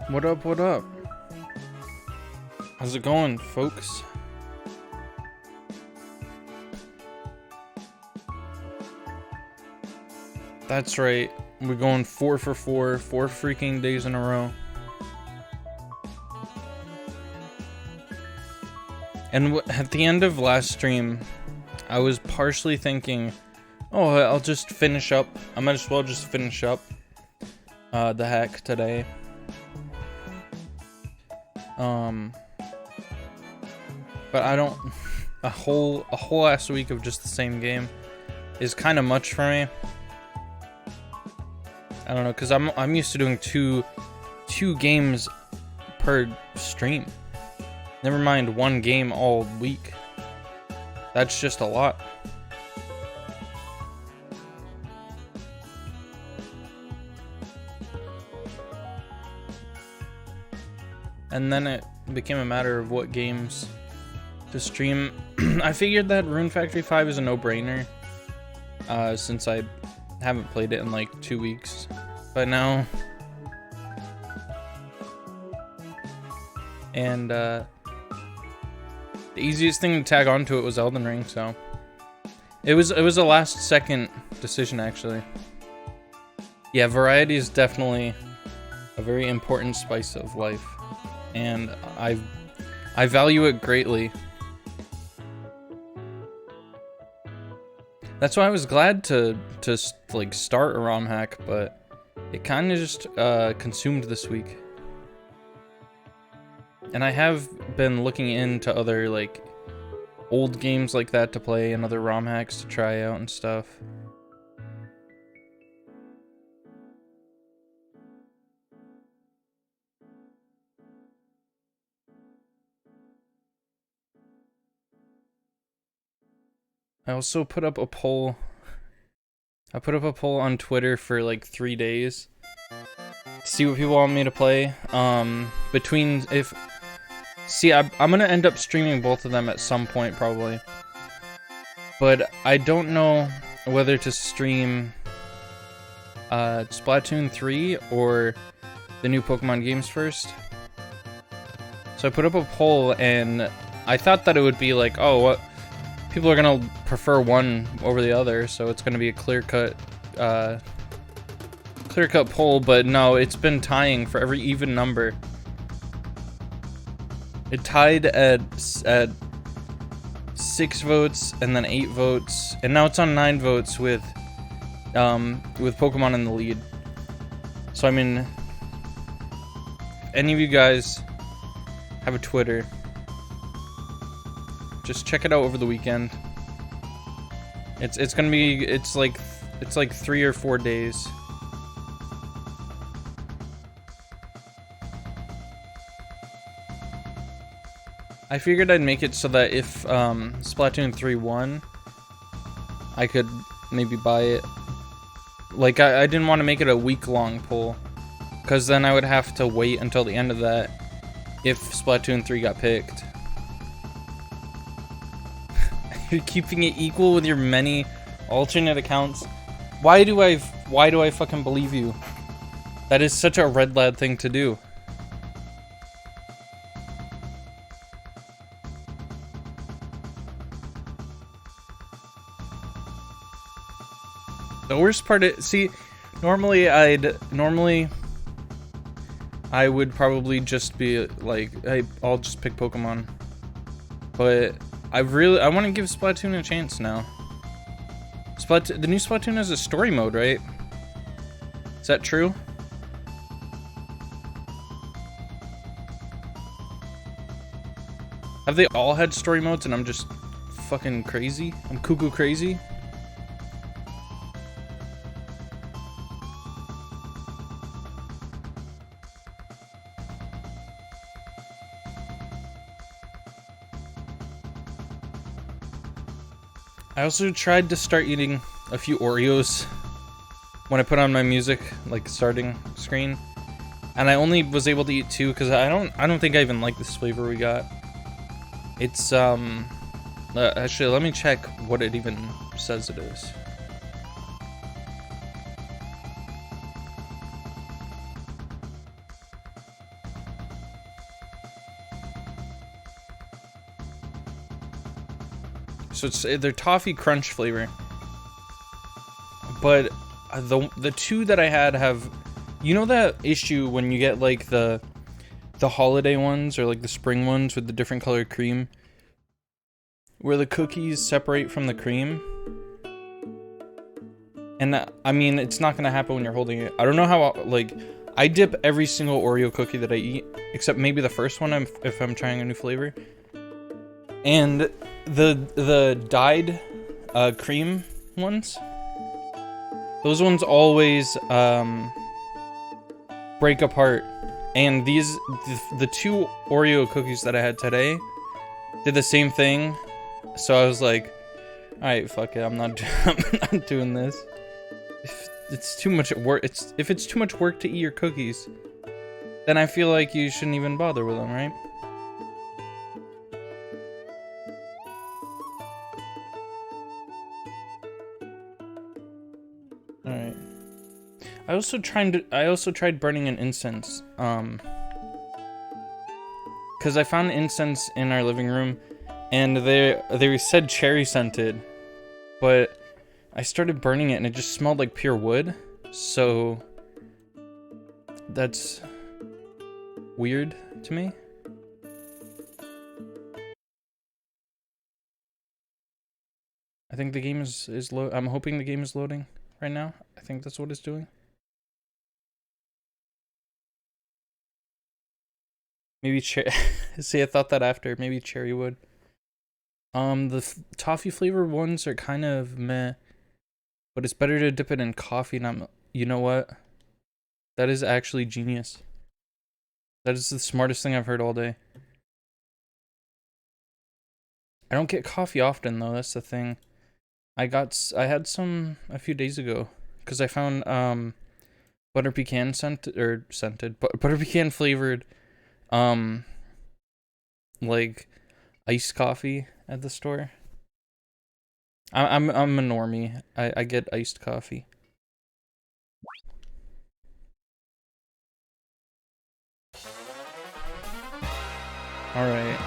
What up, what up? How's it going, folks? That's right. We're going 4 for 4 freaking days in a row. And at the end of last stream, I was partially thinking, oh, I'll just finish up. I might as well just finish up the hack today. But I don't. A whole ass week of just the same game is kind of much for me. I don't know, cause I'm used to doing two games per stream. Never mind one game all week. That's just a lot. And then it became a matter of what games to stream. I figured that Rune Factory 5 is a no-brainer, since I haven't played it in like 2 weeks. But now, and the easiest thing to tag onto it was Elden Ring, so it was a last second decision actually. Yeah, variety is definitely a very important spice of life, and I value it greatly. That's why I was glad to like start a ROM hack, but it kind of just consumed this week. And I have been looking into other like old games like that to play and other ROM hacks to try out and stuff. I also put up a poll. I put up a poll on Twitter for like 3 days. See what people want me to play. I'm gonna end up streaming both of them at some point probably. But I don't know whether to stream Splatoon 3 or the new Pokemon games first. So I put up a poll and I thought that it would be like, oh, what? People are gonna prefer one over the other, so it's gonna be a clear-cut poll, but no, it's been tying for every even number. It tied at 6 votes and then 8 votes, and now it's on 9 votes with Pokemon in the lead. So I mean, if any of you guys have a Twitter, just check it out over the weekend. It's like 3 or 4 days. I figured I'd make it so that if Splatoon 3 won, I could maybe buy it. Like I didn't want to make it a week-long poll, because then I would have to wait until the end of that if Splatoon 3 got picked. You're keeping it equal with your many alternate accounts. Why do I fucking believe you? That is such a red lad thing to do. The worst part is, see, normally I would probably just be like, hey, I'll just pick Pokemon. But I want to give Splatoon a chance now. The new Splatoon has a story mode, right? Is that true? Have they all had story modes and I'm just fucking crazy? I'm cuckoo crazy? I also tried to start eating a few Oreos when I put on my music, like starting screen, and I only was able to eat 2 because I don't think I even like this flavor we got. It's actually, let me check what it even says it is. So it's they're toffee crunch flavor. But the two that I had have, you know that issue when you get like the holiday ones or like the spring ones with the different colored cream, where the cookies separate from the cream? And I mean, it's not gonna happen when you're holding it. I don't know how, like, I dip every single Oreo cookie that I eat, except maybe the first one if I'm trying a new flavor. And the dyed cream ones, those ones always break apart. And the two Oreo cookies that I had today did the same thing. So I was like, alright, fuck it, I'm not doing this. If it's too much work, if it's too much work to eat your cookies, then I feel like you shouldn't even bother with them, right? Alright. I also tried burning an incense, because I found incense in our living room, and they said cherry scented, but I started burning it and it just smelled like pure wood, so that's weird to me. I think the game is I'm hoping the game is loading right now. I think that's what it's doing. Maybe see, I thought that after. Maybe cherry wood. The toffee flavor ones are kind of meh, but it's better to dip it in coffee. Not, you know what? That is actually genius. That is the smartest thing I've heard all day. I don't get coffee often though. That's the thing. I had some a few days ago because I found butter pecan butter pecan flavored like iced coffee at the store. I'm a normie. I get iced coffee. All right.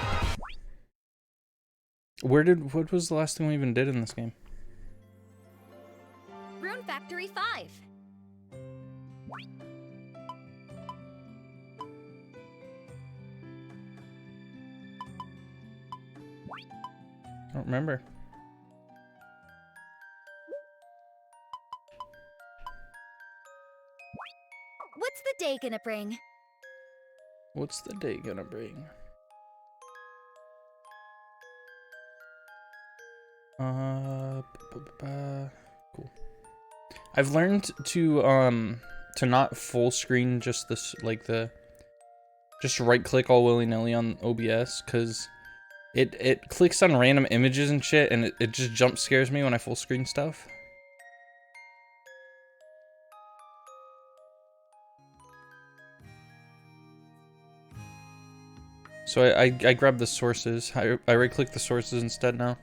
What was the last thing we even did in this game? Rune Factory 5. I don't remember. What's the day gonna bring? What's the day gonna bring? Cool. I've learned to not full screen just this, like just right click all willy-nilly on OBS, because it clicks on random images and shit, and it just jump scares me when I full screen stuff. So I grabbed the sources. I right click the sources instead now.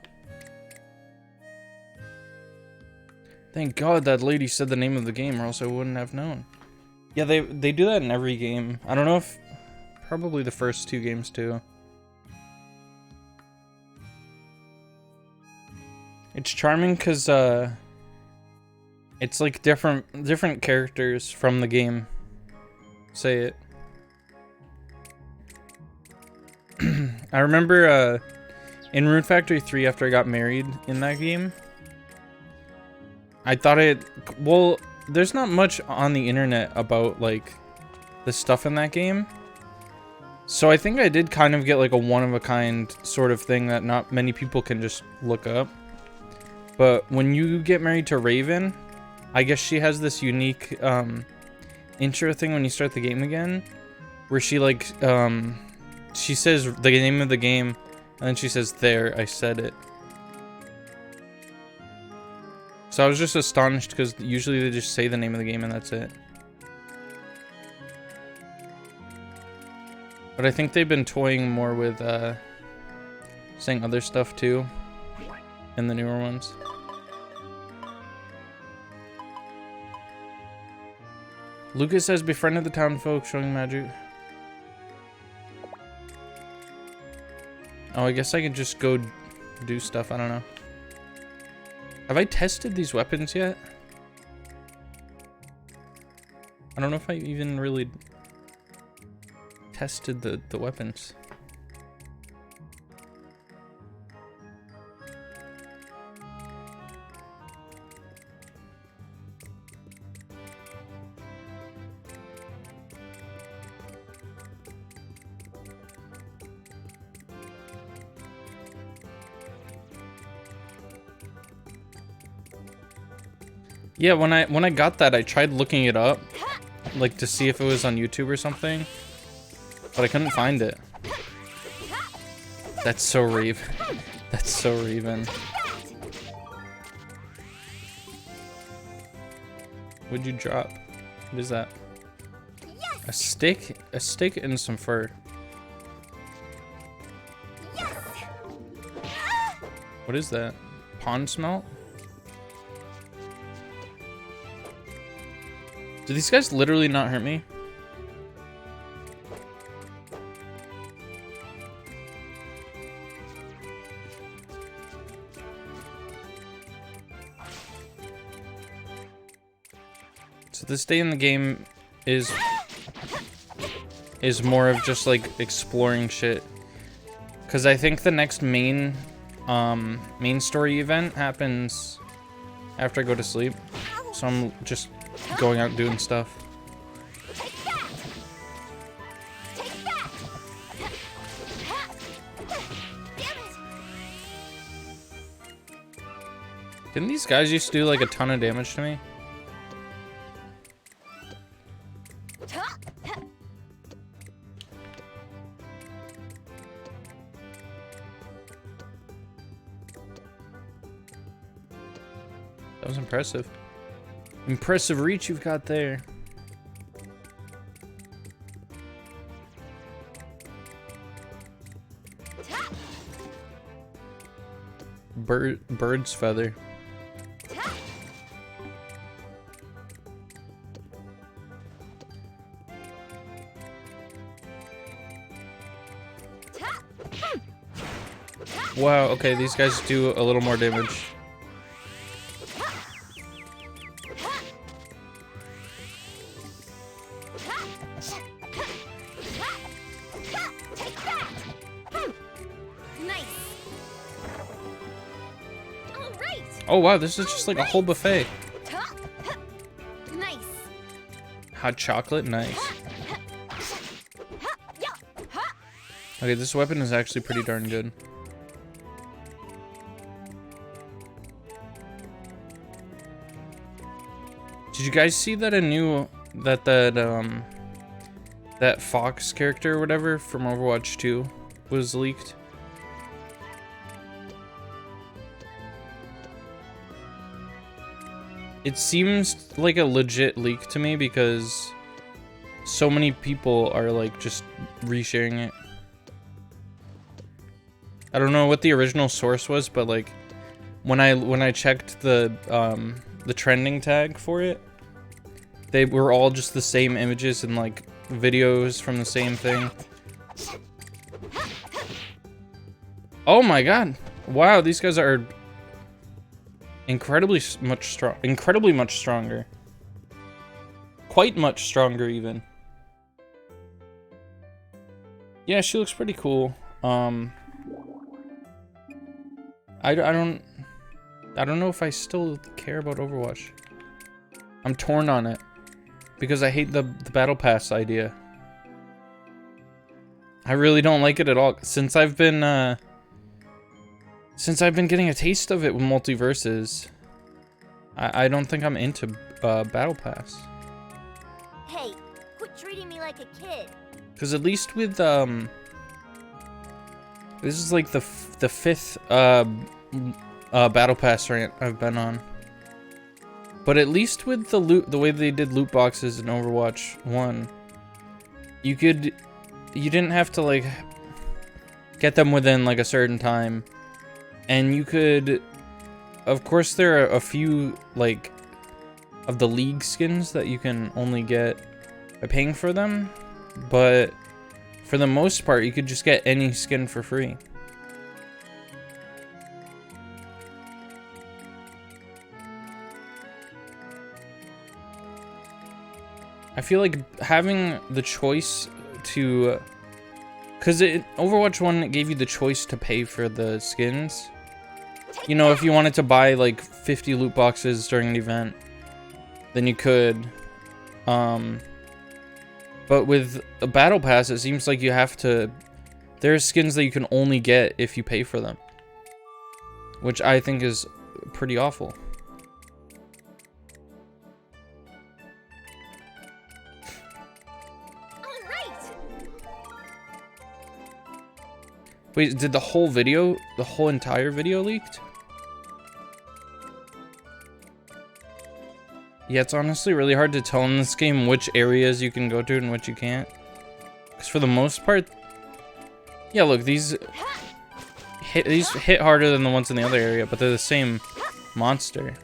Thank God that lady said the name of the game, or else I wouldn't have known. Yeah, they do that in every game. I don't know if... Probably the first two games, too. It's charming because, it's like different characters from the game say it. I remember, in Rune Factory 3, after I got married in that game, I thought well, there's not much on the internet about, like, the stuff in that game. So I think I did kind of get, like, a one-of-a-kind sort of thing that not many people can just look up. But when you get married to Raven, I guess she has this unique, intro thing when you start the game again, where she, like, she says the name of the game, and then she says, "There, I said it." So I was just astonished because usually they just say the name of the game and that's it. But I think they've been toying more with saying other stuff too in the newer ones. Lucas has befriended the town folk, showing magic. Oh, I guess I could just go do stuff. I don't know. Have I tested these weapons yet? I don't know if I even really tested the weapons. Yeah, when I got that, I tried looking it up, like to see if it was on YouTube or something, but I couldn't find it. That's so Raven. That's so Raven. What'd you drop? What is that? A stick? A stick and some fur. What is that? Pond smelt? Do these guys literally not hurt me? So this day in the game is more of just like exploring shit. Cause I think the next main story event happens after I go to sleep. So I'm just going out doing stuff. Didn't these guys used to do like a ton of damage to me? That was impressive. Impressive reach you've got there. Bird's feather. Wow, okay, these guys do a little more damage. Oh wow, this is just like a whole buffet. Nice. Hot chocolate, nice. Okay, this weapon is actually pretty darn good. Did you guys see that that Fox character or whatever from Overwatch 2 was leaked? It seems like a legit leak to me because so many people are like just resharing it. I don't know what the original source was, but like when I checked the trending tag for it, they were all just the same images and like videos from the same thing. Oh my god. Wow, these guys are incredibly much stronger. Quite much stronger even. Yeah, she looks pretty cool. I don't know if I still care about Overwatch. I'm torn on it because I hate the battle pass idea. I really don't like it at all since I've been getting a taste of it with multiverses. I don't think I'm into battle pass. Hey, quit treating me like a kid. Because at least with this is like the fifth battle pass rant I've been on. But at least with the way they did loot boxes in Overwatch 1, you didn't have to like get them within like a certain time. And you could, of course there are a few like of the league skins that you can only get by paying for them, but for the most part you could just get any skin for free. I feel like having the choice to, because Overwatch 1 it gave you the choice to pay for the skins. You know, if you wanted to buy like 50 loot boxes during an event, then you could. But with a battle pass, it seems like you have to. There are skins that you can only get if you pay for them, which I think is pretty awful. Wait, did the whole entire video leaked? Yeah, it's honestly really hard to tell in this game which areas you can go to and which you can't. Because for the most part, yeah, look, these hit harder than the ones in the other area, but they're the same monster.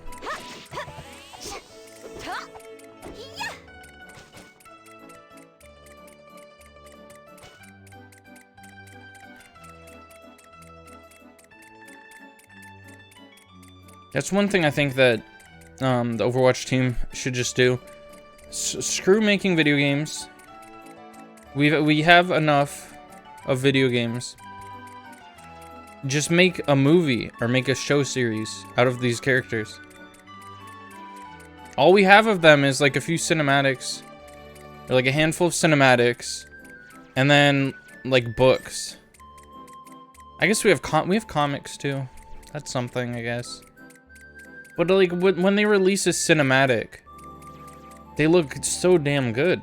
That's one thing I think that the Overwatch team should just do. Screw making video games. We have enough of video games. Just make a movie or make a show series out of these characters. All we have of them is like a few cinematics, or like a handful of cinematics, and then like books. I guess we have comics too. That's something, I guess. But like when they release a cinematic, they look so damn good.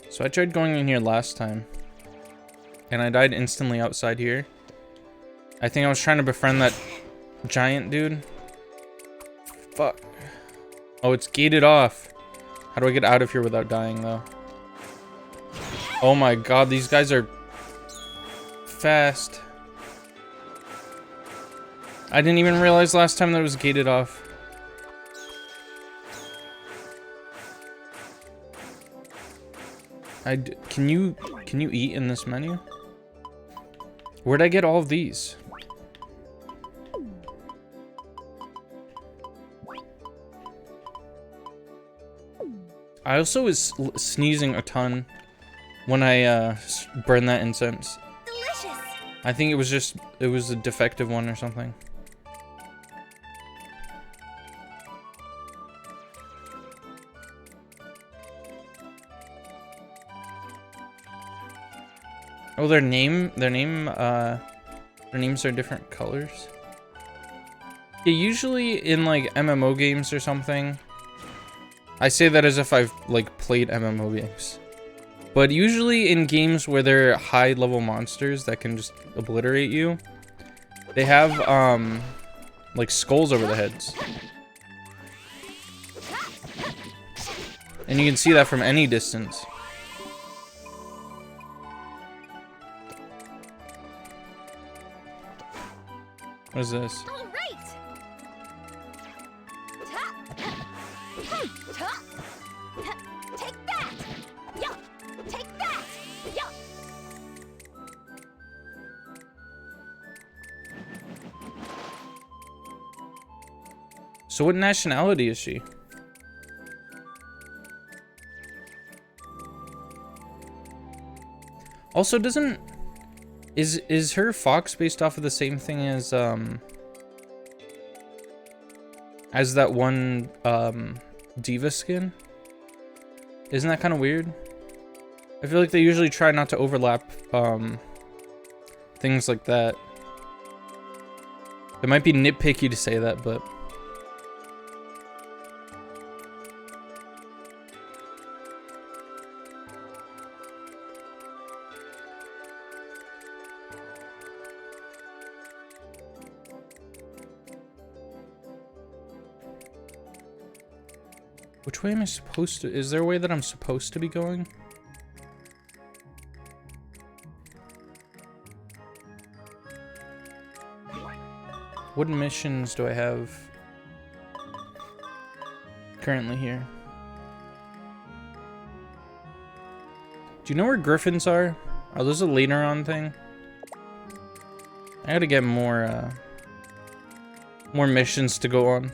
So I tried going in here last time, and I died instantly outside here. I think I was trying to befriend that giant dude. Fuck. Oh, it's gated off. How do I get out of here without dying, though? Oh my god, these guys are fast. I didn't even realize last time that it was gated off. Can you eat in this menu? Where'd I get all of these? I also was sneezing a ton when I burned that incense. Delicious. I think it was a defective one or something. Oh, their names are different colors. Yeah, usually in like MMO games or something. I say that as if I've like played MMO games. But usually in games where they're high level monsters that can just obliterate you, they have like skulls over the heads. And you can see that from any distance. What is this? All right. Take that. Yeah. Take that. Yeah. So what nationality is she? Also, is her fox based off of the same thing as that one diva skin? Isn't that kind of weird? I feel like they usually try not to overlap things like that. It might be nitpicky to say that, but which way am I supposed to? Is there a way that I'm supposed to be going? What missions do I have currently here? Do you know where griffins are? Are those a later on thing? I gotta get more More missions to go on.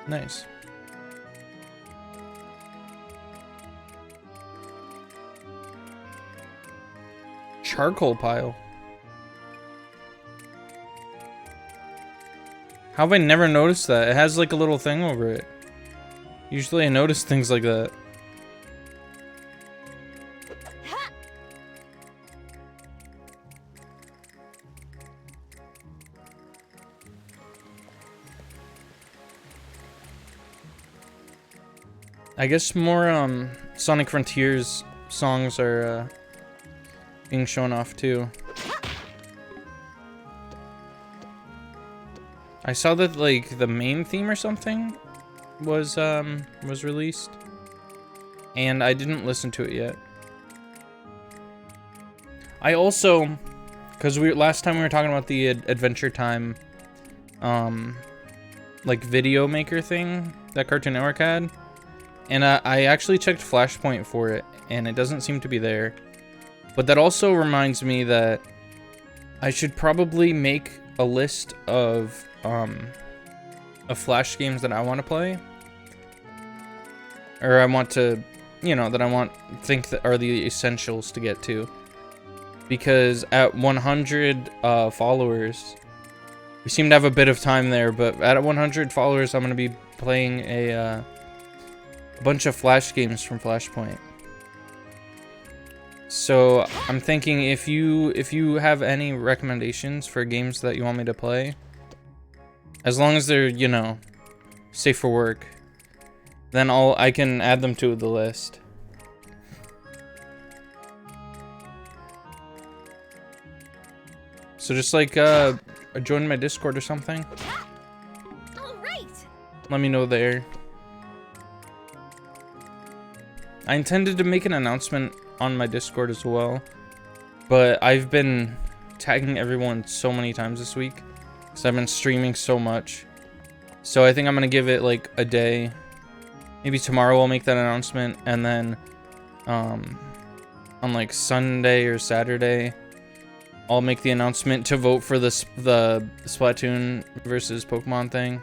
Nice. Charcoal pile. How have I never noticed that? It has like a little thing over it. Usually I notice things like that. I guess more Sonic Frontiers songs are being shown off too. I saw that like the main theme or something was released, and I didn't listen to it yet. I also, because last time we were talking about the Adventure Time like video maker thing that Cartoon Network had. And I actually checked Flashpoint for it, and it doesn't seem to be there. But that also reminds me that I should probably make a list of Flash games that I want to play. Or I want to, you know, that I think that are the essentials to get to. Because at 100 followers, we seem to have a bit of time there, but at 100 followers, I'm going to be playing a bunch of Flash games from Flashpoint. So I'm thinking if you have any recommendations for games that you want me to play, as long as they're, you know, safe for work, then I can add them to the list. So just like join my Discord or something. All right. Let me know there. I intended to make an announcement on my Discord as well, but I've been tagging everyone so many times this week because I've been streaming so much. So I think I'm gonna give it like a day. Maybe tomorrow I'll make that announcement, and then on like Sunday or Saturday I'll make the announcement to vote for the Splatoon versus Pokemon thing.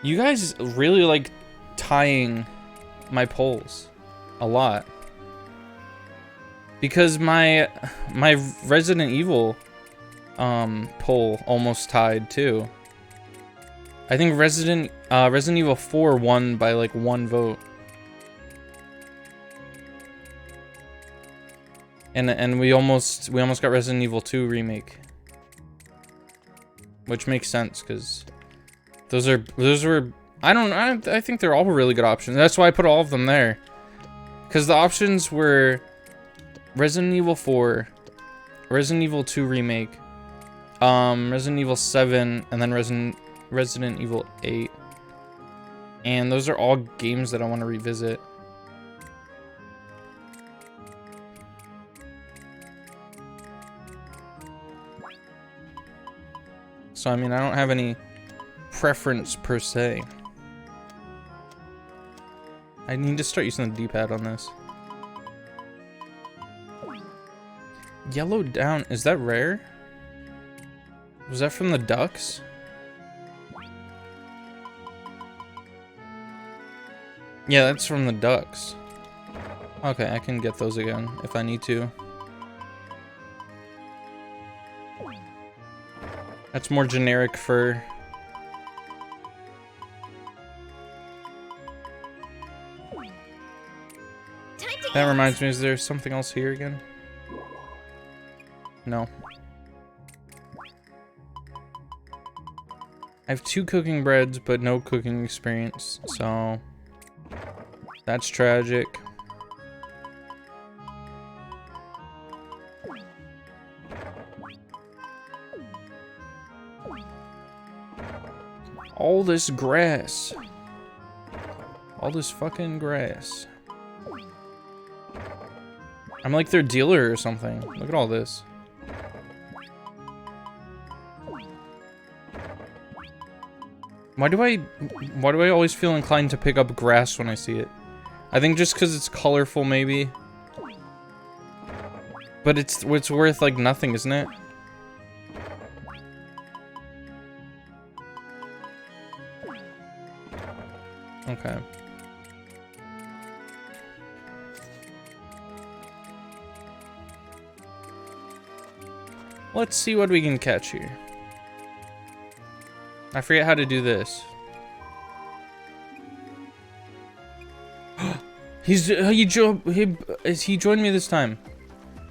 You guys really like tying my polls a lot. Because my Resident Evil poll almost tied too. I think Resident Evil 4 won by like 1 vote. And we almost got Resident Evil 2 remake. Which makes sense cuz those were I think they're all really good options. That's why I put all of them there. Cuz the options were Resident Evil 4, Resident Evil 2 remake, Resident Evil 7, and then Resident Evil 8. And those are all games that I want to revisit. So I mean, I don't have any preference per se. I need to start using the D-pad on this. Yellow down, is that rare? Was that from the ducks? Yeah, that's from the ducks. Okay, I can get those again if I need to. That's more generic fur. That reminds me, is there something else here again? No. I have 2 cooking breads, but no cooking experience, so that's tragic. all this grass. All this fucking grass. I'm like their dealer or something. Look at all this. Why do I always feel inclined to pick up grass when I see it? I think just because it's colorful, maybe. But it's worth like nothing, isn't it? Okay. Let's see what we can catch here. I forget how to do this. he joined me this time.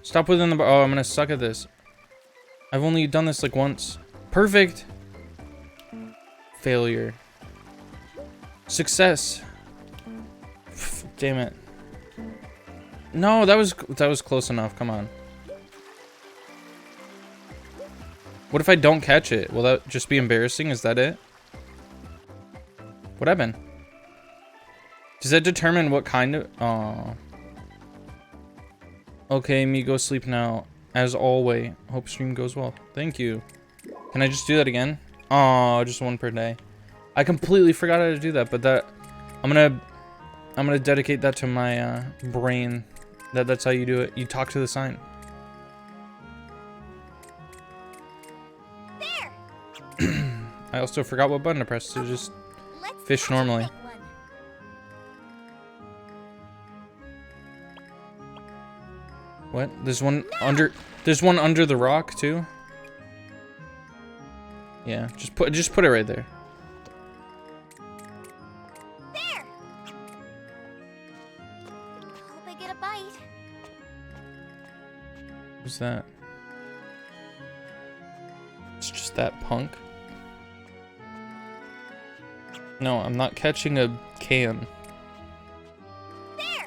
Stop within the bar. Oh, I'm gonna suck at this. I've only done this like once. Perfect. Failure. Success. Damn it. No, that was close enough. Come on. What if I don't catch it? Will that just be embarrassing? Is that it? What happened? Does that determine what kind of... Aw. Okay, me go sleep now. As always. Hope stream goes well. Thank you. Can I just do that again? Aw, just one per day. I completely forgot how to do that, but that... I'm gonna dedicate that to my brain. That's how you do it. You talk to the sign. I also forgot what button to press to just fish normally. What? There's one under the rock too? Yeah, just put it right there. There. Hope I get a bite. Who's that? It's just that punk. No, I'm not catching a can. There.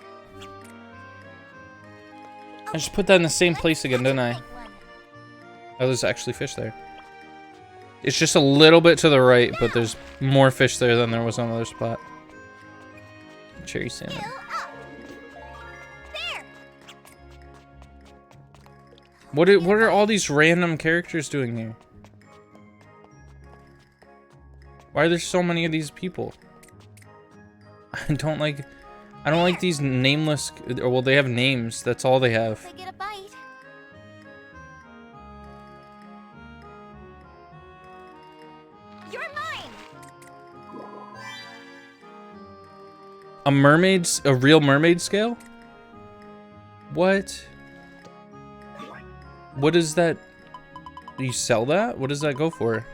I just put that in the same place again, didn't I? Oh, there's actually fish there. It's just a little bit to the right, but there's more fish there than there was on the other spot. Cherry salmon. What are all these random characters doing here? Why are there so many of these people? I don't like these nameless, or well, they have names. That's all they have. I get a bite. You're mine. A real mermaid scale? What? What is that? Do you sell that? What does that go for?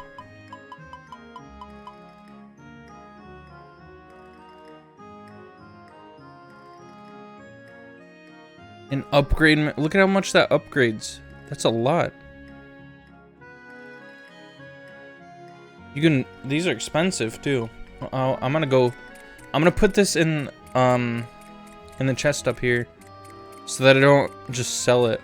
An upgrade. Look at how much that upgrades. That's a lot. You can. These are expensive too. I'm gonna put this in the chest up here, so that I don't just sell it.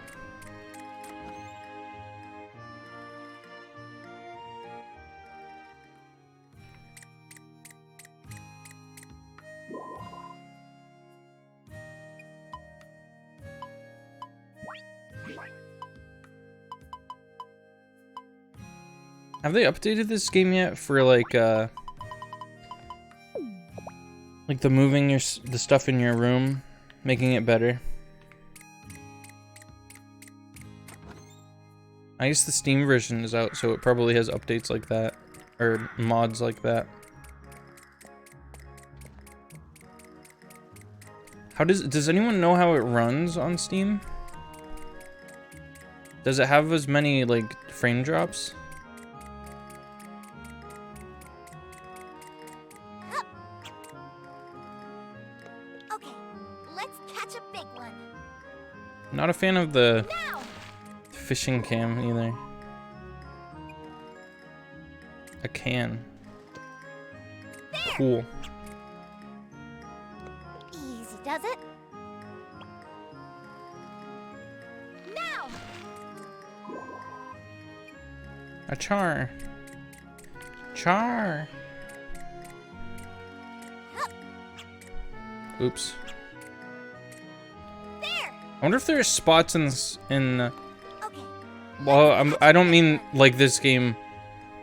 Have they updated this game yet for like the moving the stuff in your room, making it better? I guess the Steam version is out, so it probably has updates like that, or mods like that. How does anyone know how it runs on Steam? Does it have as many like frame drops? Not a fan of the fishing cam either. A can. There. Cool. Easy does it. Now. A char. Char. Oops. There. I wonder if there's spots in Okay. well, I don't mean like this game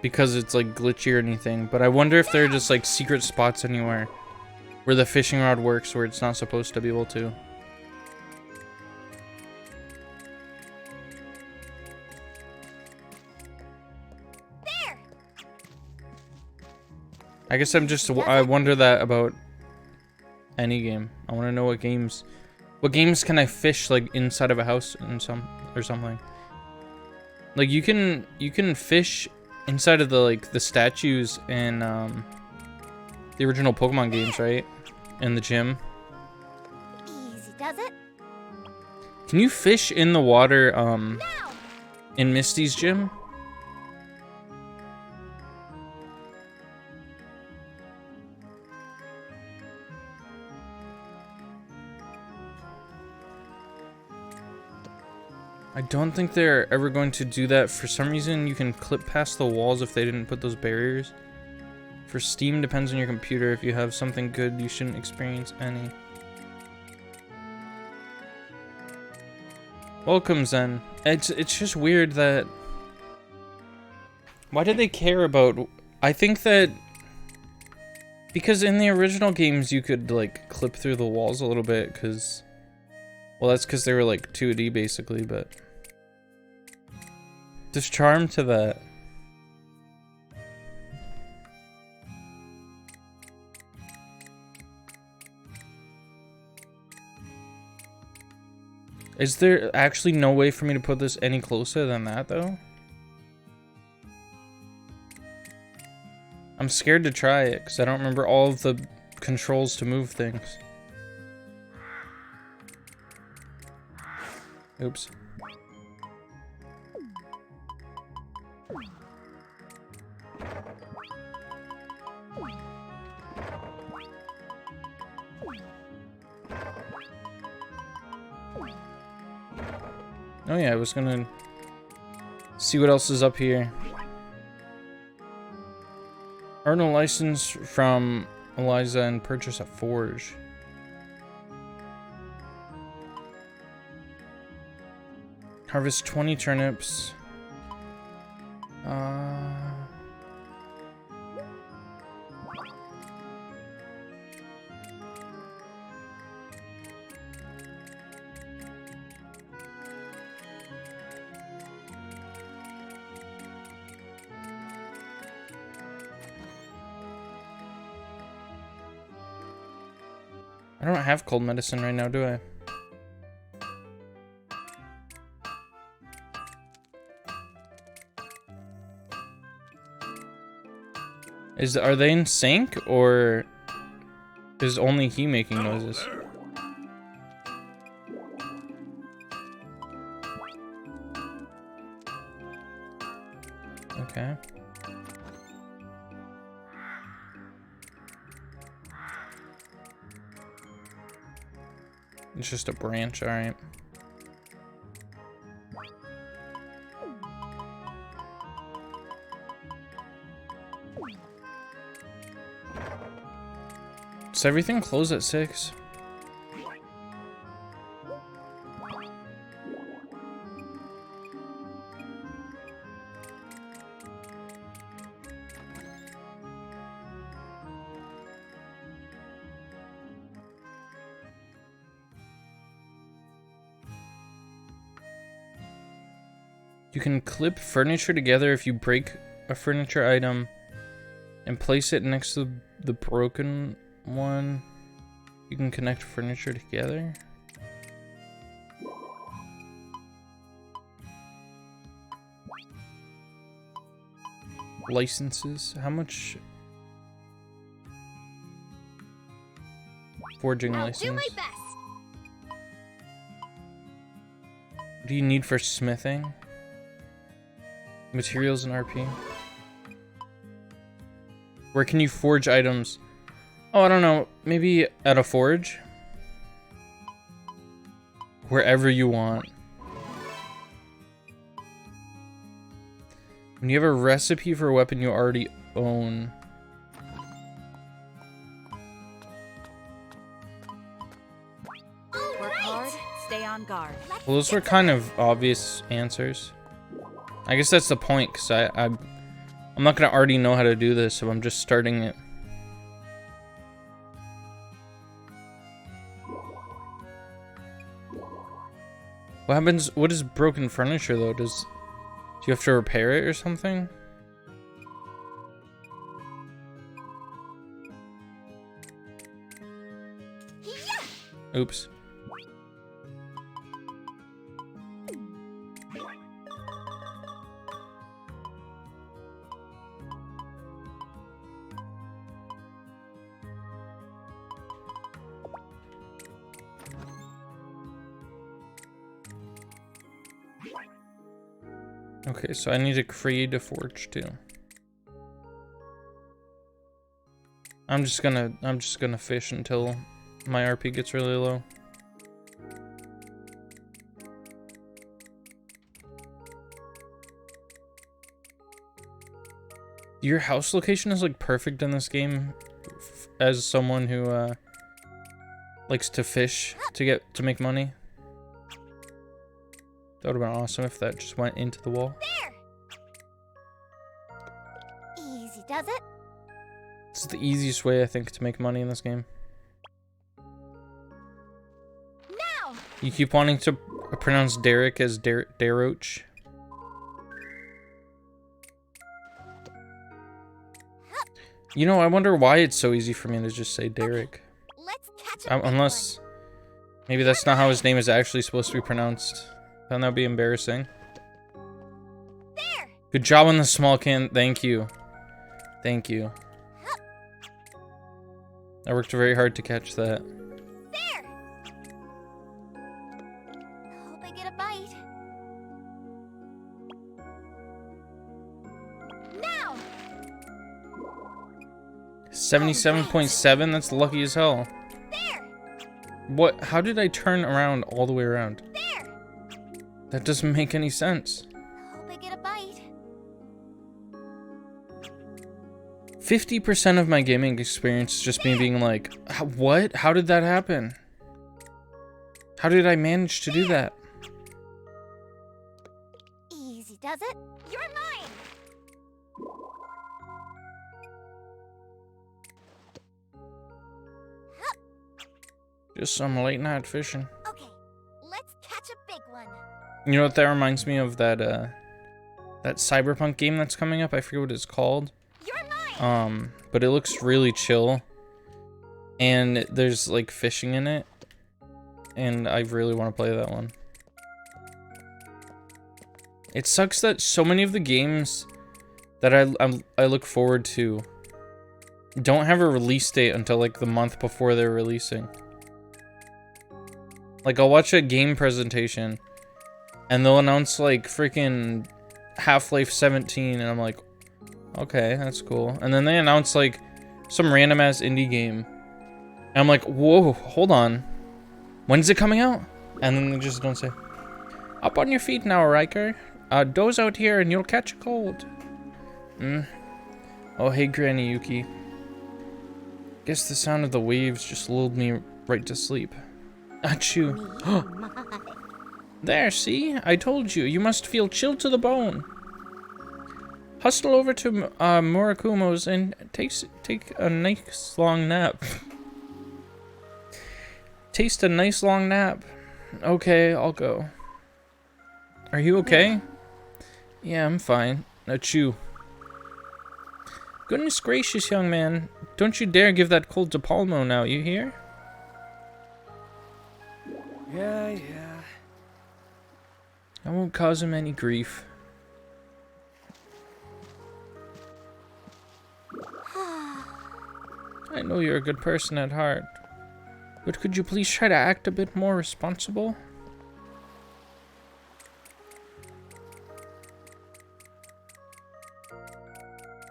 because it's like glitchy or anything, but I wonder if there are just like secret spots anywhere where the fishing rod works where it's not supposed to be able to. There. I guess I wonder that about any game. I want to know what games can I fish like inside of a house or something. Like you can fish inside of the statues in the original Pokemon games, right? In the gym. Easy does it. Can you fish in the water Now. in Misty's gym? I don't think they're ever going to do that. For some reason, you can clip past the walls if they didn't put those barriers. For Steam, depends on your computer. If you have something good, you shouldn't experience any. Welcome, Zen. It's just weird that... Why did they care about... I think that... Because in the original games, you could, like, clip through the walls a little bit, because... Well, that's because they were, like, 2D, basically, but... There's charm to that. Is there actually no way for me to put this any closer than that, though? I'm scared to try it, because I don't remember all of the controls to move things. Oops. Oh yeah, I was gonna see what else is up here. Earn a license from Eliza and purchase a forge. Harvest 20 turnips. I don't have cold medicine right now, do I? Are they in sync, or is only he making noises? Okay. It's just a branch, alright. Does everything close at 6? You can clip furniture together if you break a furniture item and place it next to the broken one. You can connect furniture together. Licenses. How much? Forging license. Do my best. What do you need for smithing? Materials and RP. Where can you forge items? Oh, I don't know. Maybe at a forge? Wherever you want. When you have a recipe for a weapon you already own. Stay on guard. Well, those were kind of obvious answers. I guess that's the point, because I'm not going to already know how to do this, so I'm just starting it. What happens? What is broken furniture, though? Do you have to repair it or something? Oops. Okay, so I need to create a forge too. I'm just gonna fish until my RP gets really low. Your house location is like perfect in this game as someone who likes to fish to make money. That would have been awesome if that just went into the wall. There. Easy does it. This is the easiest way, I think, to make money in this game. Now. You keep wanting to pronounce Derek as Deroach. You know, I wonder why it's so easy for me to just say Derek. Let's catch a big Unless maybe that's not how his name is actually supposed to be pronounced. Then that would be embarrassing. There. Good job on the small can. Thank you. Thank you. I worked very hard to catch that. There. Hope I get a bite. Now. 77.7? That's lucky as hell. There. What? How did I turn around all the way around? There. That doesn't make any sense. Hope I get a bite. 50% of my gaming experience is just me being like, what? How did that happen? How did I manage to do that? Easy does it. You're mine. Just some late night fishing. Okay, let's catch a big one. You know what that reminds me of? That Cyberpunk game that's coming up. I forget what it's called. You're mine. But it looks really chill. And there's like fishing in it. And I really want to play that one. It sucks that so many of the games that I look forward to don't have a release date until like the month before they're releasing. Like I'll watch a game presentation and they'll announce like freaking Half-Life 17 and I'm like, okay, that's cool. And then they announce like some random ass indie game. And I'm like, whoa, hold on. When's it coming out? And then they just don't say, up on your feet now, Riker. Doze out here and you'll catch a cold. Oh, hey, Granny Yuki. Guess the sound of the waves just lulled me right to sleep. Achoo. There, see? I told you. You must feel chilled to the bone. Hustle over to Murakumo's and take a nice long nap. Taste a nice long nap. Okay, I'll go. Are you okay? Yeah, I'm fine. Achoo. Goodness gracious, young man. Don't you dare give that cold to Palmo now, you hear? Yeah. I won't cause him any grief. I know you're a good person at heart, but could you please try to act a bit more responsible?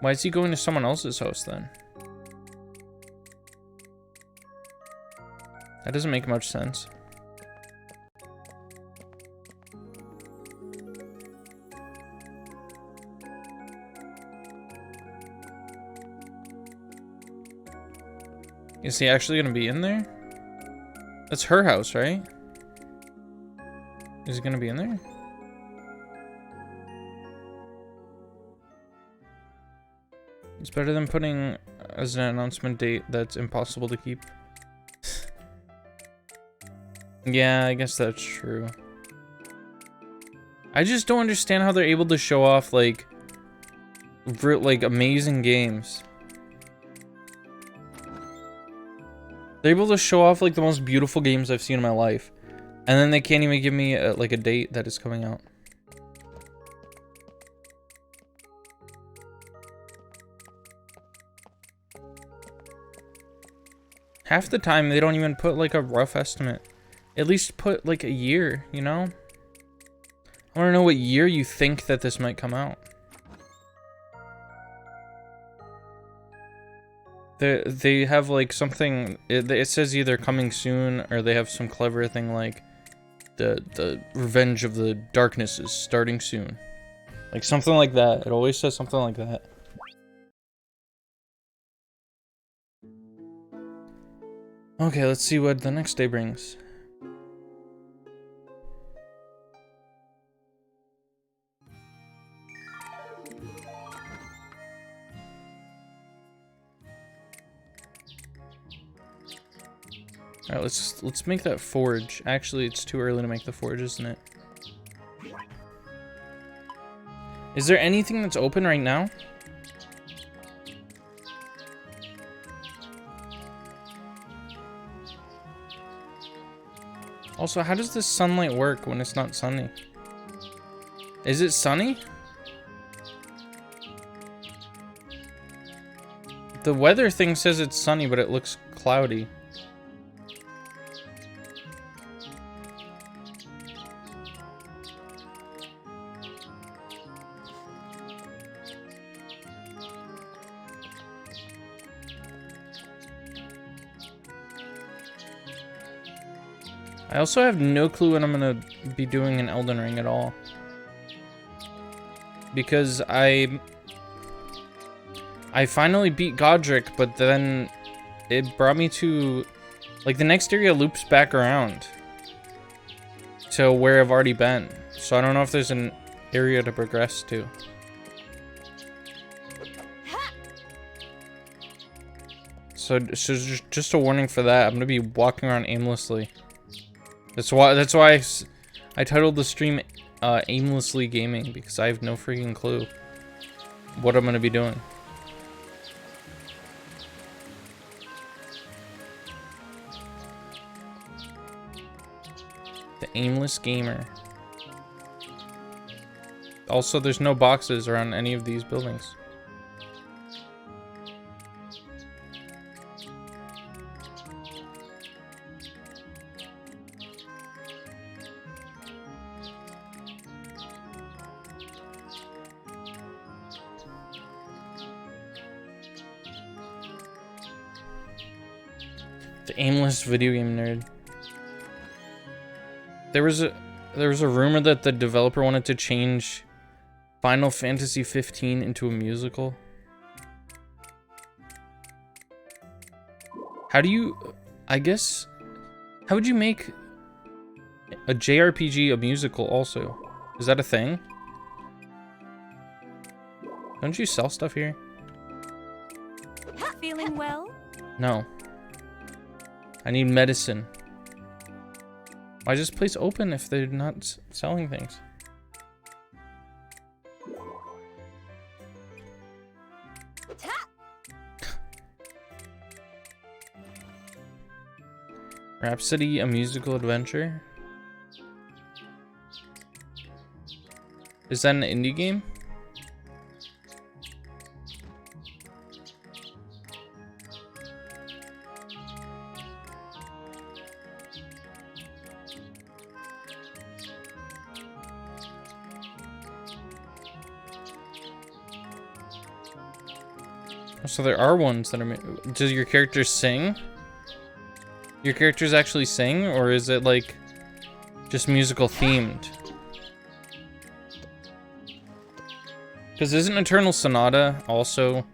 Why is he going to someone else's house then? That doesn't make much sense. Is he actually gonna be in there? That's her house, right? Is it gonna be in there? It's better than putting as an announcement date that's impossible to keep. Yeah, I guess that's true. I just don't understand how they're able to show off like amazing games. They're able to show off like the most beautiful games I've seen in my life, and then they can't even give me like a date that is coming out. Half the time they don't even put like a rough estimate. At least put like a year, you know? I want to know what year you think that this might come out. They have like something, it says either coming soon, or they have some clever thing like the Revenge of the Darkness is starting soon. Like something like that. It always says something like that. Okay, let's see what the next day brings. All right, let's make that forge. Actually, it's too early to make the forge, isn't it? Is there anything that's open right now? Also, how does this sunlight work when it's not sunny? Is it sunny? The weather thing says it's sunny, but it looks cloudy. I also have no clue when I'm gonna be doing an Elden Ring at all. Because I finally beat Godric, but then it brought me to, like, the next area loops back around to where I've already been. So I don't know if there's an area to progress to. So just a warning for that. I'm gonna be walking around aimlessly. That's why I titled the stream Aimlessly Gaming, because I have no freaking clue what I'm gonna be doing. The Aimless Gamer. Also, there's no boxes around any of these buildings. The aimless video game nerd. There was a rumor that the developer wanted to change Final Fantasy 15 into a musical. How do you, I guess, how would you make a JRPG a musical also? Is that a thing? Don't you sell stuff here? Feeling well? No. I need medicine. Why is this place open if they're not selling things? Rhapsody, a musical adventure? Is that an indie game? So there are ones that are. Does your character sing? Your characters actually sing, or is it like just musical themed? Because isn't Eternal Sonata also?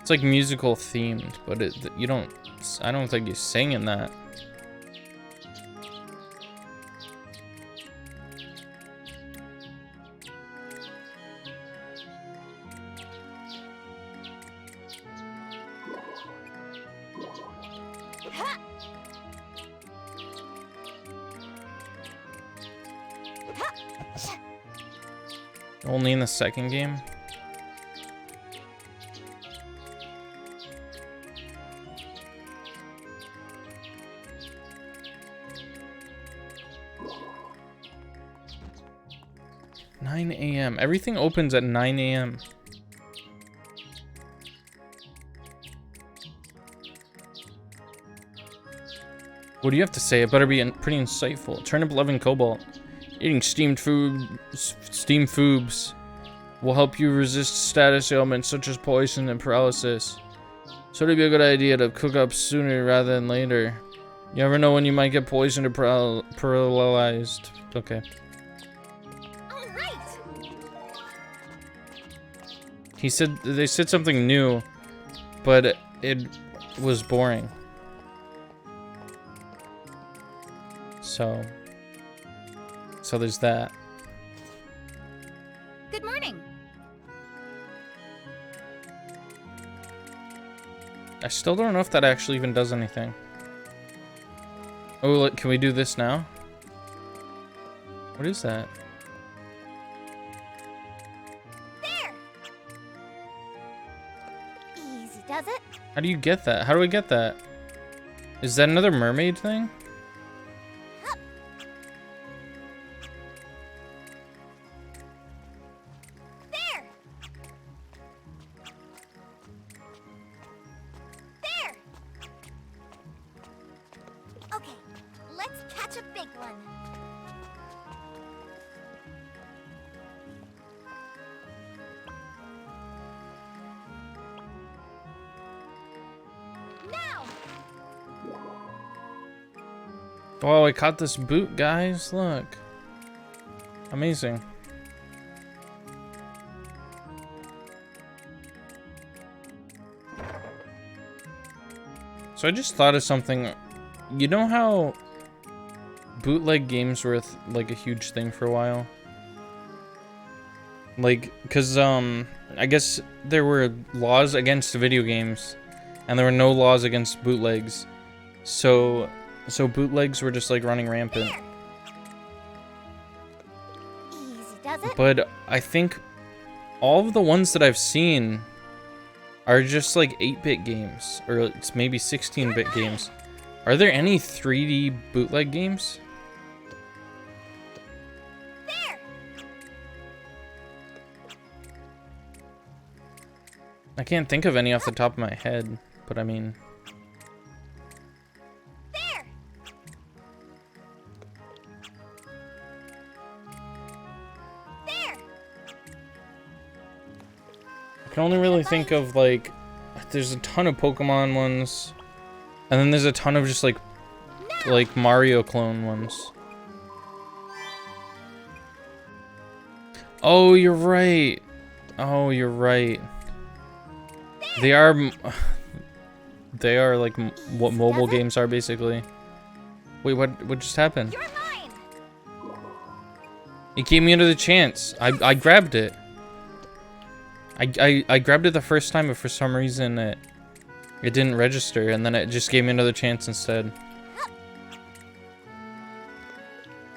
It's like musical themed, but you don't. I don't think you sing in that. Only in the second game? (9 a.m.) Everything opens at 9 a.m. What do you have to say? It better be pretty insightful. Turnip loving cobalt. Eating steamed foobs will help you resist status ailments such as poison and paralysis. So it'd be a good idea to cook up sooner rather than later. You never know when you might get poisoned or paralyzed. Okay. All right. They said something new, but it was boring. So there's that. Good morning. I still don't know if that actually even does anything. Oh, look, can we do this now? What is that? There. Easy does it. How do you get that? How do I get that? Is that another mermaid thing? Oh, I caught this boot, guys. Look. Amazing. So I just thought of something. You know how bootleg games were like a huge thing for a while? Like, cause I guess there were laws against video games and there were no laws against bootlegs. So bootlegs were just like running rampant. Easy does it. But I think all of the ones that I've seen are just like 8-bit games, or it's maybe 16-bit games. Are there any 3D bootleg games? There. I can't think of any off the top of my head, but I mean... There. There. I can only really think of like... There's a ton of Pokemon ones, and then there's a ton of just like Mario clone ones. Oh, you're right. Oh, you're right. They are like what mobile games are basically. Wait, what just happened? You're mine. It gave me another chance. I grabbed it. I grabbed it the first time, but for some reason it didn't register, and then it just gave me another chance instead.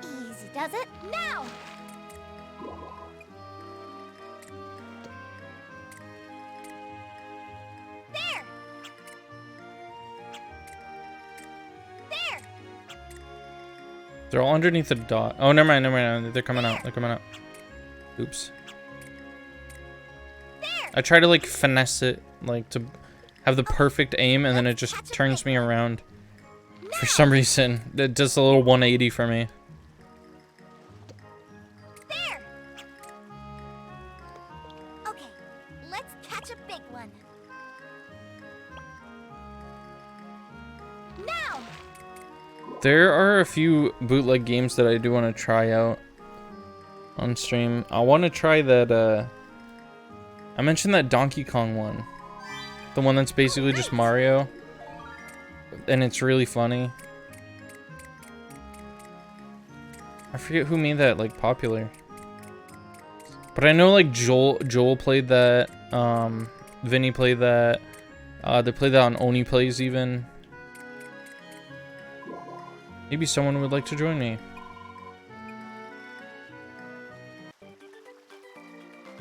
Easy does it. Now. There. There. They're all underneath the dot. Oh, never mind. They're coming out. They're coming out. Oops. I try to like finesse it, like to have the perfect aim, and then it just turns me around. For some reason, it does a little 180 for me. There. Okay, let's catch a big one. Now. There are a few bootleg games that I do want to try out on stream. I want to try that, I mentioned that Donkey Kong one. The one that's basically just Mario. And it's really funny. I forget who made that, like, popular. But I know, like, Joel played that. Vinny played that. They played that on Oni Plays even. Maybe someone would like to join me.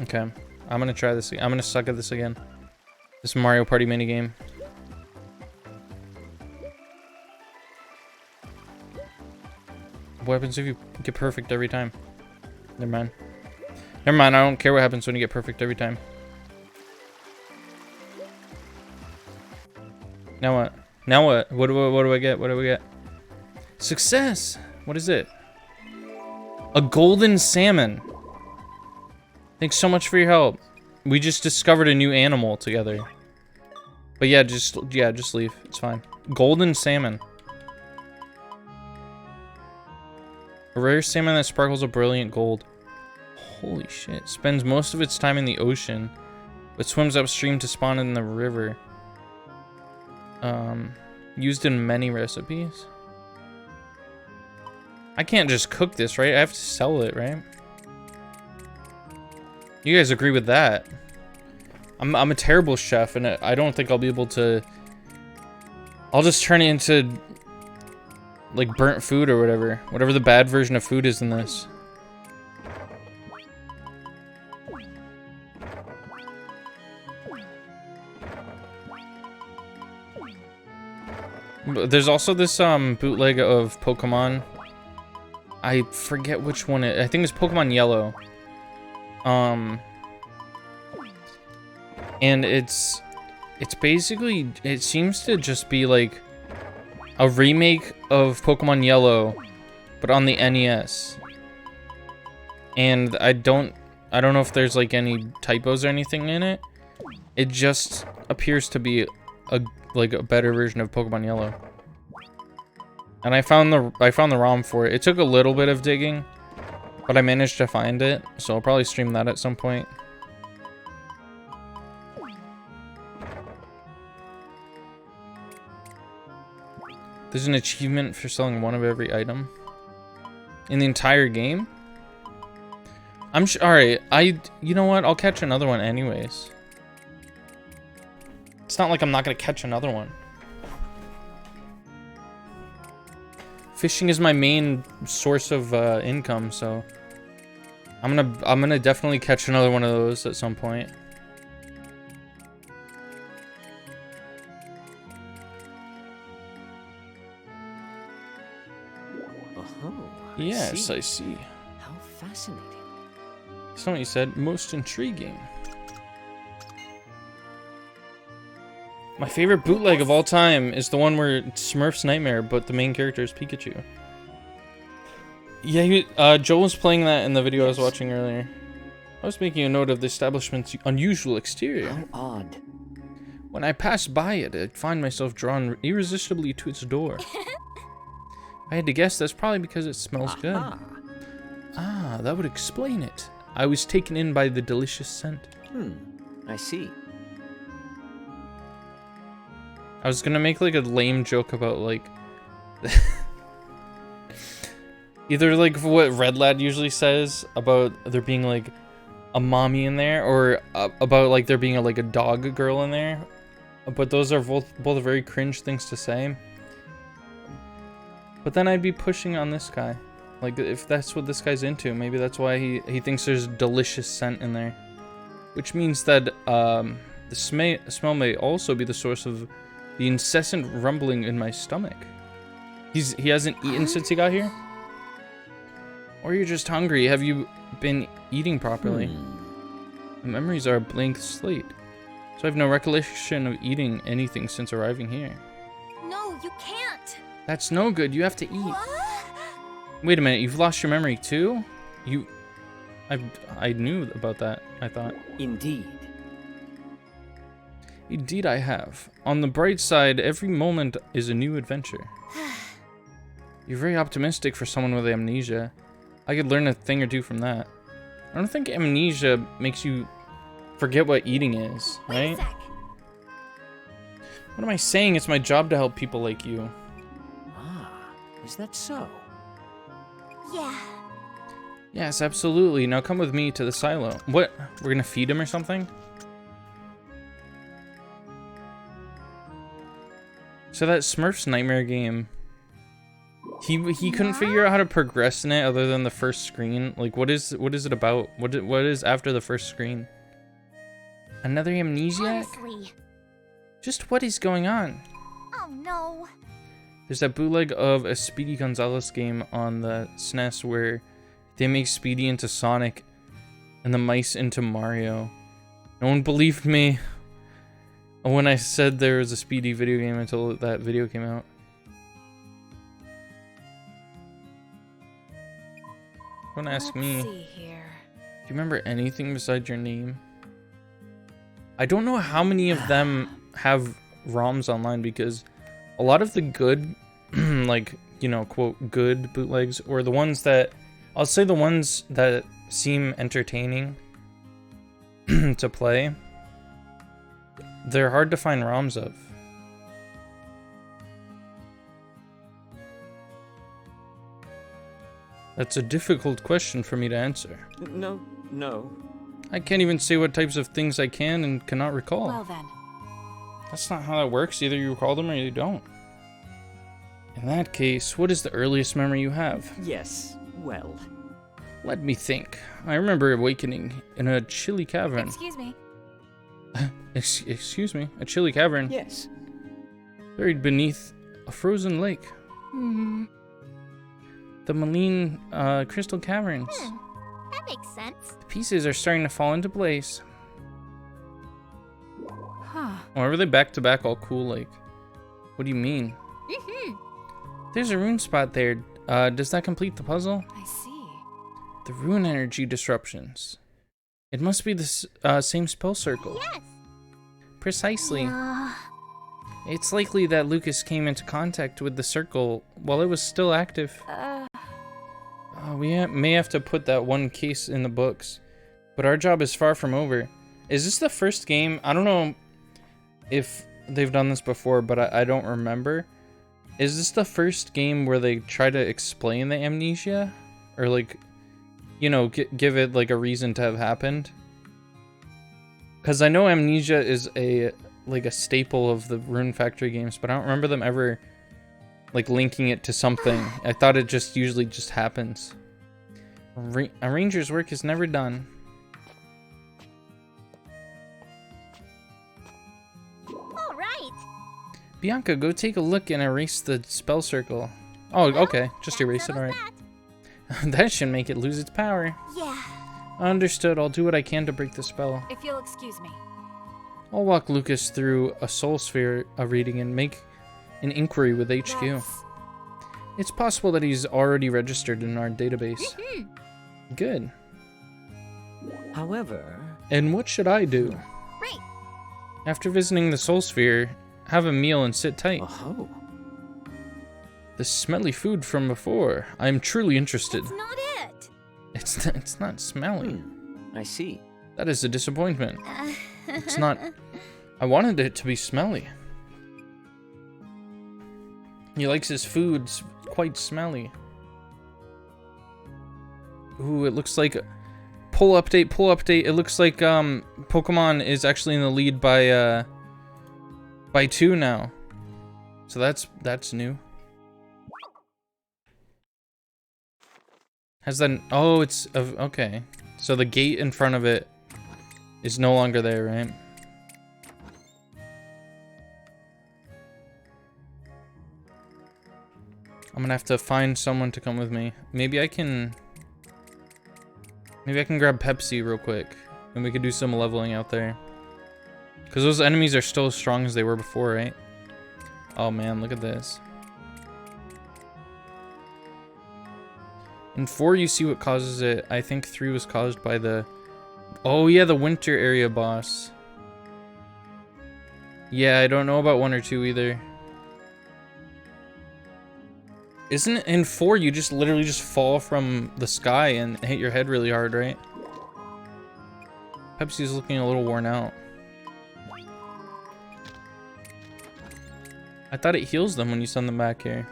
Okay, I'm gonna try this. I'm gonna suck at this again. This Mario Party minigame. What happens if you get perfect every time? Never mind. Never mind, I don't care what happens when you get perfect every time. Now what? Now what? What do I get? What do we get? Success! What is it? A golden salmon. Thanks so much for your help. We just discovered a new animal together. But yeah, just leave. It's fine. Golden salmon. A rare salmon that sparkles a brilliant gold. Holy shit. Spends most of its time in the ocean, but swims upstream to spawn in the river. Used in many recipes. I can't just cook this, right? I have to sell it, right? You guys agree with that? I'm a terrible chef, and I don't think I'll be able to... I'll just turn it into, like, burnt food or whatever. Whatever the bad version of food is in this. There's also this bootleg of Pokemon. I forget which one I think it's Pokemon Yellow. And it's basically, it seems to just be like a remake of Pokemon Yellow, but on the NES. And I don't know if there's like any typos or anything in it. It just appears to be a better version of Pokemon Yellow. And I found the ROM for it. It took a little bit of digging, but I managed to find it, so I'll probably stream that at some point. There's an achievement for selling one of every item in the entire game. I'm sure. All right, you know what? I'll catch another one anyways. It's not like I'm not gonna catch another one. Fishing is my main source of income, so I'm gonna definitely catch another one of those at some point. Yes, I see. How fascinating. That's not what you said. Most intriguing. My favorite bootleg of all time is the one where it's Smurf's Nightmare, but the main character is Pikachu. Yeah, Joel was playing that in the video I was watching earlier. I was making a note of the establishment's unusual exterior. How odd. When I passed by it, I'd find myself drawn irresistibly to its door. I had to guess that's probably because it smells good. Ah, that would explain it. I was taken in by the delicious scent. I see. I was gonna make like a lame joke about like either like what Red Lad usually says about there being like a mommy in there, or about like there being like a dog girl in there. But those are both very cringe things to say. But then I'd be pushing on this guy. Like, if that's what this guy's into, maybe that's why he thinks there's delicious scent in there. Which means that the smell may also be the source of the incessant rumbling in my stomach. He hasn't eaten since he got here? Or you're just hungry. Have you been eating properly? The memories are a blank slate. So I have no recollection of eating anything since arriving here. No, you can't. That's no good. You have to eat. What? Wait a minute. You've lost your memory too? I knew about that, I thought. Indeed. Indeed I have. On the bright side, every moment is a new adventure. You're very optimistic for someone with amnesia. I could learn a thing or two from that. I don't think amnesia makes you forget what eating is, right? Wait a sec. What am I saying? It's my job to help people like you. Is that so? Yeah. Yes, absolutely. Now come with me to the silo. What? We're gonna feed him or something? So that Smurf's Nightmare game He couldn't figure out how to progress in it other than the first screen. Like, what is it about? What is after the first screen? Another amnesiac? Honestly. Just what is going on? Oh no. There's that bootleg of a Speedy Gonzalez game on the SNES where they make Speedy into Sonic and the mice into Mario. No one believed me when I said there was a Speedy video game until that video came out. Don't ask me. Let's see here. Do you remember anything besides your name? I don't know how many of them have ROMs online because a lot of the good, like, you know, quote, good bootlegs, or the ones that, I'll say the ones that seem entertaining to play, they're hard to find ROMs of. That's a difficult question for me to answer. No. I can't even say what types of things I can and cannot recall. Well then. That's not how that works. Either you recall them or you don't. In that case, what is the earliest memory you have? Yes, well. Let me think. I remember awakening in a chilly cavern. Excuse me. Excuse me? A chilly cavern? Yes. Buried beneath a frozen lake. The Maline Crystal Caverns. That makes sense. The pieces are starting to fall into place. Huh. Why were they back to back all cool like? What do you mean? There's a rune spot there. Does that complete the puzzle? I see. The rune energy disruptions. It must be the same spell circle. Yes. Precisely. It's likely that Lucas came into contact with the circle while it was still active. We may have to put that one case in the books, but our job is far from over. Is this the first game? I don't know if they've done this before, but I don't remember. Is this the first game where they try to explain the amnesia? Or like, you know, give it like a reason to have happened? Because I know amnesia is a staple of the Rune Factory games, but I don't remember them ever like linking it to something. I thought it just usually just happens. A ranger's work is never done. All right. Bianca, go take a look and erase the spell circle. Oh, okay. Just That erase it, settles alright. that. That should make it lose its power. Yeah. Understood. I'll do what I can to break the spell. If you'll excuse me. I'll walk Lucas through a soul sphere reading and make an inquiry with HQ. That's... It's possible that he's already registered in our database. Good. However... And what should I do? Right. After visiting the soul sphere, have a meal and sit tight. Oh. The smelly food from before. I'm truly interested. That's not it. It's not smelly. I see. That is a disappointment. It's not... I wanted it to be smelly. He likes his foods quite smelly. Ooh, it looks like... Pull update. It looks like Pokemon is actually in the lead by 2 now. So that's new. Has that... Oh, it's... okay. So the gate in front of it is no longer there, right? I'm gonna have to find someone to come with me. Maybe I can grab Pepsi real quick, and we could do some leveling out there. Because those enemies are still as strong as they were before, right? Oh man, look at this. In 4, you see what causes it. I think 3 was caused by the... Oh yeah, the winter area boss. Yeah, I don't know about 1 or 2 either. Isn't it in 4 you just literally just fall from the sky and hit your head really hard, right? Pepsi's looking a little worn out. I thought it heals them when you send them back here.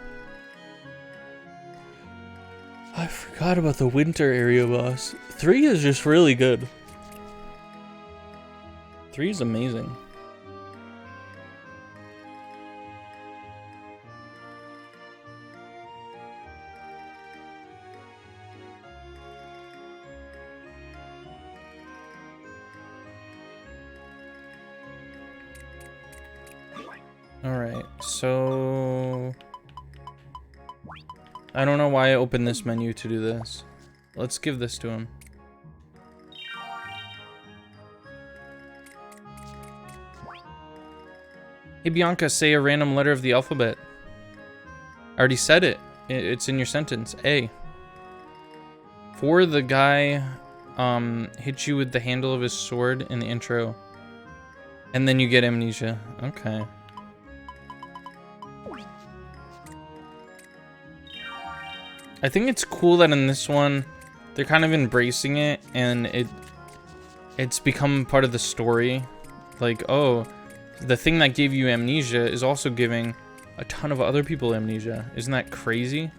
I forgot about the winter area boss. 3 is just really good. 3 is amazing. Alright, so... I don't know why I opened this menu to do this. Let's give this to him. Hey Bianca, say a random letter of the alphabet. I already said it. It's in your sentence. A. For the guy hit you with the handle of his sword in the intro. And then you get amnesia. Okay. I think it's cool that in this one they're kind of embracing it and it's become part of the story. Like, oh, the thing that gave you amnesia is also giving a ton of other people amnesia. Isn't that crazy?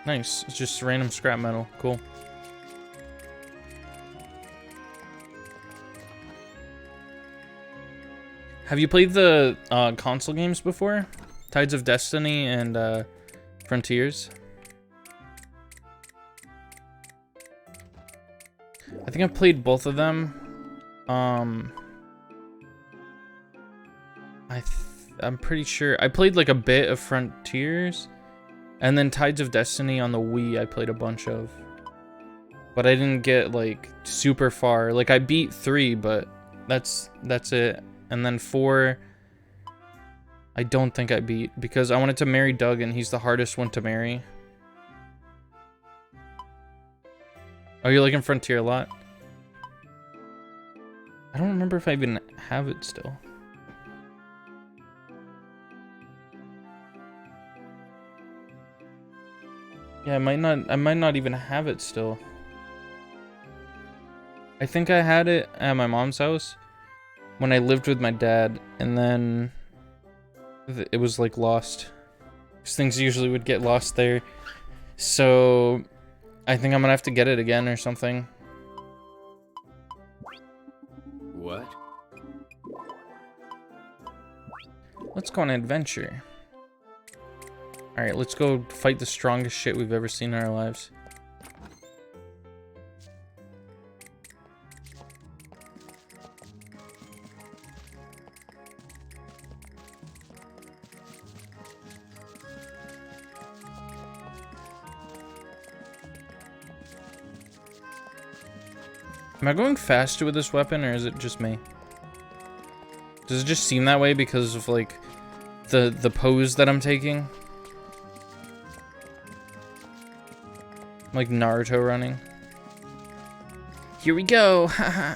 Nice. It's just random scrap metal. Cool. Have you played the console games before? Tides of Destiny and Frontiers? I think I've played both of them. I'm pretty sure I played like a bit of Frontiers. And then Tides of Destiny on the Wii, I played a bunch of. But I didn't get, like, super far. Like, I beat 3, but that's it. And then 4, I don't think I beat. Because I wanted to marry Doug, and he's the hardest one to marry. Oh, you're liking Frontier a lot? I don't remember if I even have it still. Yeah, I might not even have it still. I think I had it at my mom's house when I lived with my dad, and then it was like lost. 'Cause things usually would get lost there. So I think I'm gonna have to get it again or something. What? Let's go on an adventure. Alright, let's go fight the strongest shit we've ever seen in our lives. Am I going faster with this weapon, or is it just me? Does it just seem that way because of, like, the pose that I'm taking? Like Naruto running. Here we go. Haha.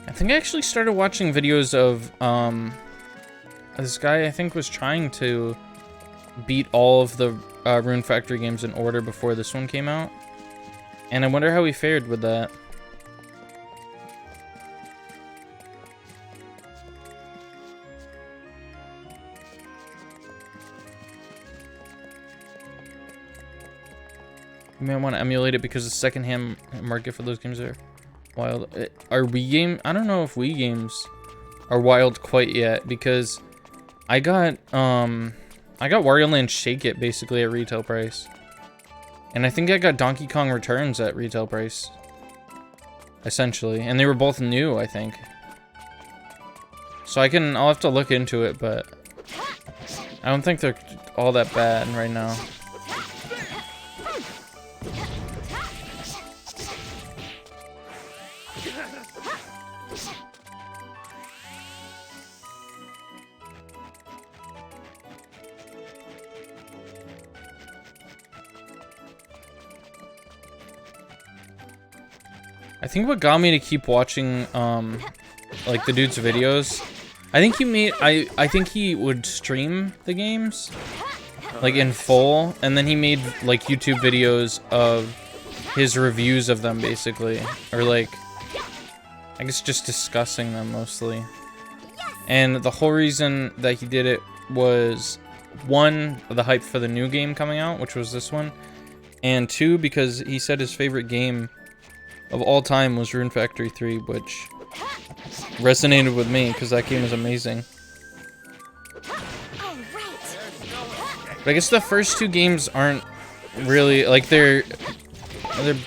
I think I actually started watching videos of this guy I think was trying to beat all of the Rune Factory games in order before this one came out. And I wonder how he fared with that. You may want to emulate it because the secondhand market for those games are wild. Are Wii games? I don't know if Wii games are wild quite yet, because I got Wario Land Shake It basically at retail price. And I think I got Donkey Kong Returns at retail price. Essentially. And they were both new, I think. So I'll have to look into it, but I don't think they're all that bad right now. I think what got me to keep watching, like, the dude's videos, I think I think he would stream the games, like, in full, and then he made, like, YouTube videos of his reviews of them, basically. Or, like, I guess just discussing them mostly. And the whole reason that he did it was, one, the hype for the new game coming out, which was this one. And two, because he said his favorite game of all time was Rune Factory 3, which resonated with me because that game is amazing. But I guess the first two games aren't really, like, they're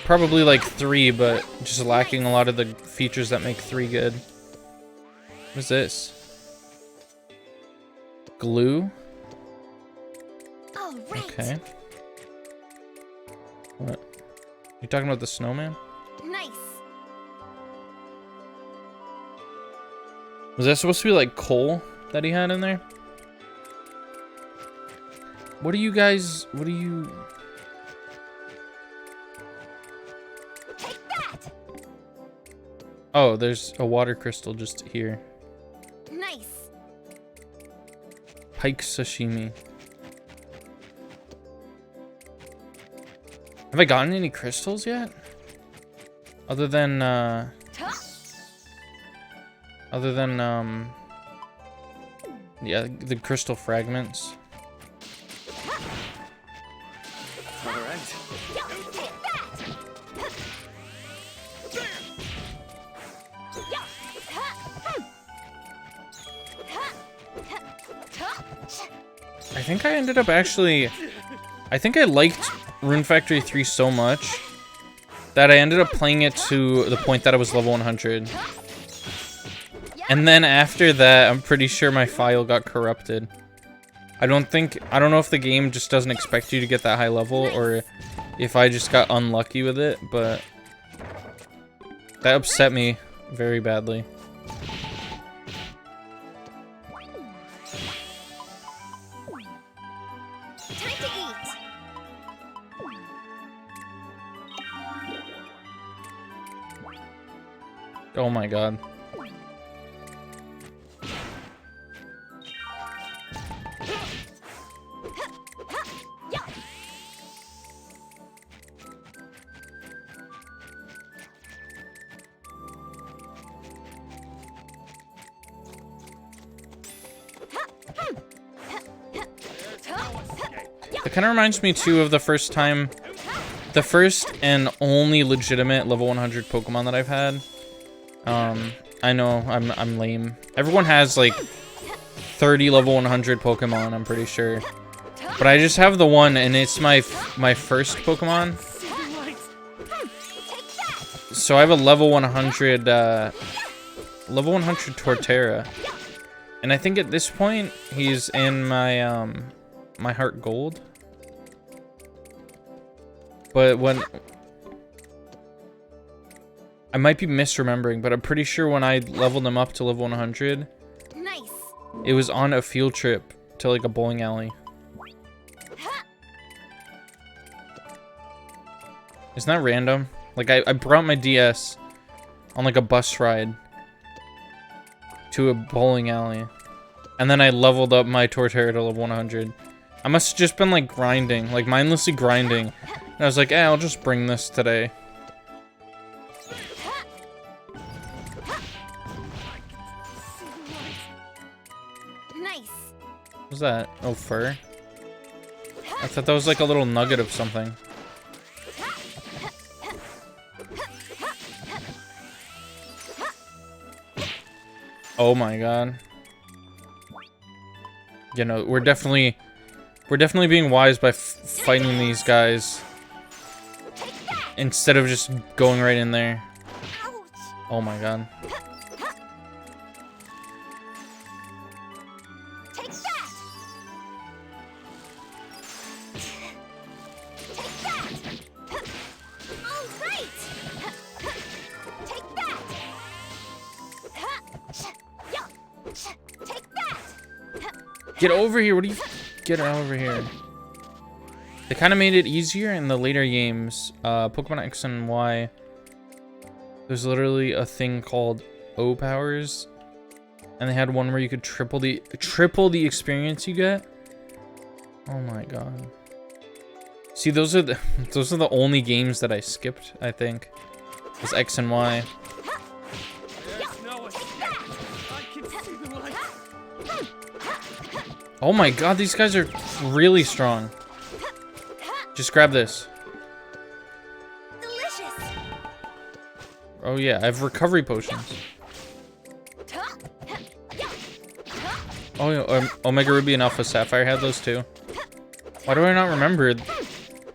probably like 3, but just lacking a lot of the features that make 3 good. What's this? Glue? Okay. What? You talking about the snowman? Nice. Was that supposed to be like coal that he had in there? What do you guys... What do you... Take that. Oh, there's a water crystal just here. Nice. Pike sashimi. Have I gotten any crystals yet? Other than, yeah, the crystal fragments. All right. I think I ended up actually... I think I liked Rune Factory 3 so much that I ended up playing it to the point that I was level 100. And then after that, I'm pretty sure my file got corrupted. I don't know if the game just doesn't expect you to get that high level or if I just got unlucky with it, but that upset me very badly. Oh my god. It kind of reminds me too of the first and only legitimate level 100 Pokemon that I've had. I know I'm lame. Everyone has like 30 level 100 Pokemon, I'm pretty sure. But I just have the one, and it's my first Pokemon. So I have a level 100 Torterra. And I think at this point he's in my my Heart Gold. But when I might be misremembering, but I'm pretty sure when I leveled him up to level 100, nice. It was on a field trip to like a bowling alley. Isn't that random? Like I brought my DS on like a bus ride to a bowling alley, and then I leveled up my Torterra to level 100. I must have just been like grinding, like mindlessly grinding. And I was like, I'll just bring this today. Nice. What was that? Oh, fur? I thought that was like a little nugget of something. Oh my god. You know, we're definitely being wise by fighting these guys instead of just going right in there. Oh my god. Take that. Take that. All right. Take that. Take that. Get over here. What do you... Get over here. They kind of made it easier in the later games. Pokemon X and Y. There's literally a thing called O powers, and they had one where you could triple the experience you get. Oh my god. See, those are the only games that I skipped, I think. Was X and Y. Oh my god, these guys are really strong. Just grab this. Delicious. Oh yeah, I have recovery potions. Oh yeah, Omega Ruby and Alpha Sapphire had those too. Why do I not remember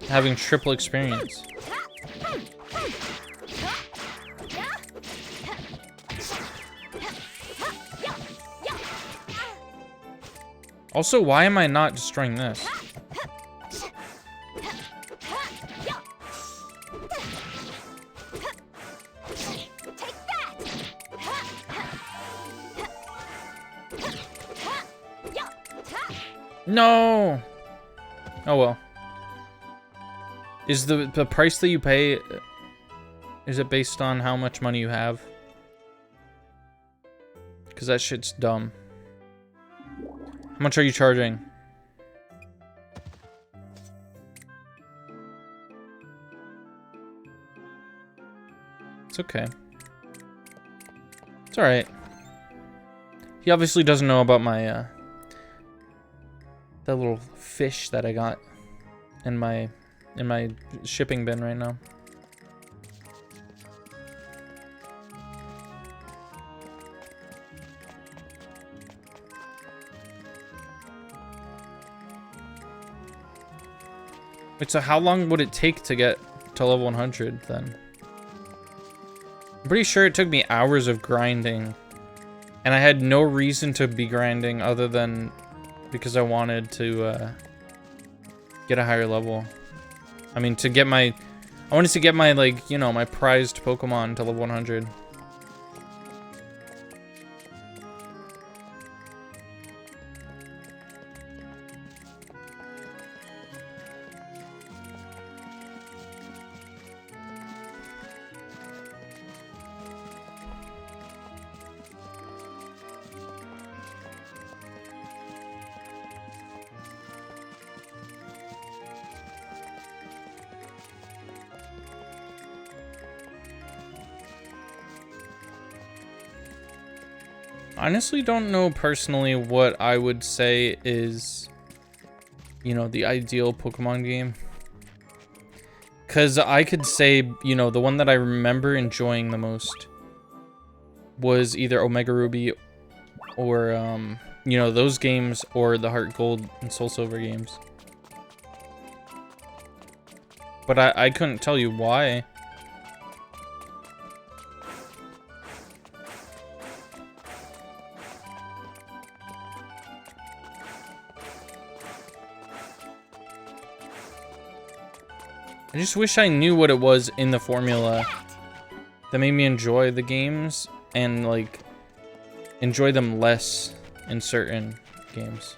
having triple experience? Also, why am I not destroying this? No! Oh well. Is the price that you pay, is it based on how much money you have? Because that shit's dumb. How much are you charging? It's okay. It's alright. He obviously doesn't know about my, that little fish that I got in my shipping bin right now. Wait, so how long would it take to get to level 100 then? I'm pretty sure it took me hours of grinding, and I had no reason to be grinding other than because I wanted to get a higher level. I mean, to get my, I wanted to get my, like, you know, my prized Pokemon to level 100. Honestly, don't know personally what I would say is, you know, the ideal Pokemon game. Because I could say, you know, the one that I remember enjoying the most was either Omega Ruby or, you know, those games, or the Heart Gold and Soul Silver games. But I couldn't tell you why. I just wish I knew what it was in the formula that made me enjoy the games and, like, enjoy them less in certain games.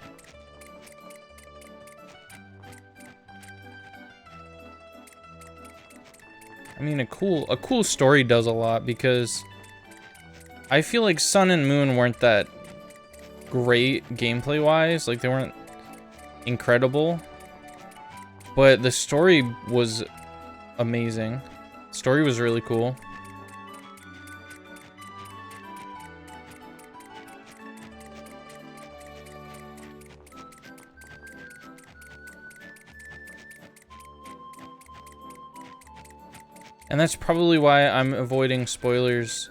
I mean, a cool story does a lot, because I feel like Sun and Moon weren't that great gameplay-wise. Like, they weren't incredible. But the story was amazing. The story was really cool. And that's probably why I'm avoiding spoilers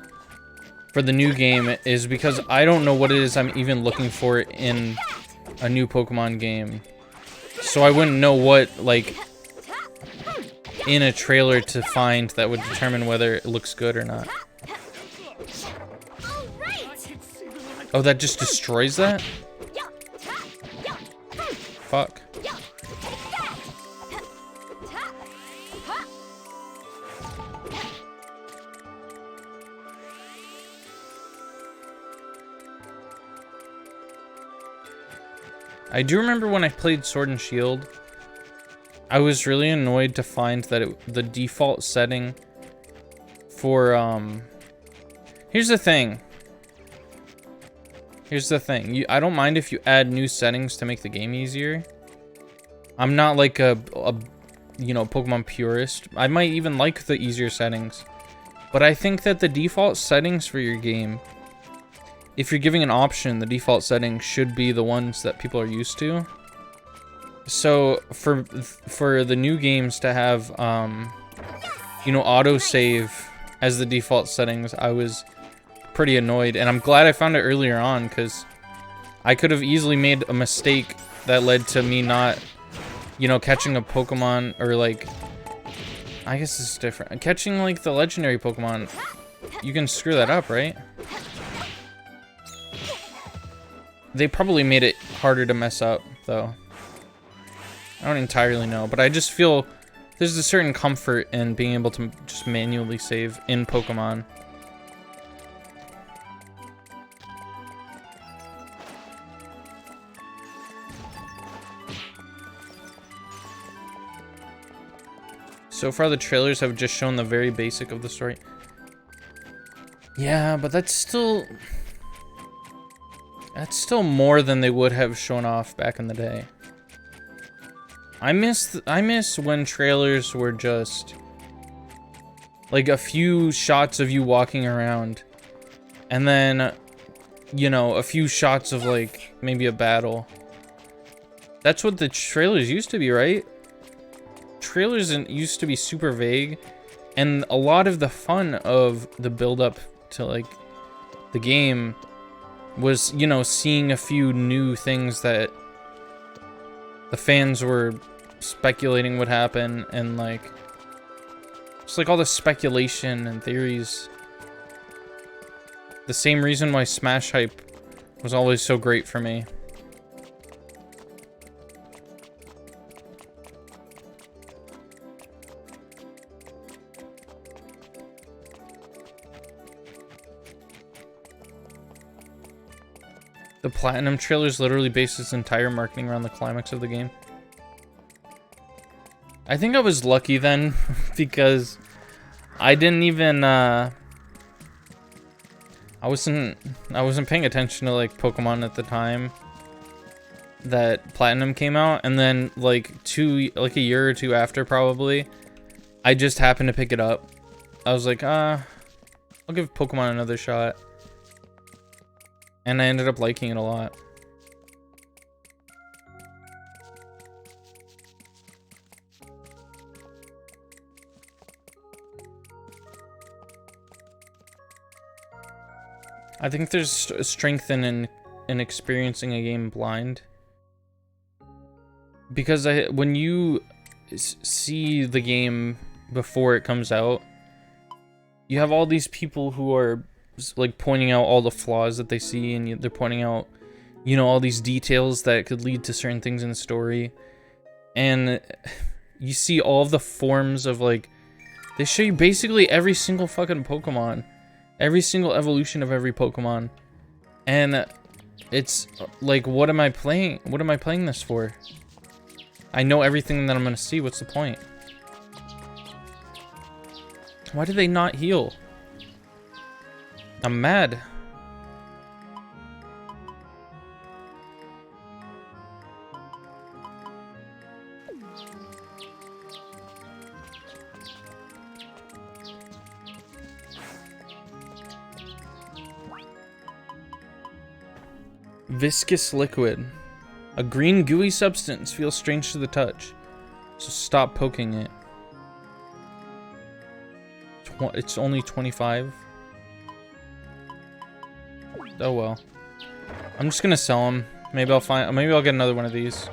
for the new game, is because I don't know what it is I'm even looking for in a new Pokemon game. So I wouldn't know what, like, in a trailer to find that would determine whether it looks good or not. Oh, that just destroys that? Fuck. I do remember when I played Sword and Shield, I was really annoyed to find that the default setting for, here's the thing. Here's the thing. I don't mind if you add new settings to make the game easier. I'm not like a you know, Pokemon purist. I might even like the easier settings. But I think that the default settings for your game if you're giving an option, the default settings should be the ones that people are used to. So for the new games to have, you know, autosave as the default settings, I was pretty annoyed. And I'm glad I found it earlier on, because I could have easily made a mistake that led to me not, you know, catching a Pokemon, or like, I guess it's different. Catching like the legendary Pokemon, you can screw that up, right? They probably made it harder to mess up, though. I don't entirely know, but I just feel there's a certain comfort in being able to just manually save in Pokemon. So far, the trailers have just shown the very basic of the story. Yeah, but that's still more than they would have shown off back in the day. I miss when trailers were just like a few shots of you walking around, and then, you know, a few shots of like maybe a battle. That's what the trailers used to be, right? Trailers used to be super vague, and a lot of the fun of the build up to like the game was, you know, seeing a few new things that the fans were speculating would happen, and like just like all the speculation and theories. The same reason why Smash hype was always so great for me. The Platinum trailers literally based its entire marketing around the climax of the game. I think I was lucky then, because I didn't even I wasn't paying attention to like Pokemon at the time that Platinum came out, and then like a year or two after, probably, I just happened to pick it up. I was like, I'll give Pokemon another shot. And I ended up liking it a lot. I think there's a strength in experiencing a game blind. Because when you see the game before it comes out, you have all these people who are like pointing out all the flaws that they see, and they're pointing out, you know, all these details that could lead to certain things in the story. And you see all of the forms of, like, they show you basically every single fucking Pokemon, every single evolution of every Pokemon. And it's like, what am I playing? What am I playing this for? I know everything that I'm gonna see. What's the point? Why do they not heal? I'm mad. Viscous liquid. A green gooey substance feels strange to the touch, so stop poking it. It's only 25. Oh well. I'm just gonna sell them. Maybe I'll get another one of these.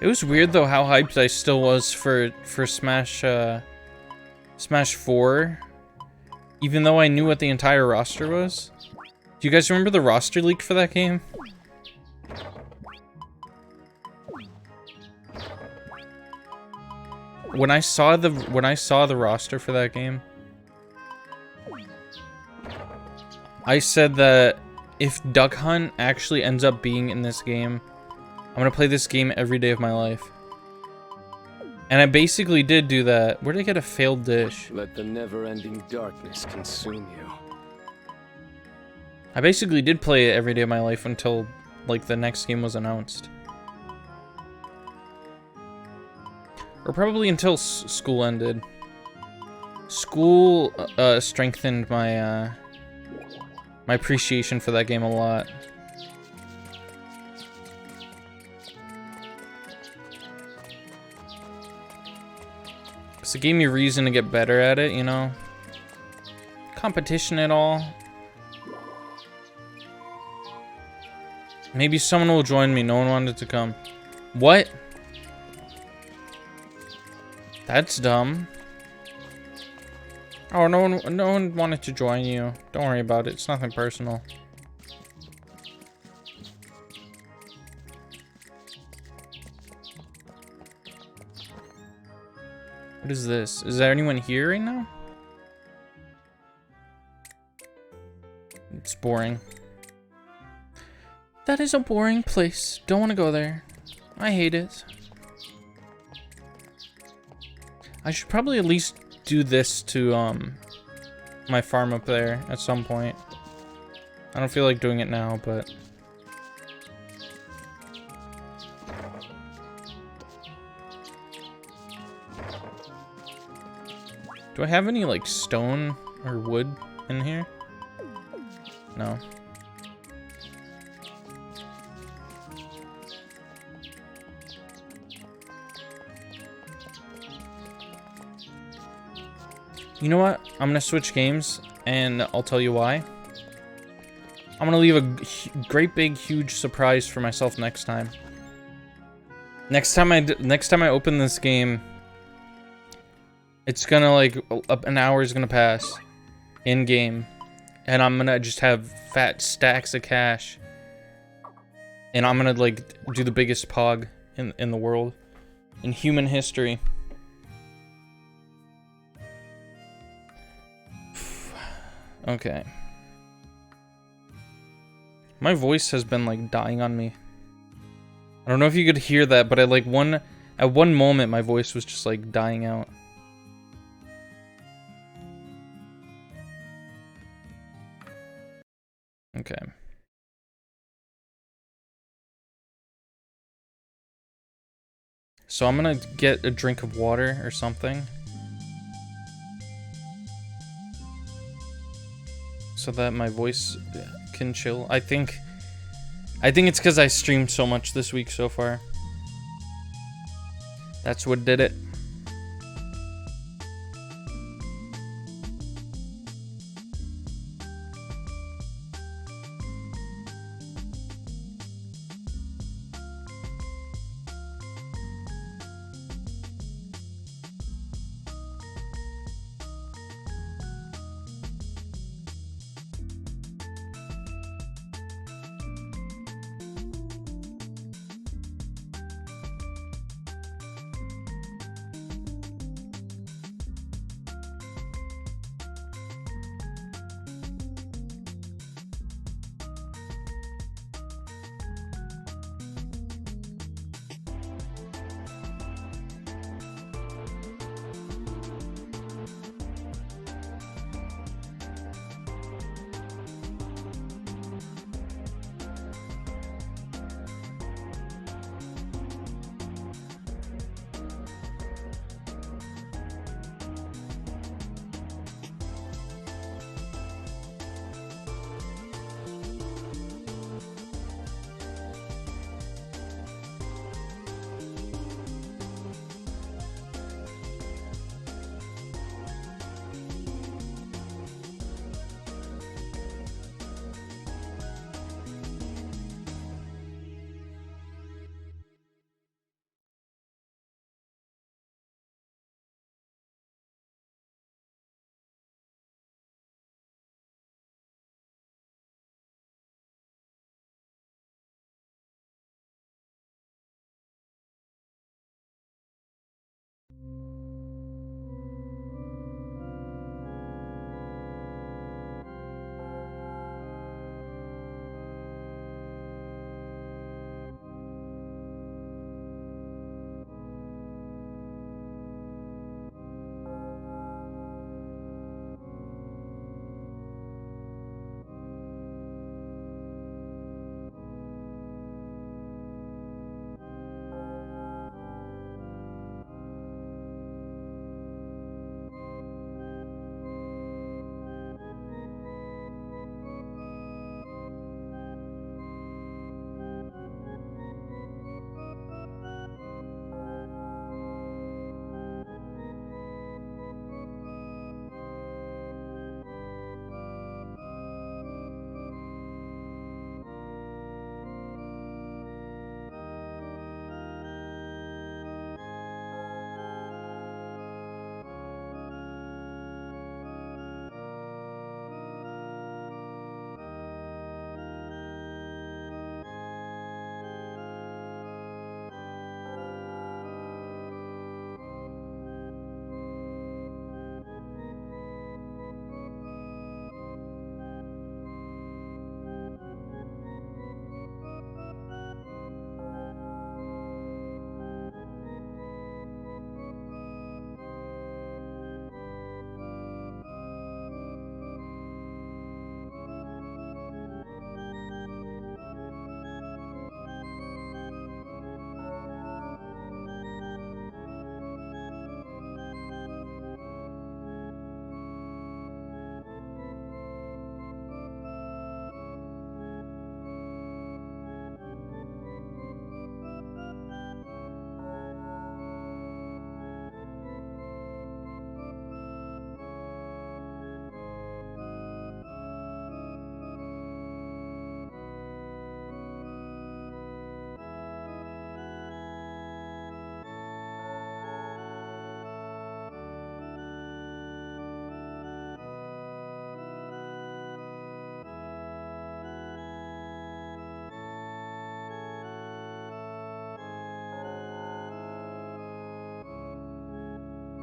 It was weird though how hyped I still was for Smash 4. Even though I knew what the entire roster was. Do you guys remember the roster leak for that game? When I saw the roster for that game, I said that if Duck Hunt actually ends up being in this game, I'm gonna play this game every day of my life. And I basically did do that. Where did I get a failed dish? Let the never-ending darkness consume you. I basically did play it every day of my life until, like, the next game was announced. Or probably until school ended. School strengthened my my appreciation for that game a lot. So it gave me reason to get better at it, you know? Competition and all. Maybe someone will join me. No one wanted to come. What? That's dumb. Oh, no one wanted to join you. Don't worry about it. It's nothing personal. What is this? Is there anyone here right now? It's boring. That is a boring place. Don't want to go there. I hate it. I should probably at least do this to my farm up there at some point. I don't feel like doing it now, but do I have any like stone or wood in here? No. You know what? I'm gonna switch games, and I'll tell you why. I'm gonna leave a great big huge surprise for myself next time. Next time I open this game, it's gonna like an hour is gonna pass in game, and I'm gonna just have fat stacks of cash, and I'm gonna like do the biggest pog in the world, in human history. Okay. My voice has been like dying on me. I don't know if you could hear that, but at one moment my voice was just like dying out. Okay. So I'm gonna get a drink of water or something, so that my voice can chill. I think it's because I streamed so much this week so far. That's what did it.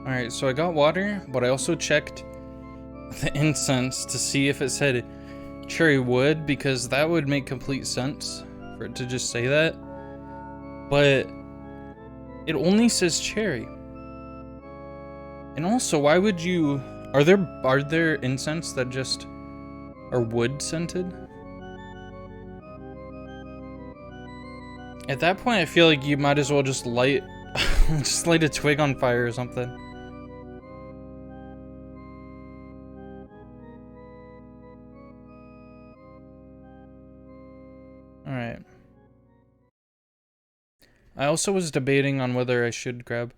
Alright, so I got water, but I also checked the incense to see if it said cherry wood, because that would make complete sense for it to just say that. But it only says cherry. And also, why would you... Are there incense that just are wood scented? At that point, I feel like you might as well just light just light a twig on fire or something. Alright. I also was debating on whether I should grab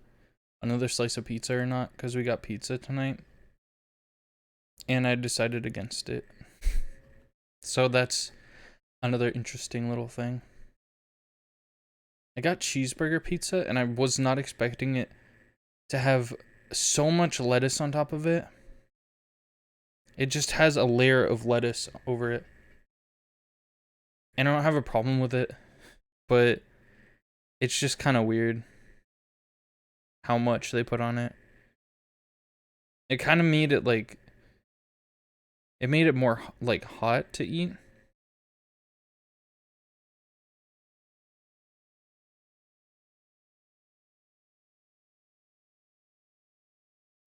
another slice of pizza or not, because we got pizza tonight. And I decided against it. So that's another interesting little thing. I got cheeseburger pizza, and I was not expecting it to have so much lettuce on top of it. It just has a layer of lettuce over it. And I don't have a problem with it, but it's just kind of weird how much they put on it. It kind of made it like... It made it more like hot to eat.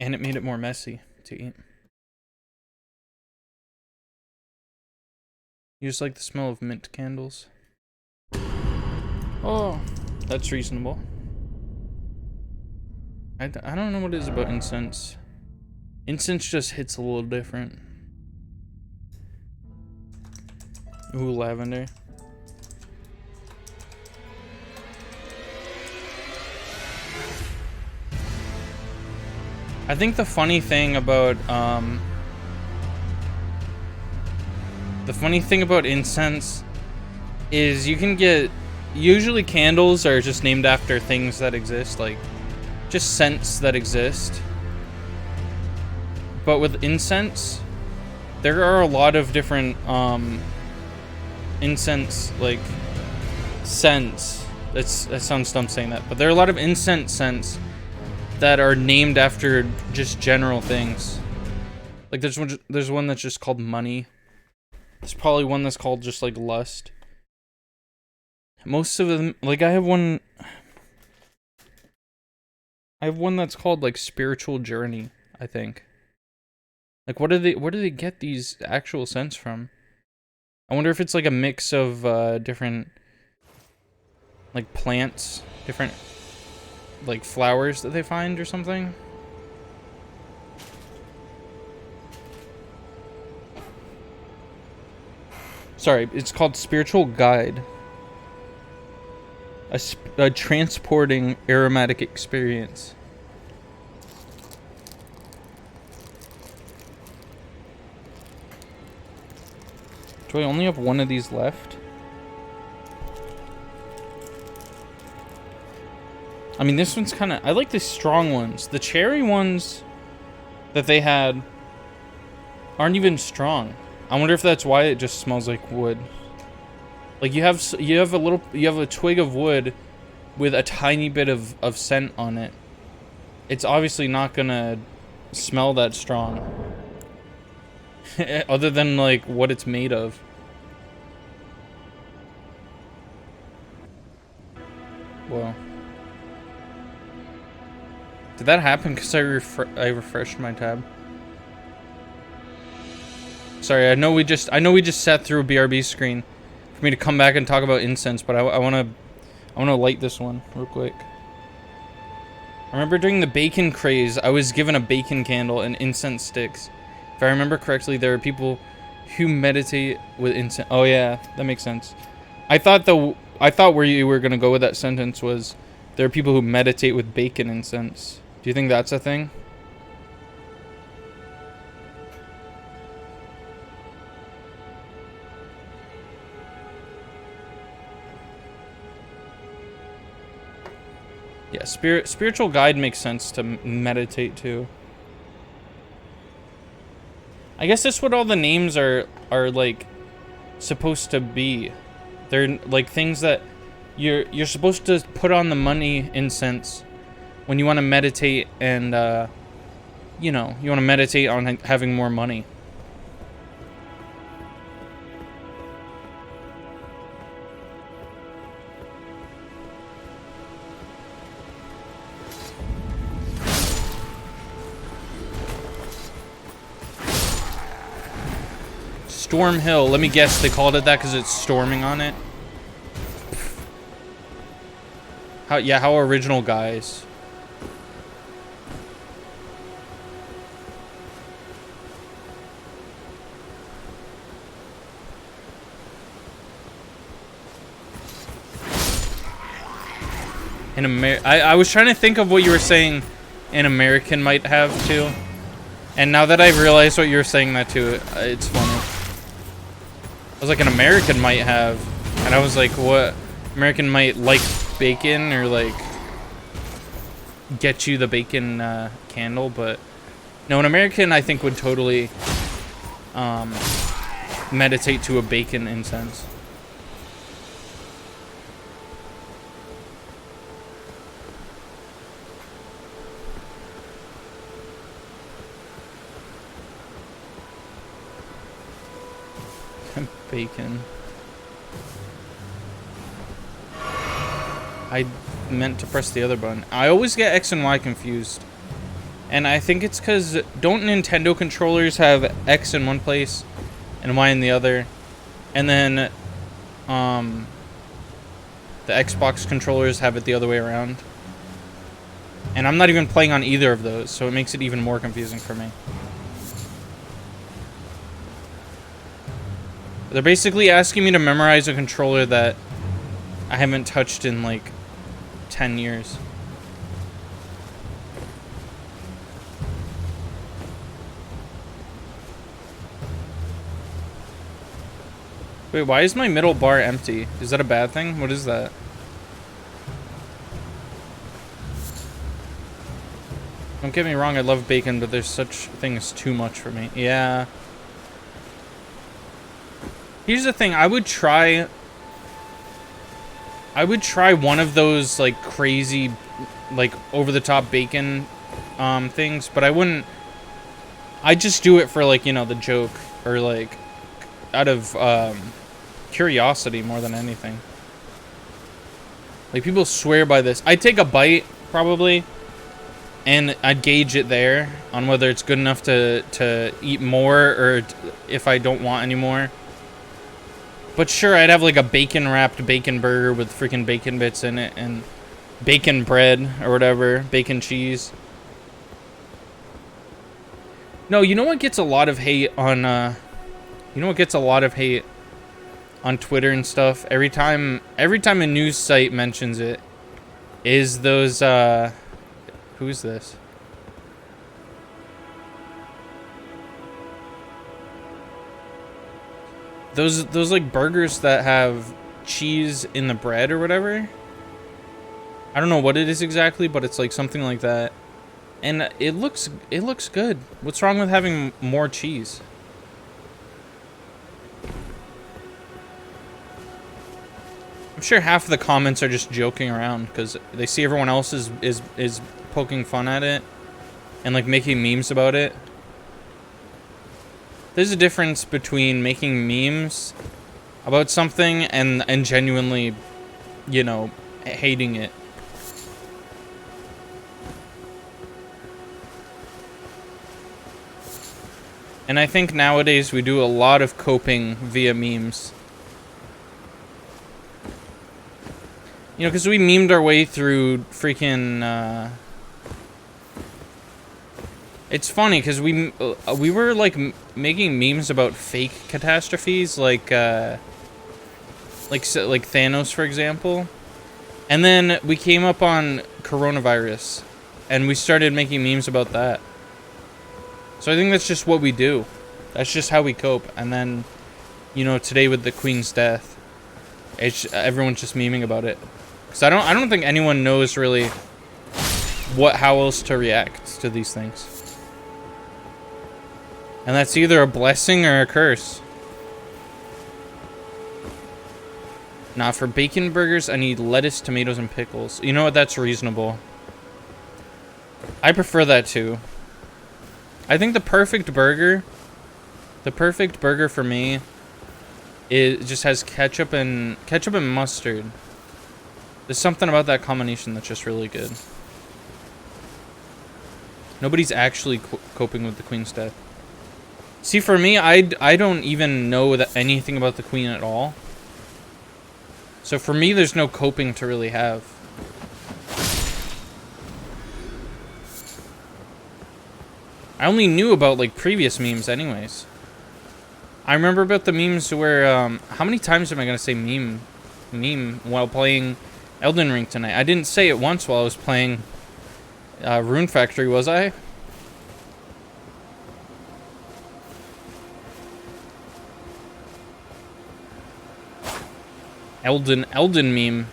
And it made it more messy to eat. You just like the smell of mint candles? Oh, that's reasonable. I don't know what it is about incense. Incense just hits a little different. Ooh, lavender. I think the funny thing about incense is you can get, usually candles are just named after things that exist, like just scents that exist. But with incense, there are a lot of different incense like scents. That sounds dumb saying that, but there are a lot of incense scents that are named after just general things. Like there's one that's just called money. There's probably one that's called just like lust. Most of them, like I have one that's called like spiritual journey, I think. Like where do they get these actual scents from? I wonder if it's like a mix of different like plants, different like flowers that they find or something. Sorry, it's called Spiritual Guide. A transporting aromatic experience. Do I only have one of these left? I mean, this one's kind of... I like the strong ones. The cherry ones that they had aren't even strong. I wonder if that's why it just smells like wood. Like you have a twig of wood with a tiny bit of scent on it. It's obviously not gonna smell that strong. Other than like what it's made of. Whoa. Did that happen because I refreshed my tab? Sorry, I know we just sat through a BRB screen for me to come back and talk about incense, but I wanna light this one real quick. I remember during the bacon craze, I was given a bacon candle and incense sticks. If I remember correctly, there are people who meditate with incense. Oh yeah, that makes sense. I thought where you were gonna go with that sentence was there are people who meditate with bacon incense. Do you think that's a thing? Yeah, spiritual guide makes sense to meditate too. I guess that's what all the names are like supposed to be. They're like things that you're supposed to put on the money incense when you want to meditate and, you know, you want to meditate on having more money. Storm Hill. Let me guess, they called it that because it's storming on it. How original, guys. I was trying to think of what you were saying an American might have too. And now that I've realized what you're saying that too, it's funny. I was like, an American might have, and I was like, what? American might like bacon or like get you the bacon candle, but no, an American I think would totally meditate to a bacon incense. Bacon. I meant to press the other button. I always get X and Y confused. And I think it's because don't Nintendo controllers have X in one place and Y in the other? And then the Xbox controllers have it the other way around. And I'm not even playing on either of those, so it makes it even more confusing for me. They're basically asking me to memorize a controller that I haven't touched in like 10 years. Wait, why is my middle bar empty? Is that a bad thing? What is that? Don't get me wrong, I love bacon, but there's such thing as too much for me. Yeah. Here's the thing, I would try one of those like crazy, like over the top bacon things, but I'd just do it for like, you know, the joke or like out of curiosity more than anything. Like people swear by this. I'd take a bite probably and I'd gauge it there on whether it's good enough to eat more or if I don't want any more. But sure, I'd have like a bacon-wrapped bacon burger with freaking bacon bits in it and bacon bread or whatever, bacon cheese. No, you know what gets a lot of hate on, you know what gets a lot of hate on Twitter and stuff? Every time a news site mentions it, is those, who's this? Those like burgers that have cheese in the bread or whatever. I don't know what it is exactly, but it's like something like that. And it looks good. What's wrong with having more cheese? I'm sure half of the comments are just joking around because they see everyone else is poking fun at it and like making memes about it. There's a difference between making memes about something and genuinely, you know, hating it. And I think nowadays we do a lot of coping via memes. You know, because we memed our way through freaking, it's funny because we were like making memes about fake catastrophes, like Thanos, for example, and then we came up on coronavirus, and we started making memes about that. So I think that's just what we do. That's just how we cope. And then, you know, today with the Queen's death, everyone's just memeing about it. Because I don't think anyone knows really how else to react to these things. And that's either a blessing or a curse. Nah, for bacon burgers, I need lettuce, tomatoes, and pickles. You know what? That's reasonable. I prefer that too. I think the perfect burger for me, it just has ketchup and mustard. There's something about that combination that's just really good. Nobody's actually coping with the Queen's death. See, for me, I don't even know anything about the Queen at all. So for me, there's no coping to really have. I only knew about, like, previous memes anyways. I remember about the memes where, how many times am I gonna say meme while playing Elden Ring tonight? I didn't say it once while I was playing Rune Factory, was I? Elden meme.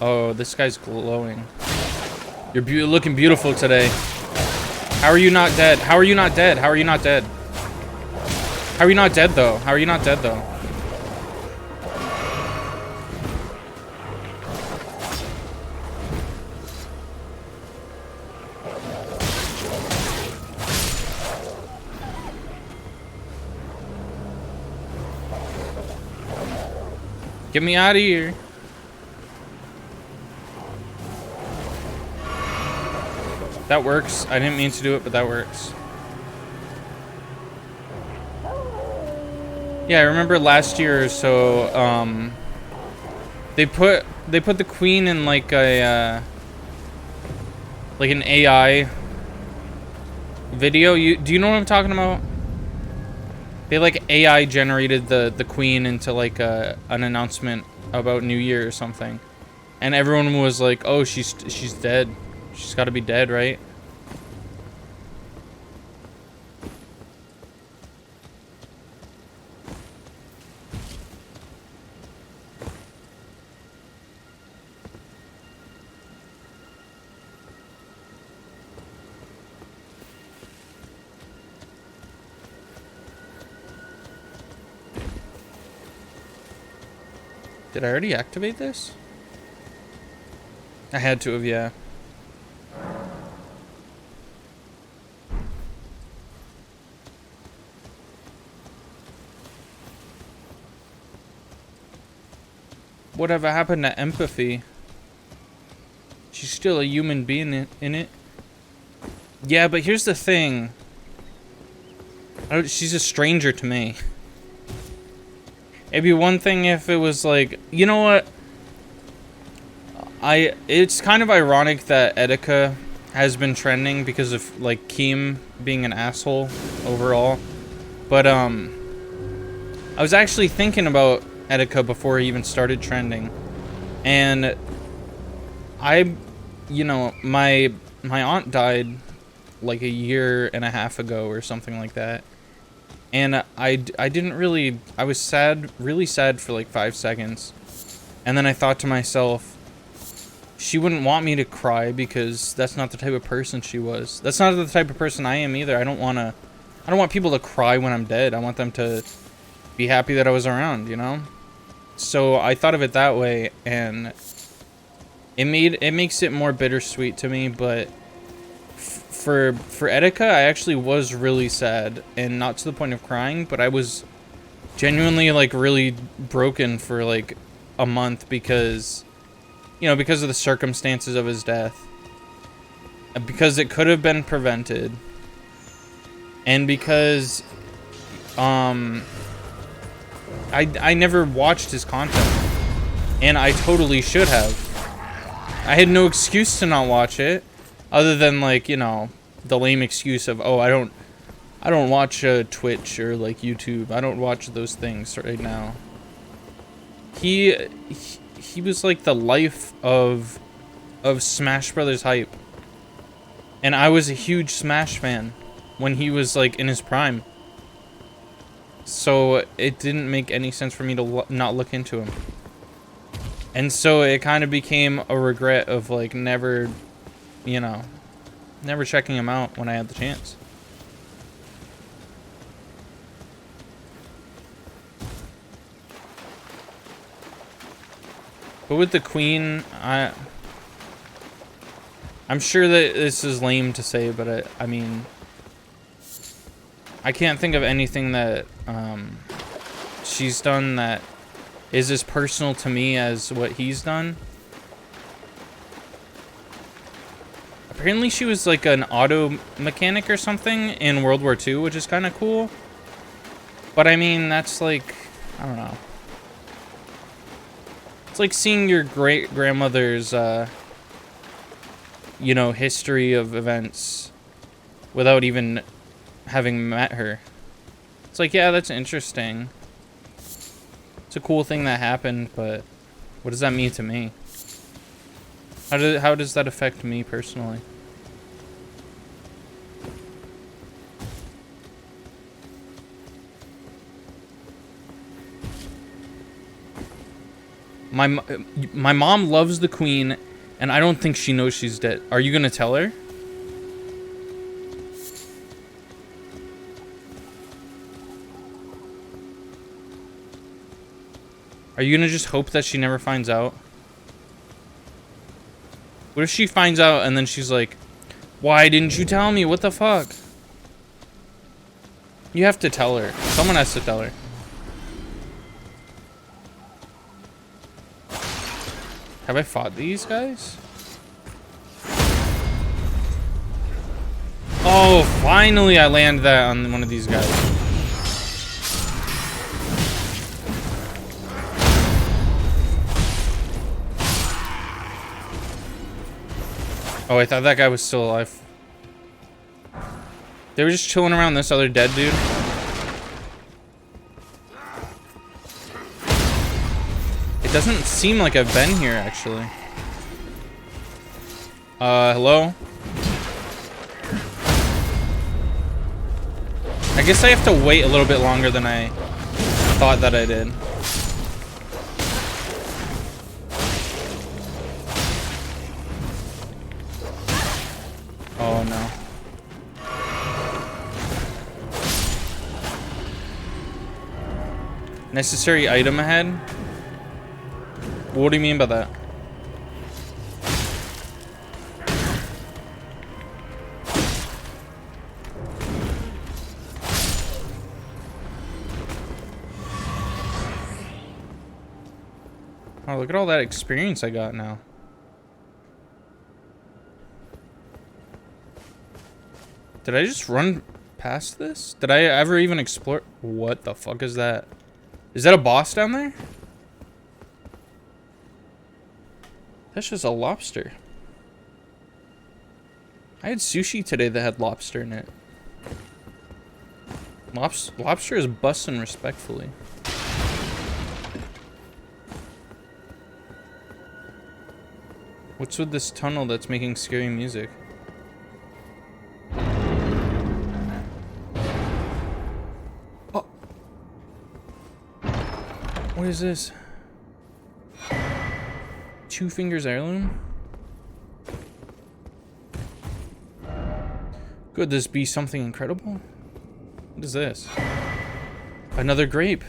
Oh, this guy's glowing. You're looking beautiful today. How are you not dead? How are you not dead? How are you not dead? How are you not dead though? How are you not dead though? Get me out of here. That works. I didn't mean to do it, but that works. Yeah, I remember last year or so, they put the Queen in like a like an AI video. Do you know what I'm talking about? They like AI generated the Queen into like an announcement about New Year or something, and everyone was like, "Oh, she's dead. She's got to be dead, right?" Did I already activate this? I had to have, yeah. Whatever happened to empathy? She's still a human being in it. Yeah, but here's the thing. She's a stranger to me. It'd be one thing if it was like, you know what? It's kind of ironic that Etika has been trending because of like Keem being an asshole overall. But I was actually thinking about Etika before he even started trending. And you know, my aunt died like a year and a half ago or something like that. And I didn't really, I was sad, really sad for like 5 seconds. And then I thought to myself, she wouldn't want me to cry because that's not the type of person she was. That's not the type of person I am either. I don't want people to cry when I'm dead. I want them to be happy that I was around, you know? So I thought of it that way, and it makes it more bittersweet to me, but for Etika, I actually was really sad, and not to the point of crying, but I was genuinely like really broken for like a month because, you know, because of the circumstances of his death, because it could have been prevented, and because I never watched his content, and I totally should have. I had no excuse to not watch it, other than like, you know, the lame excuse of, oh, I don't watch Twitch or like YouTube. I don't watch those things right now. He was like the life of Smash Brothers hype, and I was a huge Smash fan when he was like in his prime. So it didn't make any sense for me to not look into him. And so it kind of became a regret of like never, you know, never checking him out when I had the chance. But with the Queen, I'm sure that this is lame to say, but I mean, I can't think of anything that she's done that is as personal to me as what he's done. Apparently she was like an auto mechanic or something in World War II, which is kind of cool. But I mean, that's like, I don't know. It's like seeing your great-grandmother's, you know, history of events without even having met her. It's like, yeah, that's interesting. It's a cool thing that happened, but what does that mean to me? How does that affect me personally? My mom loves the Queen, and I don't think she knows she's dead. Are you gonna tell her? Are you gonna just hope that she never finds out? What if she finds out and then she's like, why didn't you tell me? What the fuck? You have to tell her. Someone has to tell her. Have I fought these guys? Oh, finally I land that on one of these guys. Oh, I thought that guy was still alive. They were just chilling around this other dead dude. It doesn't seem like I've been here, actually. Hello? I guess I have to wait a little bit longer than I thought that I did. Oh, no. Necessary item ahead? What do you mean by that? Oh, look at all that experience I got now. Did I just run past this? Did I ever even explore? What the fuck is that? Is that a boss down there? That's just a lobster. I had sushi today that had lobster in it. Lobster is bussin' respectfully. What's with this tunnel that's making scary music? Oh. What is this? Two Fingers Heirloom? Could this be something incredible? What is this? Another grape.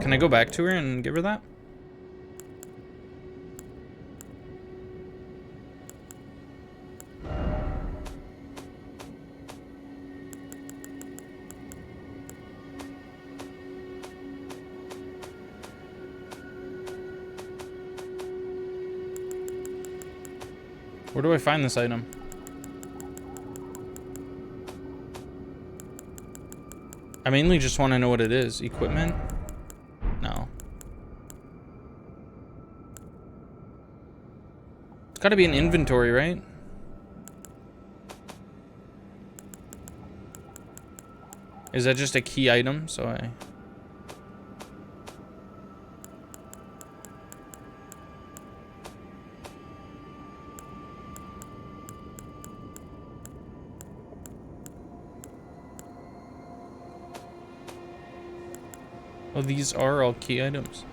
Can I go back to her and give her that? Where do I find this item? I mainly just want to know what it is. Equipment? No. It's got to be an inventory, right? Is that just a key item? So I... Oh, these are all key items.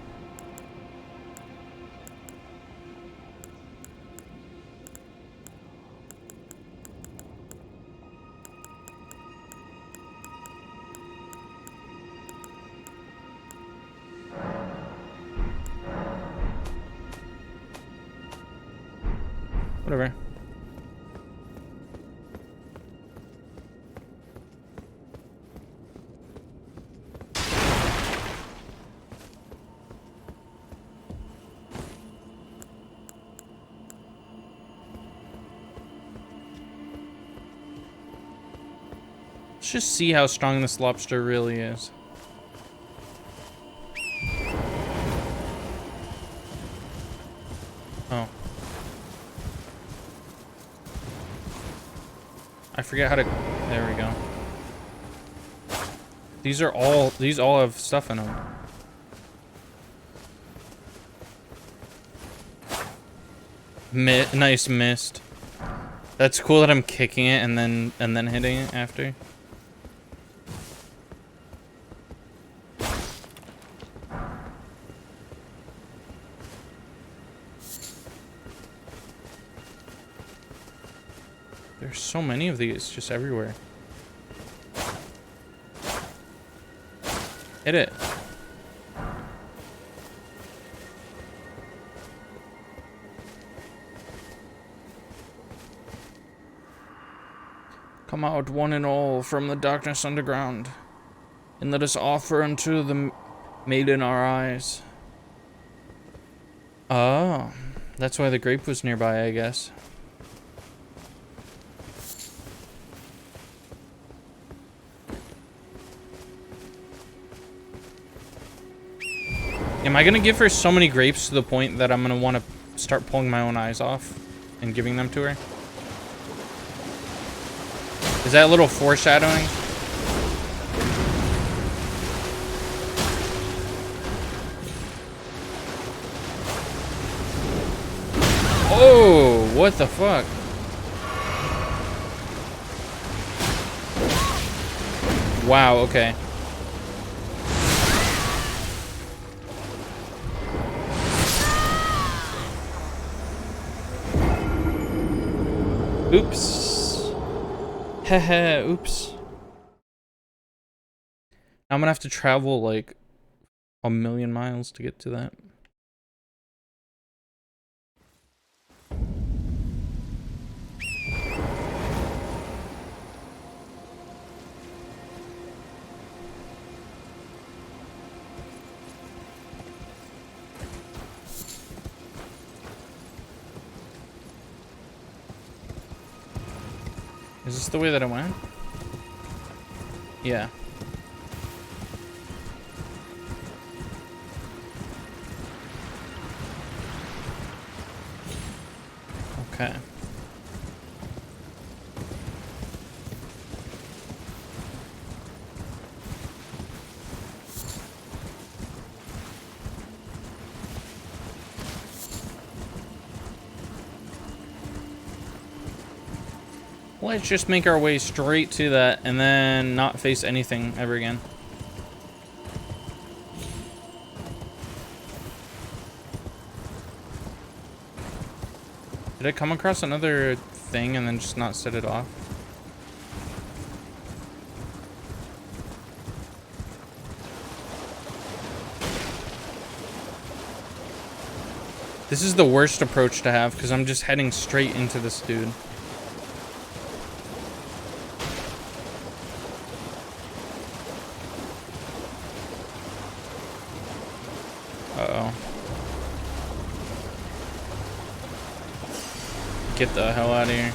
Whatever. Let's just see how strong this lobster really is. Oh. I forget how to... There we go. These all have stuff in them. Nice mist. That's cool that I'm kicking it and then hitting it after. There's so many of these just everywhere. Hit it. Come out one and all from the darkness underground, and let us offer unto the maiden our eyes. Oh, that's why the grape was nearby, I guess. Am I gonna give her so many grapes to the point that I'm gonna want to start pulling my own eyes off and giving them to her? Is that a little foreshadowing? Oh, what the fuck? Wow, okay. Oops. Heh, oops. I'm gonna have to travel like 1,000,000 miles to get to that. Is this the way that I went? Yeah. Okay. Let's just make our way straight to that and then not face anything ever again. Did I come across another thing and then just not set it off? This is the worst approach to have because I'm just heading straight into this dude. Uh-oh. Get the hell out of here.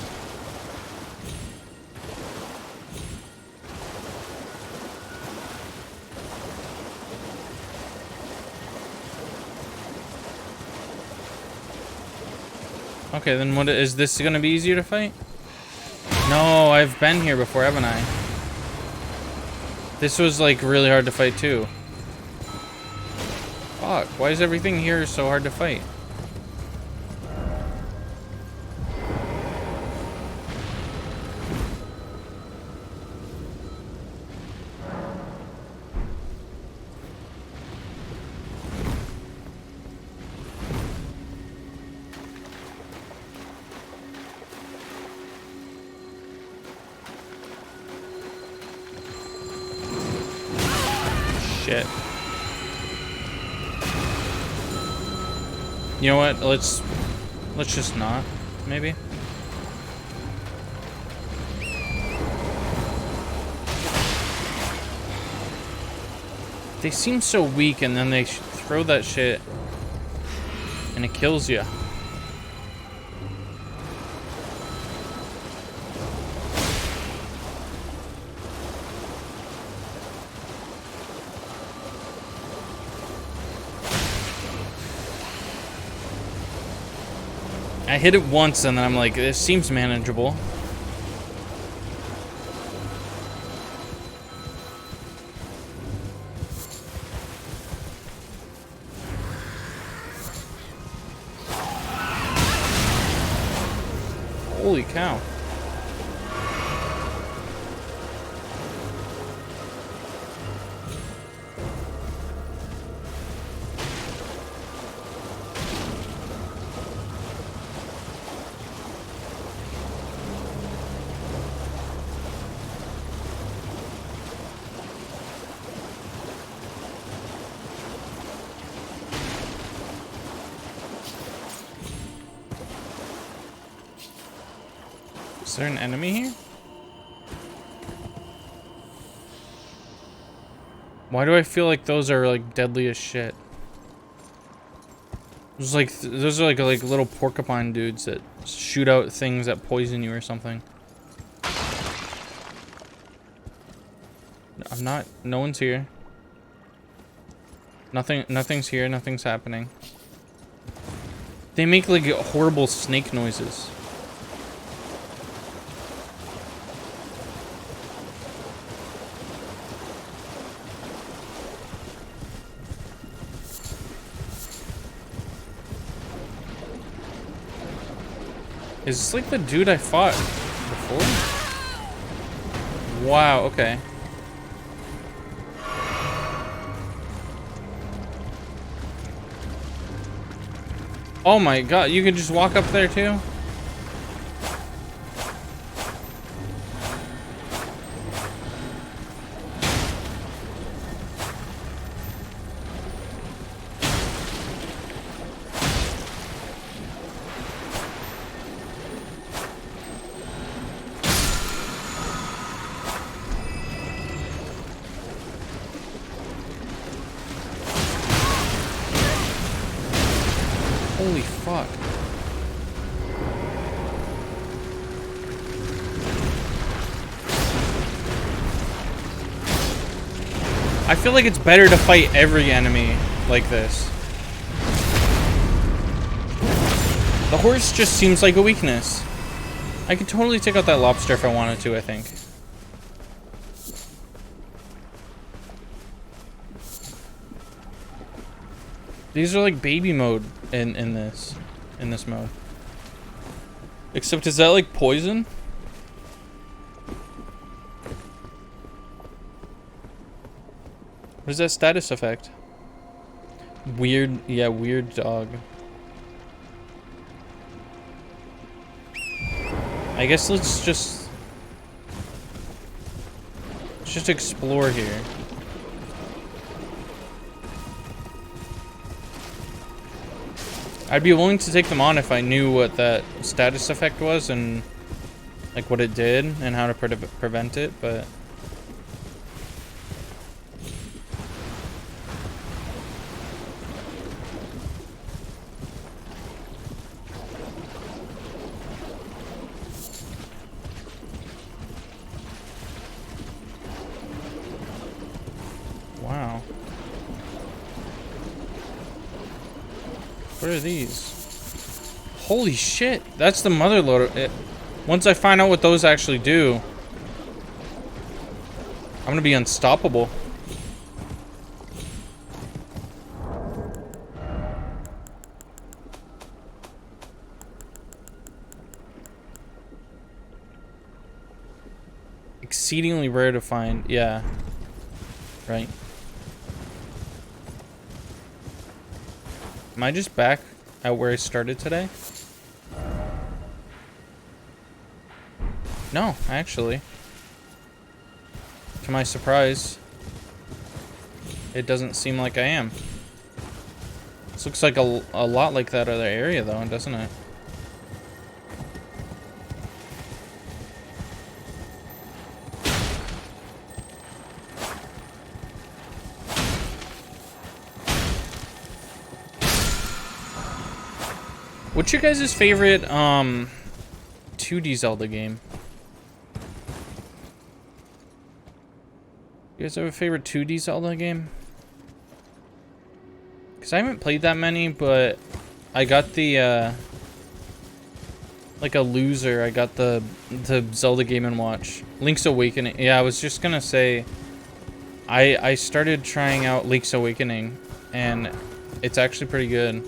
Okay, then what is this gonna be easier to fight? No, I've been here before, haven't I? This was like really hard to fight too. Fuck, why is everything here so hard to fight? Shit. You know what? Let's just not, maybe. They seem so weak, and then they throw that shit, and it kills you. I hit it once and then I'm like, this seems manageable. Holy cow. Is there an enemy here? Why do I feel like those are like deadly as shit? Those are like little porcupine dudes that shoot out things that poison you or something. I'm not. No one's here. Nothing's here. Nothing's happening. They make like horrible snake noises. Is this like the dude I fought before? Wow, okay. Oh my god, you can just walk up there too? Holy fuck. I feel like it's better to fight every enemy like this. The horse just seems like a weakness. I could totally take out that lobster if I wanted to, I think. These are like baby mode in this mode. Except is that like poison? What is that status effect? Weird, yeah, weird dog. I guess let's just explore here. I'd be willing to take them on if I knew what that status effect was and like what it did and how to prevent it, but wow. What are these? Holy shit, that's the mother loader. Once I find out what those actually do, I'm gonna be unstoppable. Exceedingly rare to find, yeah. Right. Am I just back at where I started today? No, actually. To my surprise, it doesn't seem like I am. This looks like a lot like that other area though, doesn't it? What's your guys' favorite 2D Zelda game? You guys have a favorite 2D Zelda game? Because I haven't played that many, but I got the like a loser, I got the Zelda Game & Watch. Link's Awakening. Yeah, I was just gonna say, I started trying out Link's Awakening, and it's actually pretty good.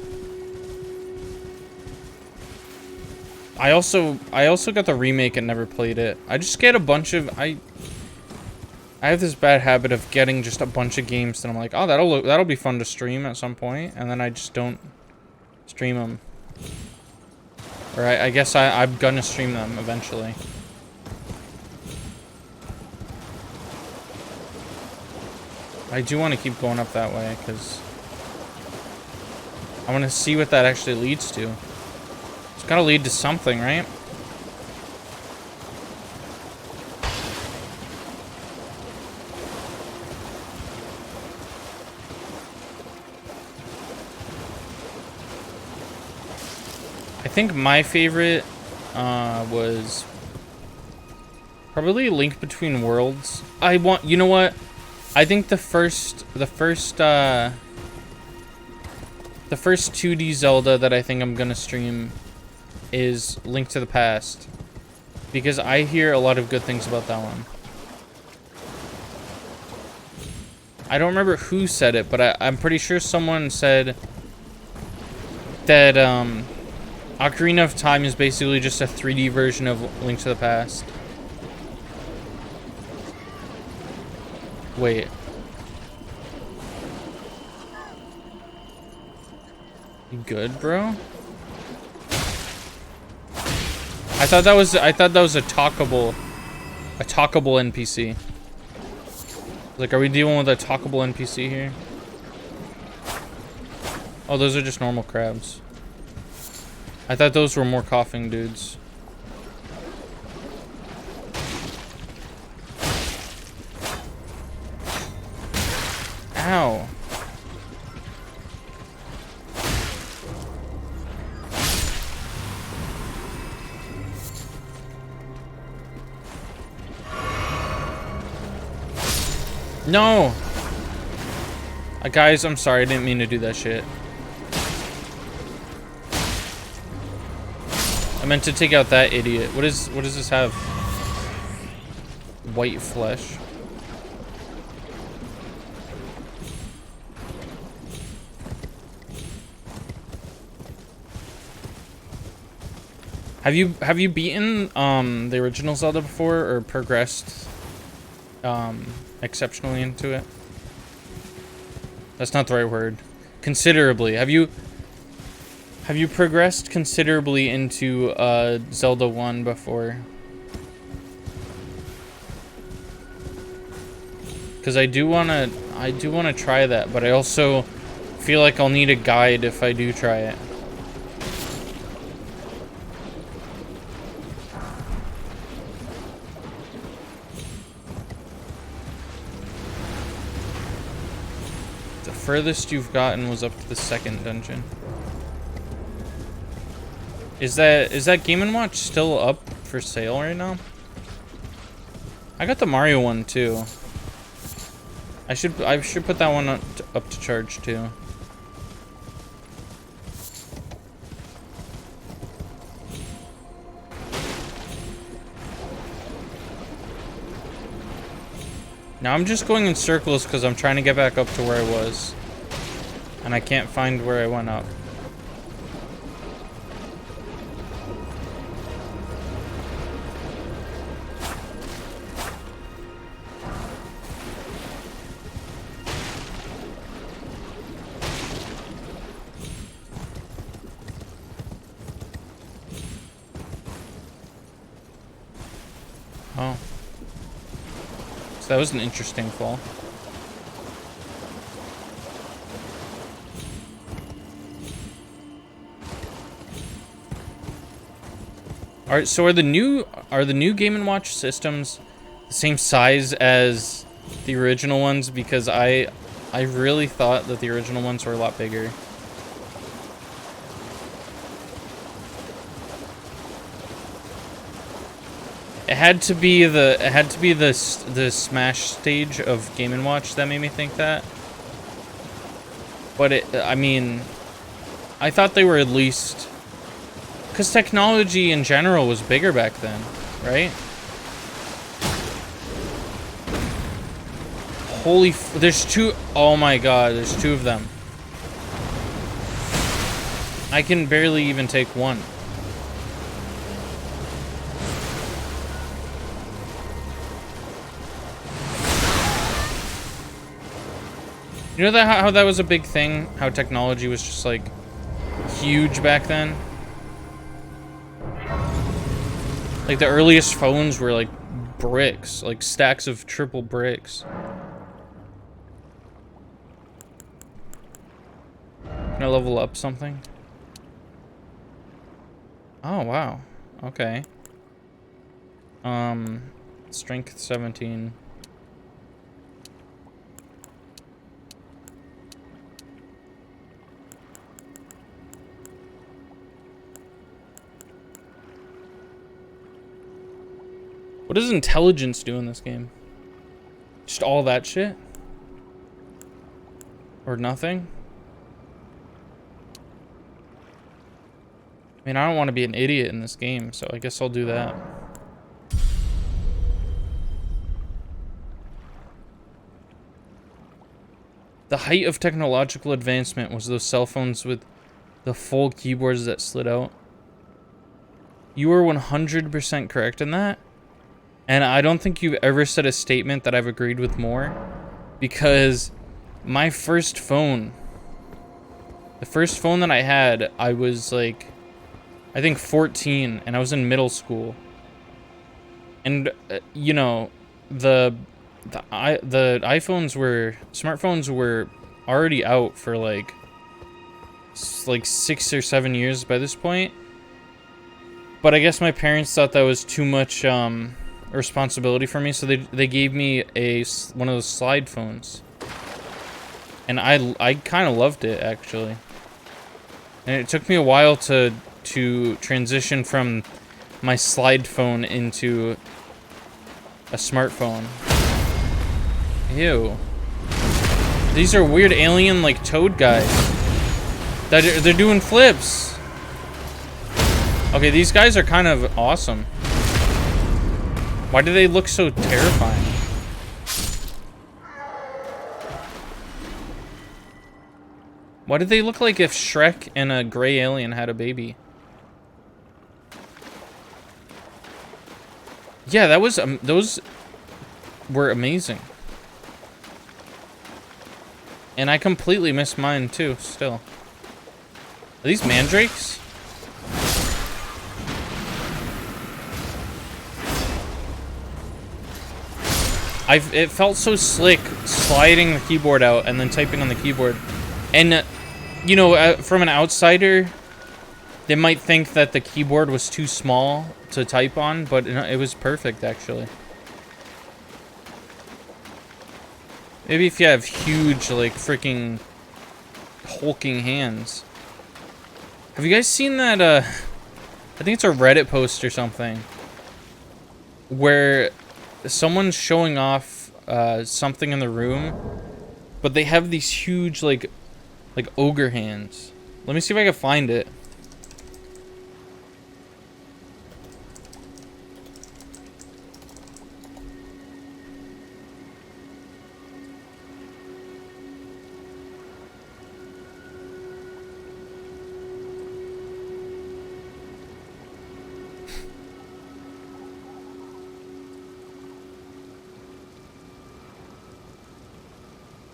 I also got the remake and never played it. I just get a bunch of I have this bad habit of getting just a bunch of games that I'm like, oh, that'll be fun to stream at some point, and then I just don't stream them. Or I guess I'm gonna stream them eventually. I do want to keep going up that way because I want to see what that actually leads to. It's gotta lead to something, right? I think my favorite was probably Link Between Worlds. You know what? I think the first 2D Zelda that I think I'm gonna stream is Link to the Past, because I hear a lot of good things about that one. I don't remember who said it, but I'm pretty sure someone said that Ocarina of Time is basically just a 3D version of Link to the Past. Wait. You good, bro? I thought that was a talkable NPC. Like, are we dealing with a talkable NPC here? Oh, those are just normal crabs. I thought those were more coughing dudes. Ow. No! Guys, I'm sorry, I didn't mean to do that shit. I meant to take out that idiot. What does this have? White flesh. Have you beaten the original Zelda before, or progressed exceptionally into it? That's not the right word. Considerably. Have you progressed considerably into Zelda 1 before? Because I do wanna try that, but I also feel like I'll need a guide if I do try it. The furthest you've gotten was up to the second dungeon. Is that Game & Watch still up for sale right now? I got the Mario one too. I should put that one up to charge too. Now I'm just going in circles because I'm trying to get back up to where I was. And I can't find where I went up. Oh. So that was an interesting fall. Alright, so are the new Game & Watch systems the same size as the original ones? Because I really thought that the original ones were a lot bigger. It had to be the Smash stage of Game & Watch that made me think that. But I mean, I thought they were at least, Because technology in general was bigger back then, right? Holy there's two. Oh my god, there's two of them. I can barely even take one. You know that how that was a big thing? How technology was just like huge back then? Like the earliest phones were like bricks, like stacks of triple bricks. Can I level up something? Oh, wow. Okay. Strength 17. What does intelligence do in this game? Just all that shit? Or nothing? I mean, I don't want to be an idiot in this game, so I guess I'll do that. The height of technological advancement was those cell phones with the full keyboards that slid out. You were 100% correct in that. And I don't think you've ever said a statement that I've agreed with more. Because my first phone, the first phone that I had, I was like, I think 14, and I was in middle school. And, you know, the iPhones were, smartphones were already out for like 6 or 7 years by this point. But I guess my parents thought that was too much responsibility for me, so they gave me one of those slide phones. And I kind of loved it, actually. And it took me a while to transition from my slide phone into a smartphone. Ew. These are weird alien like toad guys. They're doing flips. Okay, these guys are kind of awesome. Why do they look so terrifying? Why did they look like if Shrek and a gray alien had a baby? Yeah, that was those were amazing. And I completely missed mine too, still. Are these mandrakes? It felt so slick sliding the keyboard out and then typing on the keyboard. And, you know, from an outsider, they might think that the keyboard was too small to type on, but it was perfect, actually. Maybe if you have huge, like, freaking hulking hands. Have you guys seen that, I think it's a Reddit post or something, where someone's showing off something in the room, but they have these huge, like ogre hands. Let me see if I can find it.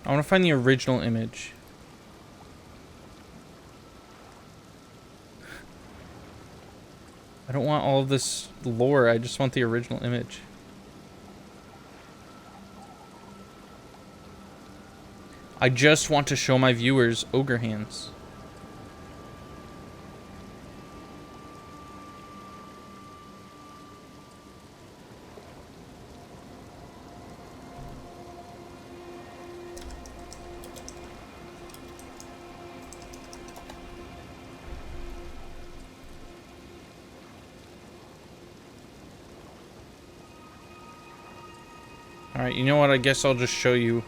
I want to find the original image. I don't want all of this lore, I just want the original image. I just want to show my viewers ogre hands. Alright, you know what? I guess I'll just show you.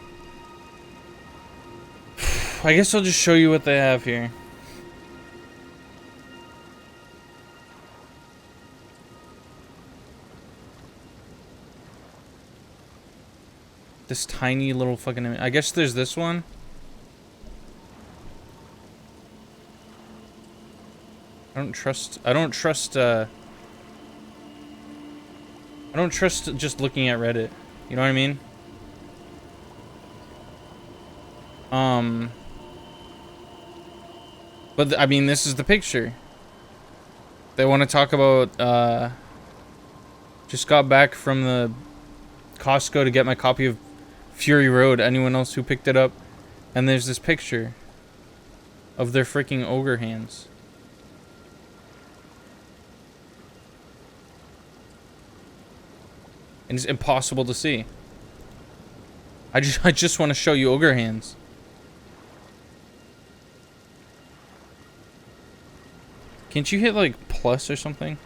I guess I'll just show you what they have here. This tiny little fucking... I guess there's this one. I don't trust just looking at Reddit. You know what I mean? But I mean, this is the picture. They want to talk about, just got back from the Costco to get my copy of Fury Road. Anyone else who picked it up? And there's this picture of their freaking ogre hands. And it's impossible to see. I just want to show you ogre hands. Can't you hit like plus or something?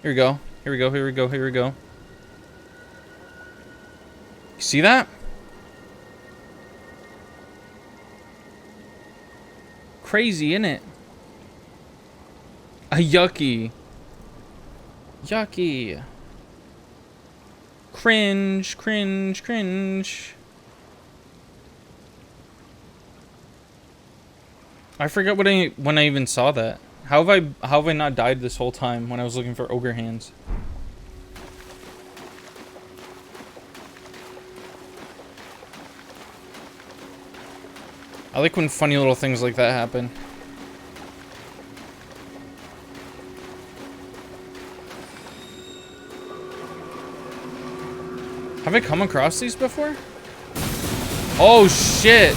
Here we go. Here we go. Here we go. Here we go. You see that? Crazy, innit? A yucky. Yucky. Cringe, cringe, cringe. I forgot when I even saw that. How have I not died this whole time when I was looking for ogre hands? I like when funny little things like that happen. Have I come across these before? Oh shit!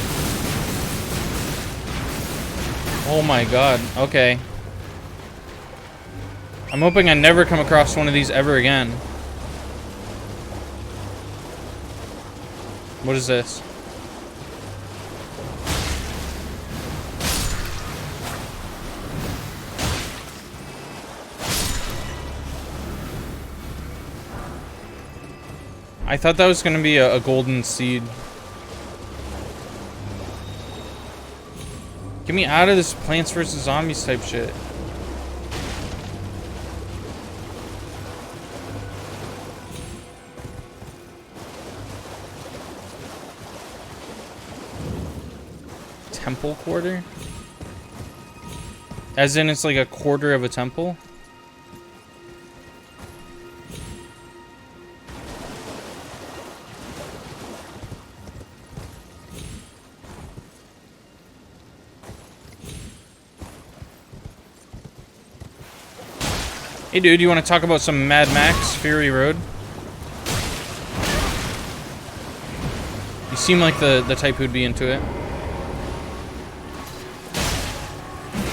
Oh my god, okay. I'm hoping I never come across one of these ever again. What is this? I thought that was gonna be a golden seed. Get me out of this Plants vs. Zombies type shit. Temple quarter? As in it's like a quarter of a temple? Hey dude, you want to talk about some Mad Max Fury Road? You seem like the type who'd be into it.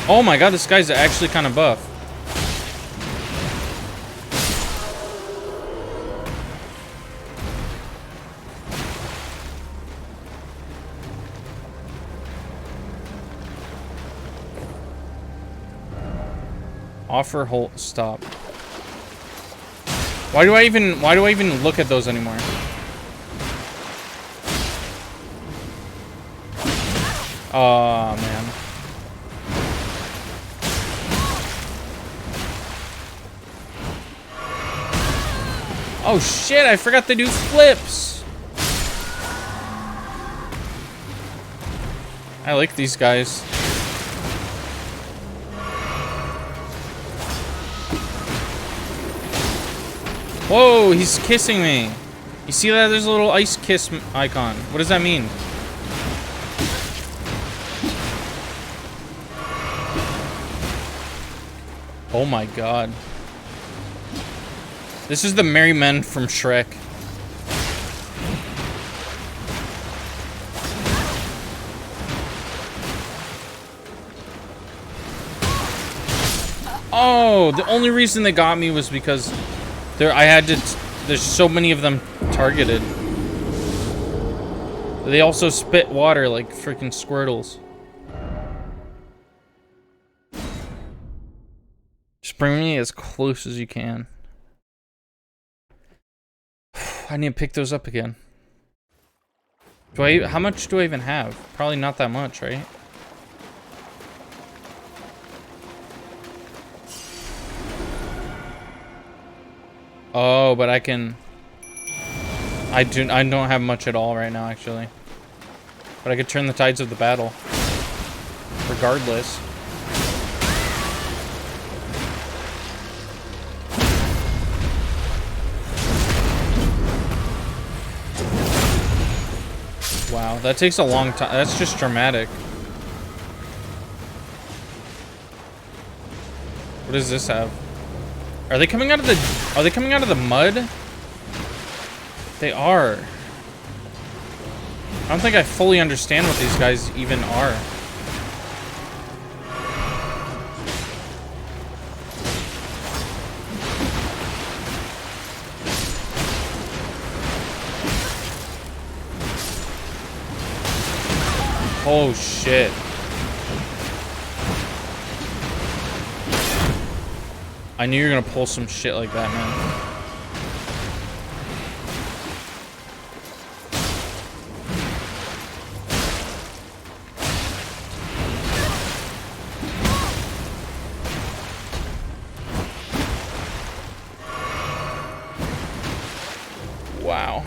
Oh my god, this guy's actually kind of buff. Offer hold stop. Why do I even look at those anymore? Oh man. Oh shit, I forgot they do flips. I like these guys. Whoa, he's kissing me. You see that? There's a little ice kiss icon. What does that mean? Oh my god. This is the merry men from Shrek. Oh, the only reason they got me was because there's so many of them targeted. They also spit water like freaking Squirtles. Just bring me as close as you can. I need to pick those up again. How much do I even have? Probably not that much, right? Oh, but I can... I don't have much at all right now, actually. But I could turn the tides of the battle. Regardless. Wow, that takes a long time. That's just dramatic. What does this have? Are they coming out of the mud? They are. I don't think I fully understand what these guys even are. Oh shit. I knew you were gonna pull some shit like that, man. Wow.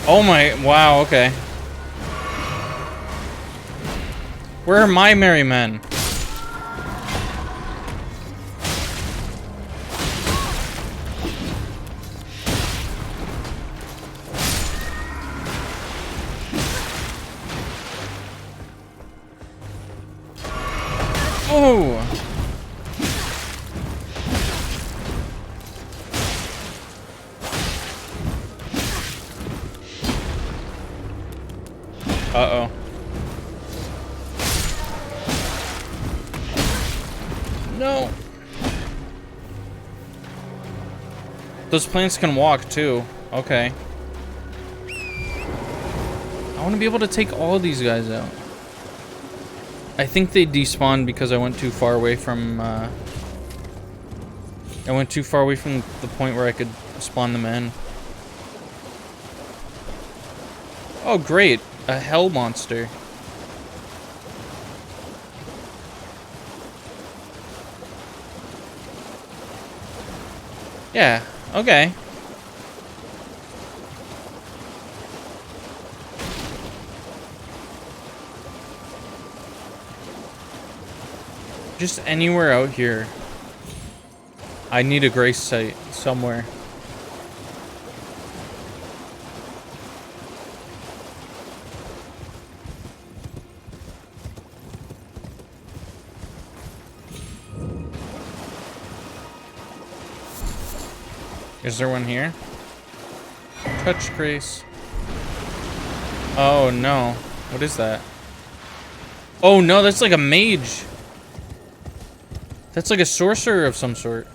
Oh my, wow, okay. Where are my merry men? Oh! Uh-oh. No. Those plants can walk too. Okay. I want to be able to take all of these guys out. I think they despawned because I went too far away from the point where I could spawn them in. Oh great, a hell monster. Yeah, okay. Just anywhere out here. I need a grace site somewhere. Is there one here? Touch grace. Oh no. What is that? Oh no, that's like a mage. That's like a sorcerer of some sort.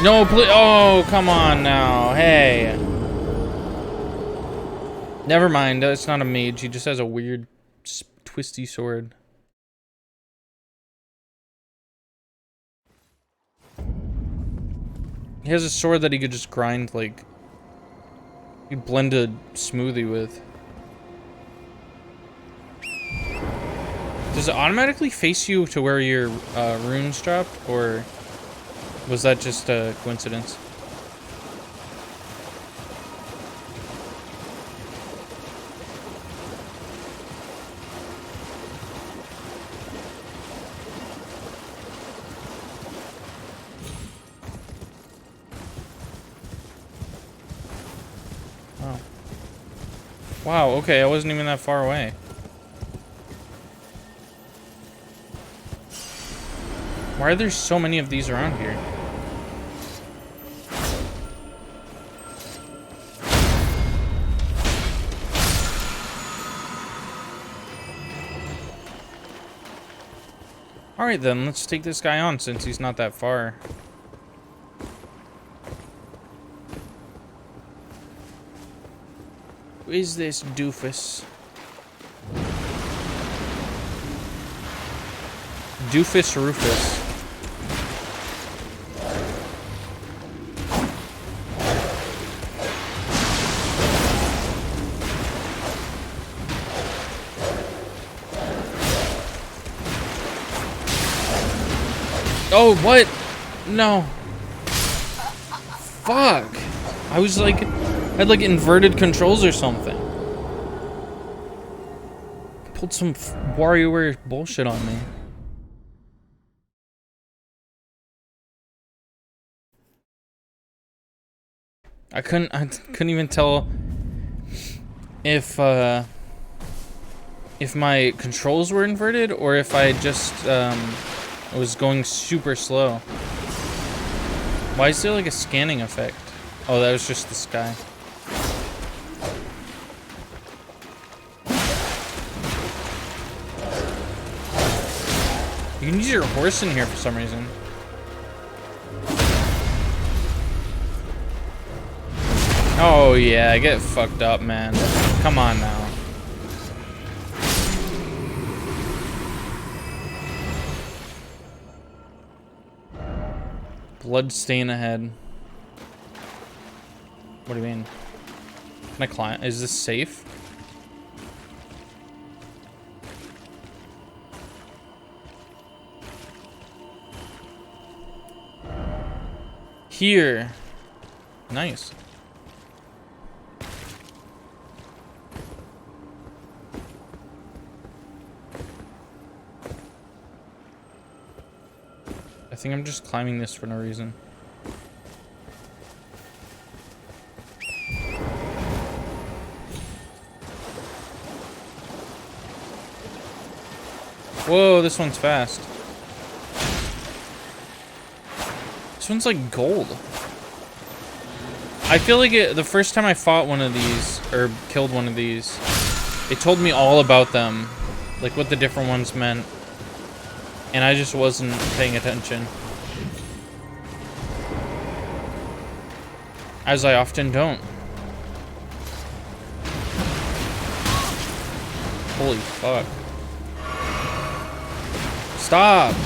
No, please. Oh, come on now. Hey. Never mind. It's not a mage. He just has a weird, twisty sword. He has a sword that he could just grind, like... You blend a smoothie with. Does it automatically face you to where your runes dropped, or was that just a coincidence? Oh. Wow, okay, I wasn't even that far away. Why are there so many of these around here? Alright then, let's take this guy on since he's not that far. Who is this doofus? Doofus Rufus. Oh, what? No. Fuck. I was like, I had like inverted controls or something. Pulled some WarioWare bullshit on me. I couldn't even tell if my controls were inverted or if I just was going super slow. Why is there like a scanning effect? Oh, that was just the sky. You can use your horse in here for some reason. Oh yeah, get fucked up, man. Come on now. Blood stain ahead. What do you mean? Can I climb? Is this safe? Here. Nice. I think I'm just climbing this for no reason. Whoa, this one's fast. This one's like gold. I feel like the first time I fought one of these, or killed one of these, it told me all about them. Like what the different ones meant. And I just wasn't paying attention. As I often don't. Holy fuck. Stop!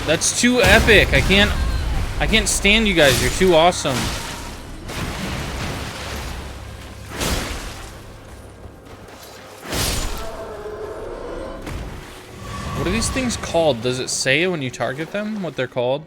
That's too epic. I can't stand you guys. You're too awesome. What are these things called? Does it say when you target them what they're called?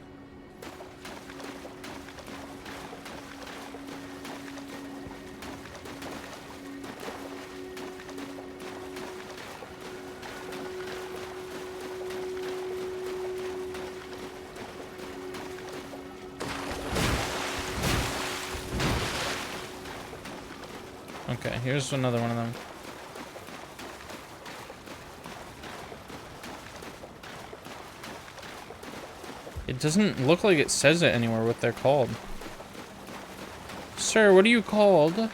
Okay, here's another one of them. It doesn't look like it says it anywhere what they're called. Sir, what are you called?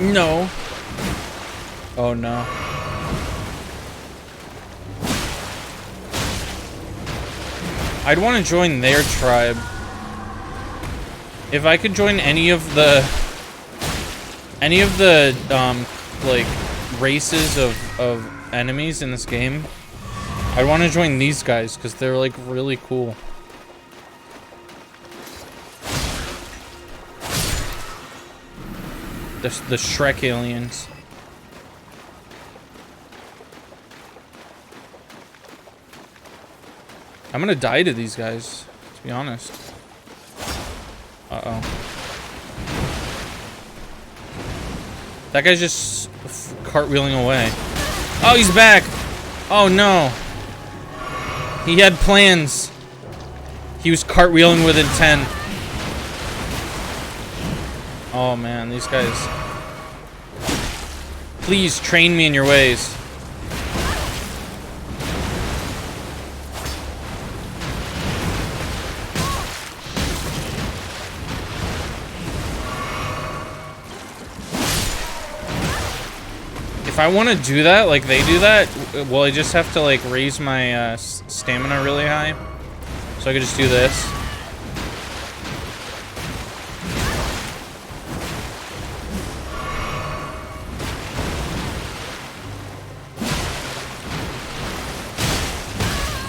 No. Oh no. I'd want to join their tribe. If I could join any of the like races of enemies in this game, I'd want to join these guys because they're like really cool. The Shrek aliens. I'm gonna die to these guys, to be honest. Uh-oh. That guy's just cartwheeling away. Oh, he's back! Oh, no. He had plans. He was cartwheeling with intent. Oh, man, these guys. Please, train me in your ways. If I want to do that, like they do that, well, I just have to like raise my stamina really high. So I could just do this.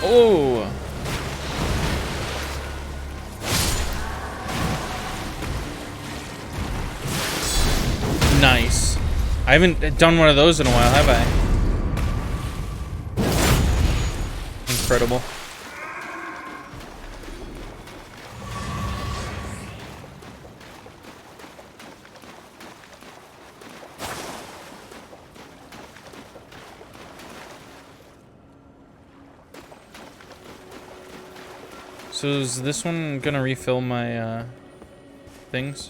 Oh. Nice. I haven't done one of those in a while, have I? Incredible. So is this one gonna refill my things?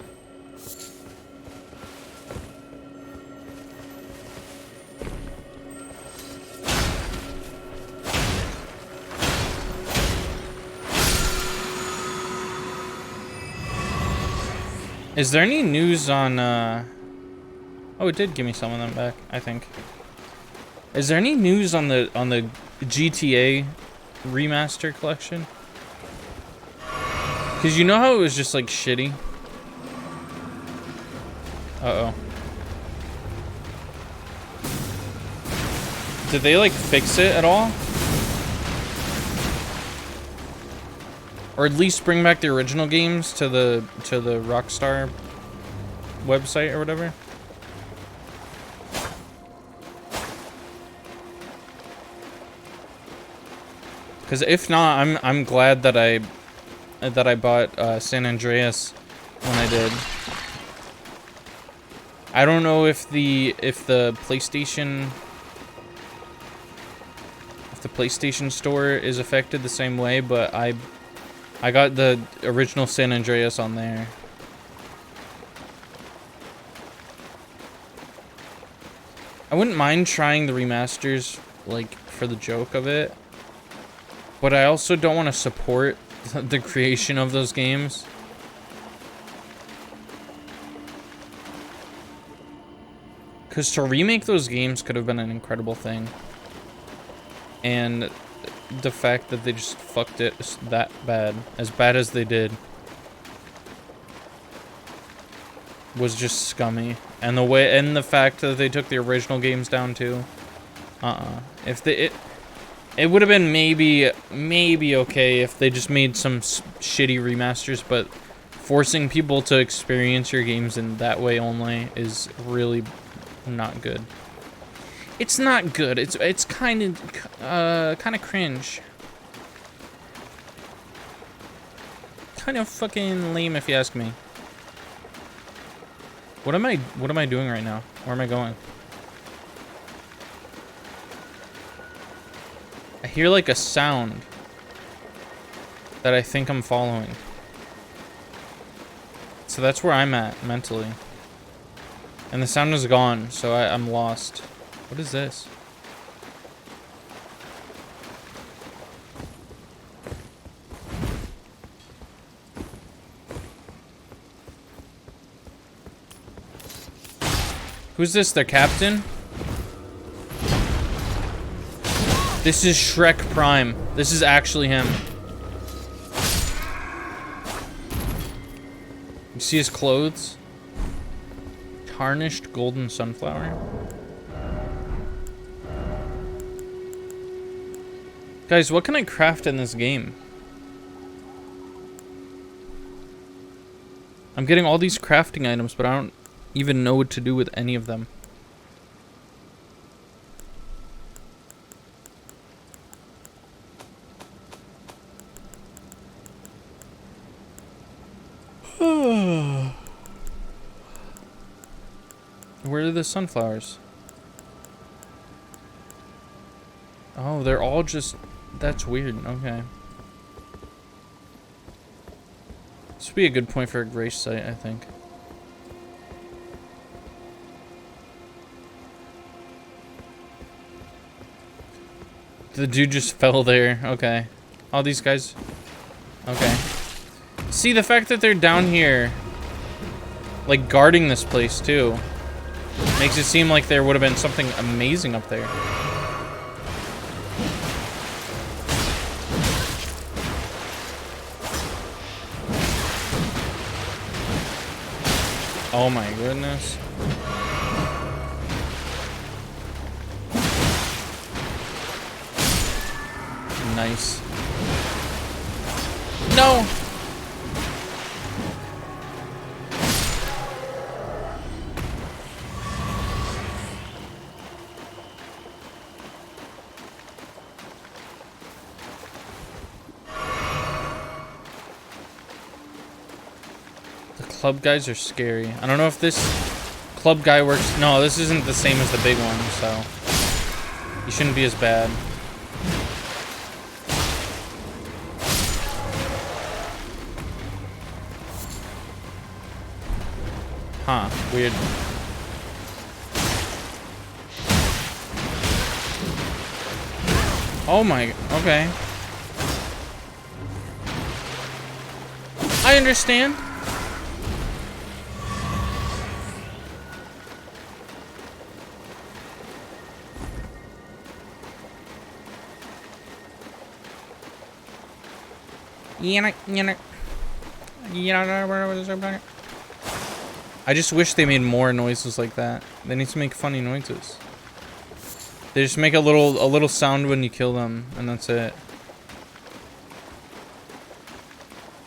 Is there any news on oh, it did give me some of them back, I think. Is there any news on the GTA remaster collection? Cause you know how it was just like shitty? Uh-oh. Did they like fix it at all? Or at least bring back the original games to the Rockstar website or whatever? Cause if not, I'm glad that I bought San Andreas when I did. I don't know if the PlayStation store is affected the same way, but I got the original San Andreas on there. I wouldn't mind trying the remasters like for the joke of it, but I also don't want to support the creation of those games. Because to remake those games could have been an incredible thing. And the fact that they just fucked it that bad, as bad as they did, was just scummy. And the fact that they took the original games down too. If it would have been maybe okay if they just made some shitty remasters, but forcing people to experience your games in that way only is really not good. It's not good. It's kind of cringe. Kind of fucking lame if you ask me. What am I doing right now? Where am I going? I hear like a sound that I think I'm following. So that's where I'm at mentally. And the sound is gone, so I'm lost. What is this? Who's this, their captain? This is Shrek Prime. This is actually him. You see his clothes? Tarnished golden sunflower. Guys, what can I craft in this game? I'm getting all these crafting items, but I don't even know what to do with any of them. Where are the sunflowers? Oh, they're all just... That's weird. Okay. This would be a good point for a grace site, I think. The dude just fell there. Okay. All these guys... Okay. See, the fact that they're down here, like, guarding this place, too, makes it seem like there would have been something amazing up there. Oh my goodness. Nice. No! club guys are scary. I don't know if this club guy works. No, this isn't the same as the big one, so he shouldn't be as bad. Huh, weird. Oh my, okay. I understand. I just wish they made more noises like that. They need to make funny noises. They just make a little sound when you kill them, and that's it.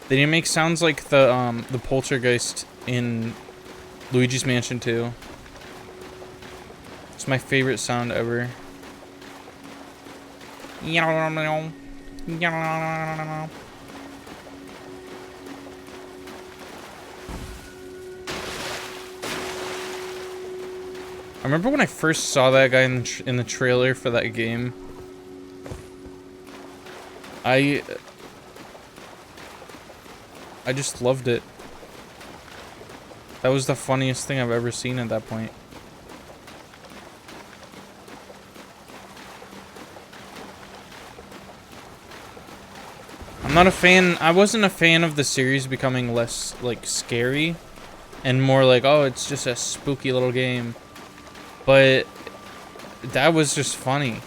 They didn't make sounds like the poltergeist in Luigi's Mansion 2. It's my favorite sound ever. I remember when I first saw that guy in the trailer for that game. I just loved it. That was the funniest thing I've ever seen at that point. I'm not a fan. I wasn't a fan of the series becoming less like scary and more like, oh, it's just a spooky little game. But that was just funny.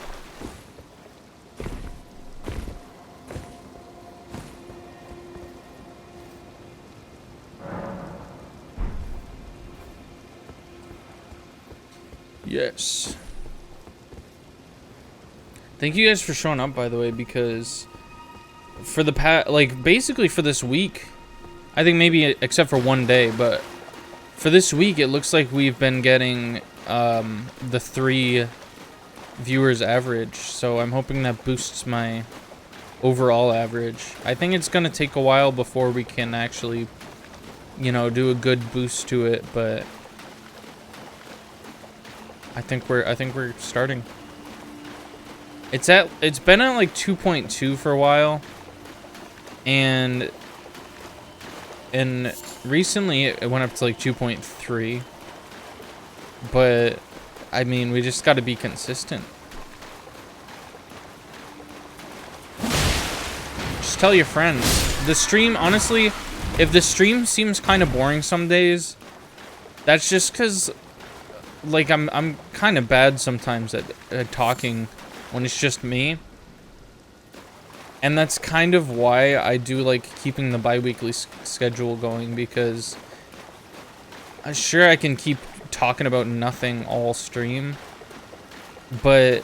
Yes. Thank you guys for showing up, by the way, because for the basically for this week, I think maybe except for one day, but for this week, it looks like we've been getting the 3 viewers average, so I'm hoping that boosts my overall average. I think it's gonna take a while before we can actually, you know, do a good boost to it, but I think we're starting. It's been at like 2.2 for a while, and recently it went up to like 2.3. But I mean, we just got to be consistent. Just tell your friends. The stream, honestly, if the stream seems kind of boring some days, that's just because, like, I'm kind of bad sometimes at talking when it's just me. And that's kind of why I do like keeping the bi-weekly schedule going, because sure, I can keep talking about nothing all stream, but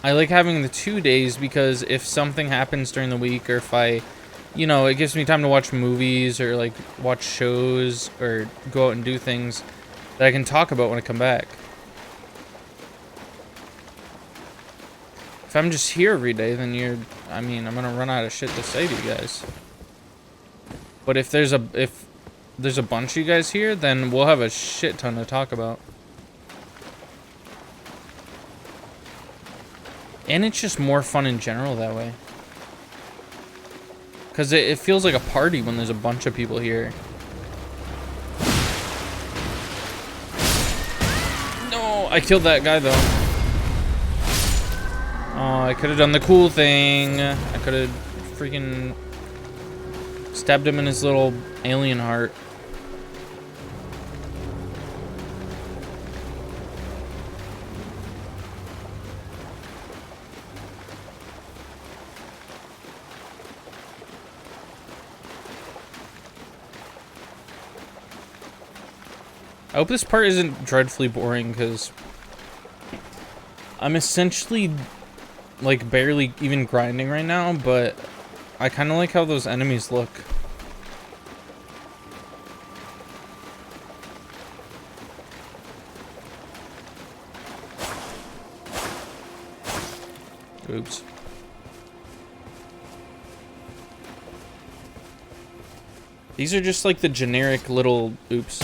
I like having the 2 days because if something happens during the week, or if I, you know, it gives me time to watch movies or like watch shows or go out and do things that I can talk about when I come back. If I'm just here every day, then I'm gonna run out of shit to say to you guys. But if there's a bunch of you guys here, then we'll have a shit ton to talk about. And it's just more fun in general that way. Because it feels like a party when there's a bunch of people here. No, I killed that guy though. Oh, I could have done the cool thing. I could have freaking stabbed him in his little alien heart. I hope this part isn't dreadfully boring, because I'm essentially like barely even grinding right now, but I kind of like how those enemies look. Oops. These are just like the generic little... Oops.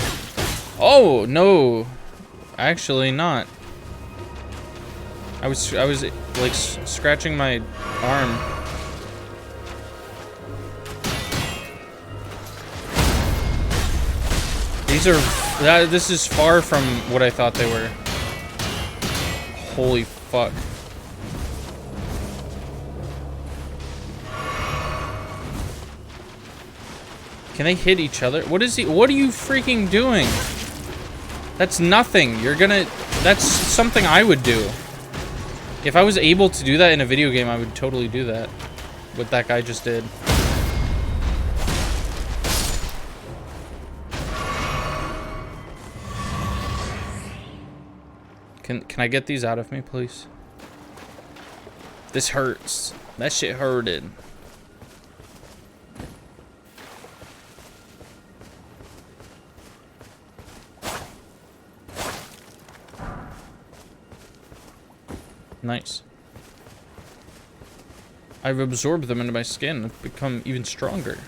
Oh, no. Actually not. I was like scratching my arm. These are... This is far from what I thought they were. Holy fuck. Can they hit each other? What is he? What are you freaking doing? That's nothing. You're gonna... That's something I would do. If I was able to do that in a video game, I would totally do that. What that guy just did. Can I get these out of me, please? This hurts. That shit hurted. Nice. I've absorbed them into my skin and become even stronger.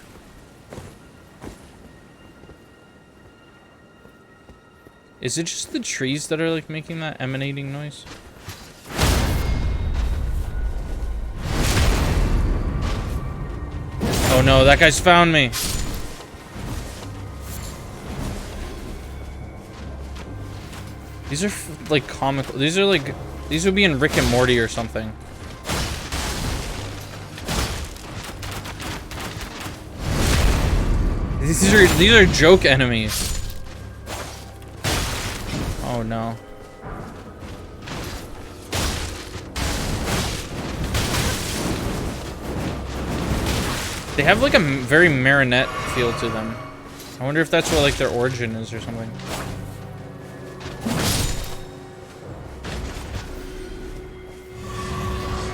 Is it just the trees that are like making that emanating noise? Oh no, that guy's found me. These are like comical. These are like... These would be in Rick and Morty or something. These are joke enemies. Oh no. They have like a very marionette feel to them. I wonder if that's what like their origin is or something.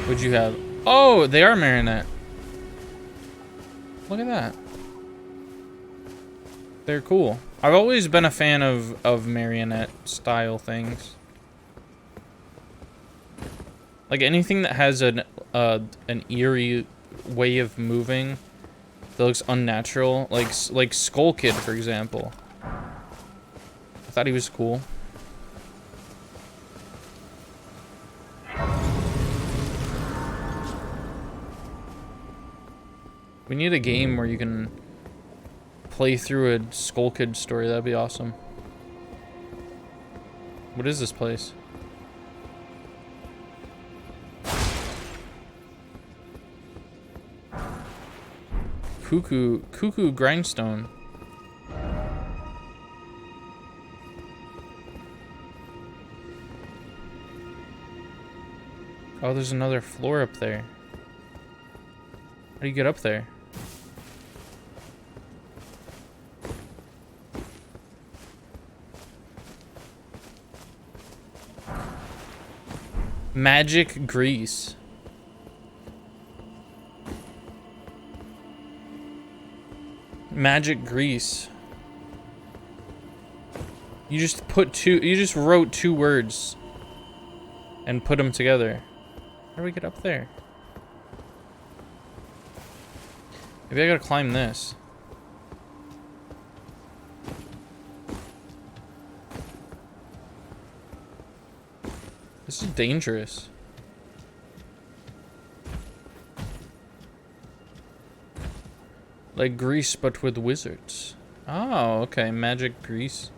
What'd you have? Oh, they are marionette. Look at that. They're cool. I've always been a fan of marionette style things. Like anything that has an eerie way of moving that looks unnatural, like Skull Kid, for example. I thought he was cool. We need a game where you can play through a Skull Kid story. That'd be awesome. What is this place? Cuckoo Grindstone. Oh, there's another floor up there. How do you get up there? Magic grease. Magic grease. You just wrote two words and put them together. How do we get up there? Maybe I gotta climb this. This is dangerous. Like Grease, but with wizards. Oh, okay. Magic Grease.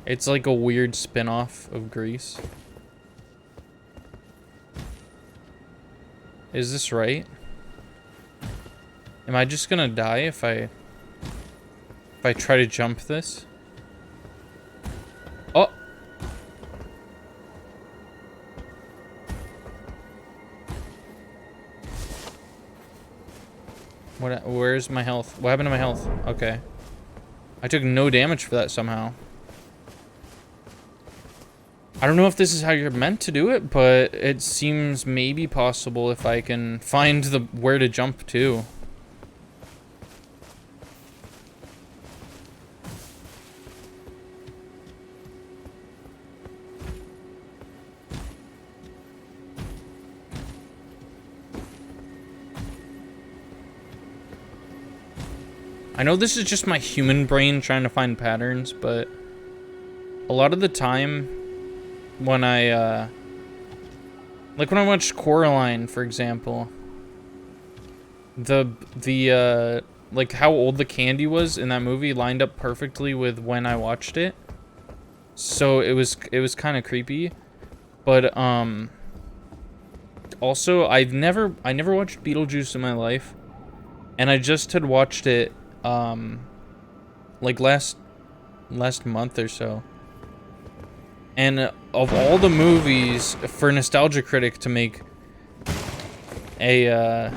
It's like a weird spin-off of Grease. Is this right? Am I just gonna die if I try to jump this? Oh! Where's my health? What happened to my health? Okay. I took no damage for that somehow. I don't know if this is how you're meant to do it, but it seems maybe possible if I can find where to jump to. I know this is just my human brain trying to find patterns, but a lot of the time when I, like when I watched Coraline, for example, like how old the candy was in that movie lined up perfectly with when I watched it. So it was kind of creepy. But also I never watched Beetlejuice in my life, and I just had watched it like last month or so. And of all the movies for Nostalgia Critic to make a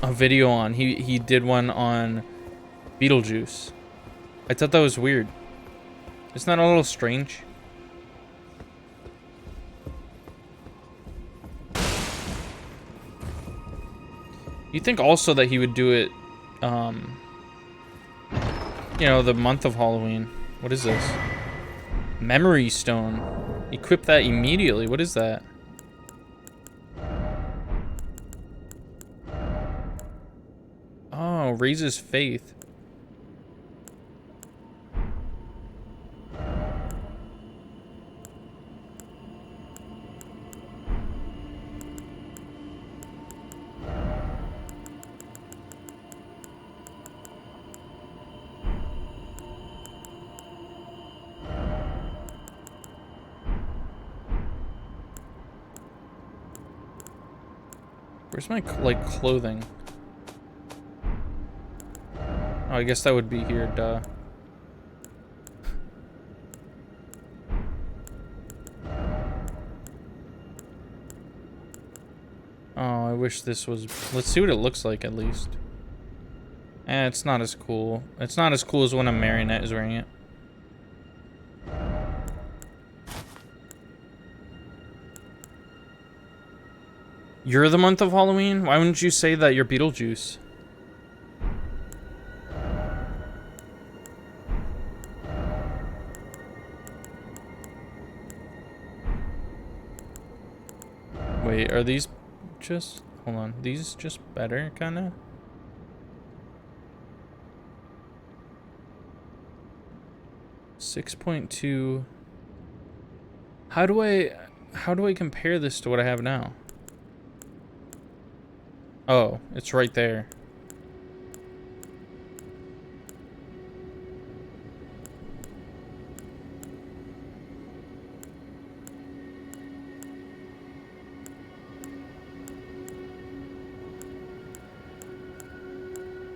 video on, he did one on Beetlejuice. I thought that was weird. Isn't that a little strange? You think also that he would do it, you know, the month of Halloween. What is this? Memory Stone. Equip that immediately. What is that? Oh, raises faith. Where's my, like, clothing? Oh, I guess that would be here, duh. Oh, I wish this was... Let's see what it looks like, at least. It's not as cool. It's not as cool as when a marionette is wearing it. You're the month of Halloween? Why wouldn't you say that you're Beetlejuice? Wait, are these just... Hold on. These just better, kinda? .2. How do I compare this to what I have now? Oh, it's right there.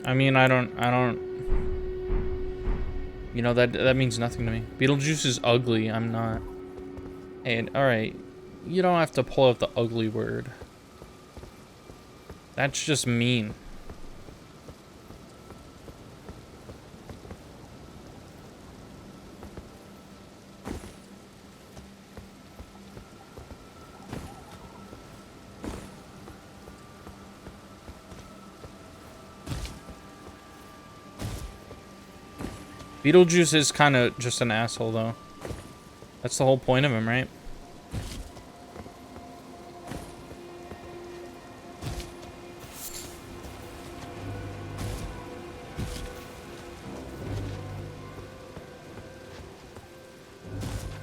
I mean, I don't, you know, that means nothing to me. Beetlejuice is ugly, I'm not. And, alright, you don't have to pull out the ugly word. That's just mean. Beetlejuice is kind of just an asshole, though. That's the whole point of him, right?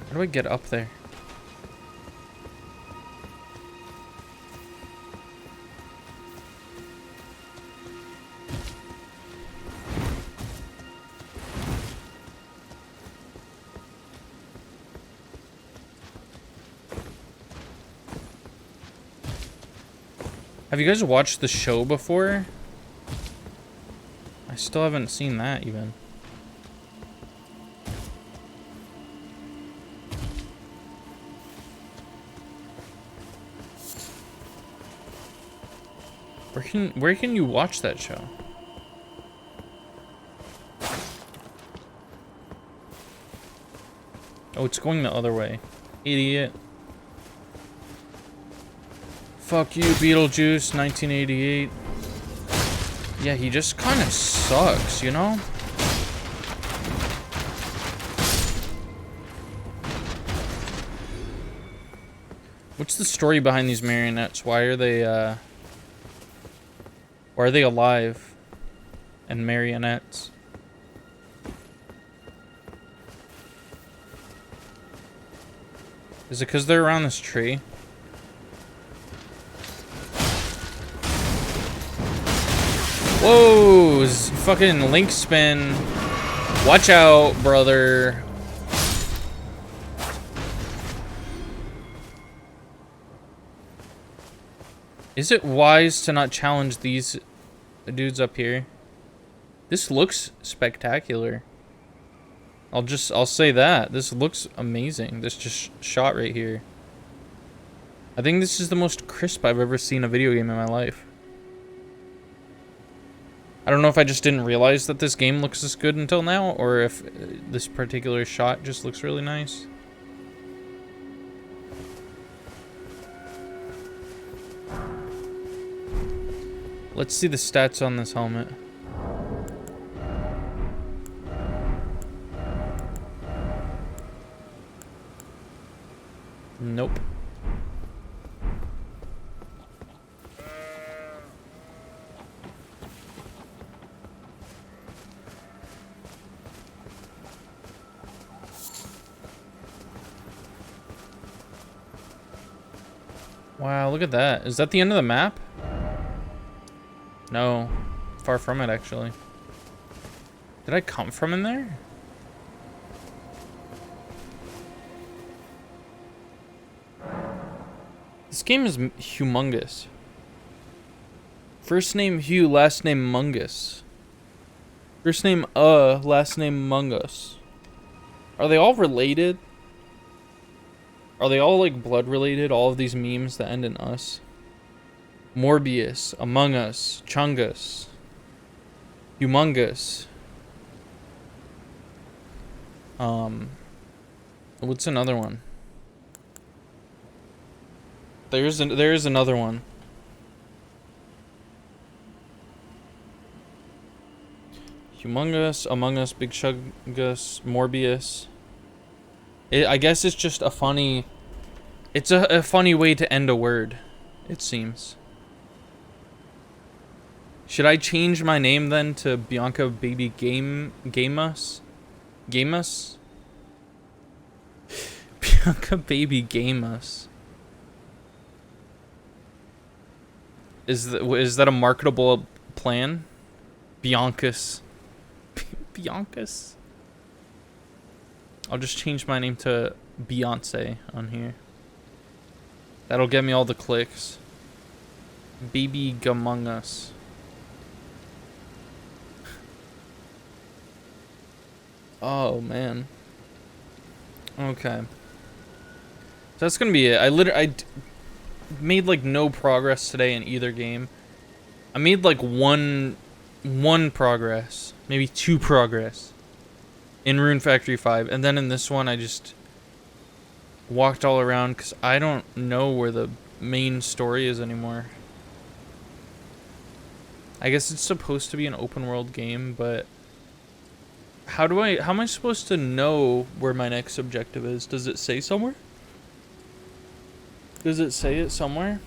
How do I get up there? Have you guys watched the show before? I still haven't seen that even. Where can you watch that show? Oh, it's going the other way. Idiot. Fuck you, Beetlejuice, 1988. Yeah, he just kind of sucks, you know? What's the story behind these marionettes? Why are they alive and marionettes? Is it because they're around this tree? Whoa! Fucking link spin. Watch out, brother. Is it wise to not challenge these dudes up here? This looks spectacular. I'll say that. This looks amazing. This just shot right here. I think this is the most crisp I've ever seen a video game in my life. I don't know if I just didn't realize that this game looks this good until now, or if this particular shot just looks really nice. Let's see the stats on this helmet. Nope. Wow, look at that. Is that the end of the map? No. Far from it, actually. Did I come from in there? This game is humongous. First name Hugh, last name Mungus. First name last name Mungus. Are they all related? Are they all like blood related? All of these memes that end in us. Morbius, Among Us, Chungus, Humongous. What's another one? There's another one. Humongous, Among Us, Big Chungus, Morbius. I guess it's just a funny... It's a funny way to end a word, it seems. Should I change my name then to Bianca Baby Gamus? Gamus? Bianca Baby Gamus. Is that a marketable plan? Biancas. Biancas? I'll just change my name to Beyonce on here. That'll get me all the clicks. Baby Gamong Us. Oh man. Okay. So that's gonna be it. I made like no progress today in either game. I made like one progress, maybe 2 progress in Rune Factory 5, and then in this one I just walked all around because I don't know where the main story is anymore. I guess it's supposed to be an open world game, but how am I supposed to know where my next objective is? Does it say somewhere? Does it say it somewhere?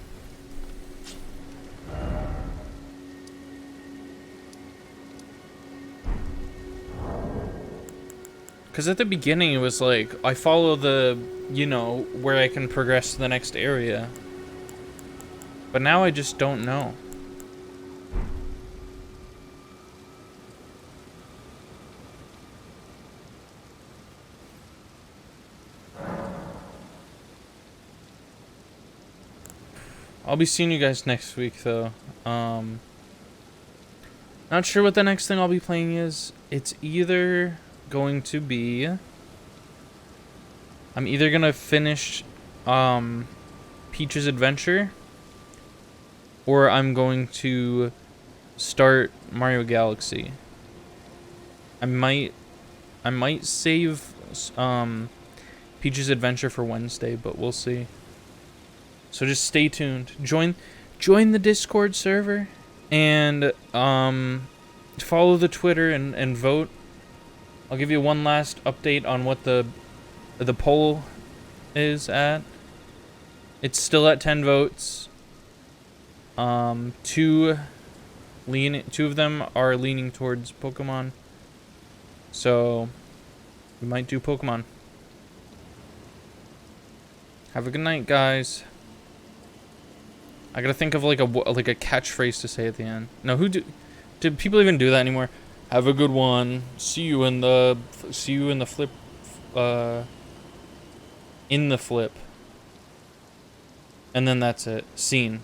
Because at the beginning it was like, I follow the, you know, where I can progress to the next area. But now I just don't know. I'll be seeing you guys next week though. Not sure what the next thing I'll be playing is. It's either going to be... I'm either gonna finish Peach's Adventure, or I'm going to start Mario Galaxy. I might save Peach's Adventure for Wednesday, but we'll see. So just stay tuned. Join the Discord server and follow the Twitter and vote. I'll give you one last update on what the poll is at. It's still at 10 votes. 2 of them are leaning towards Pokemon. So we might do Pokemon. Have a good night, guys. I gotta think of like a catchphrase to say at the end. No, did people even do that anymore? Have a good one. See you in the flip. In the flip. And then that's it. Scene.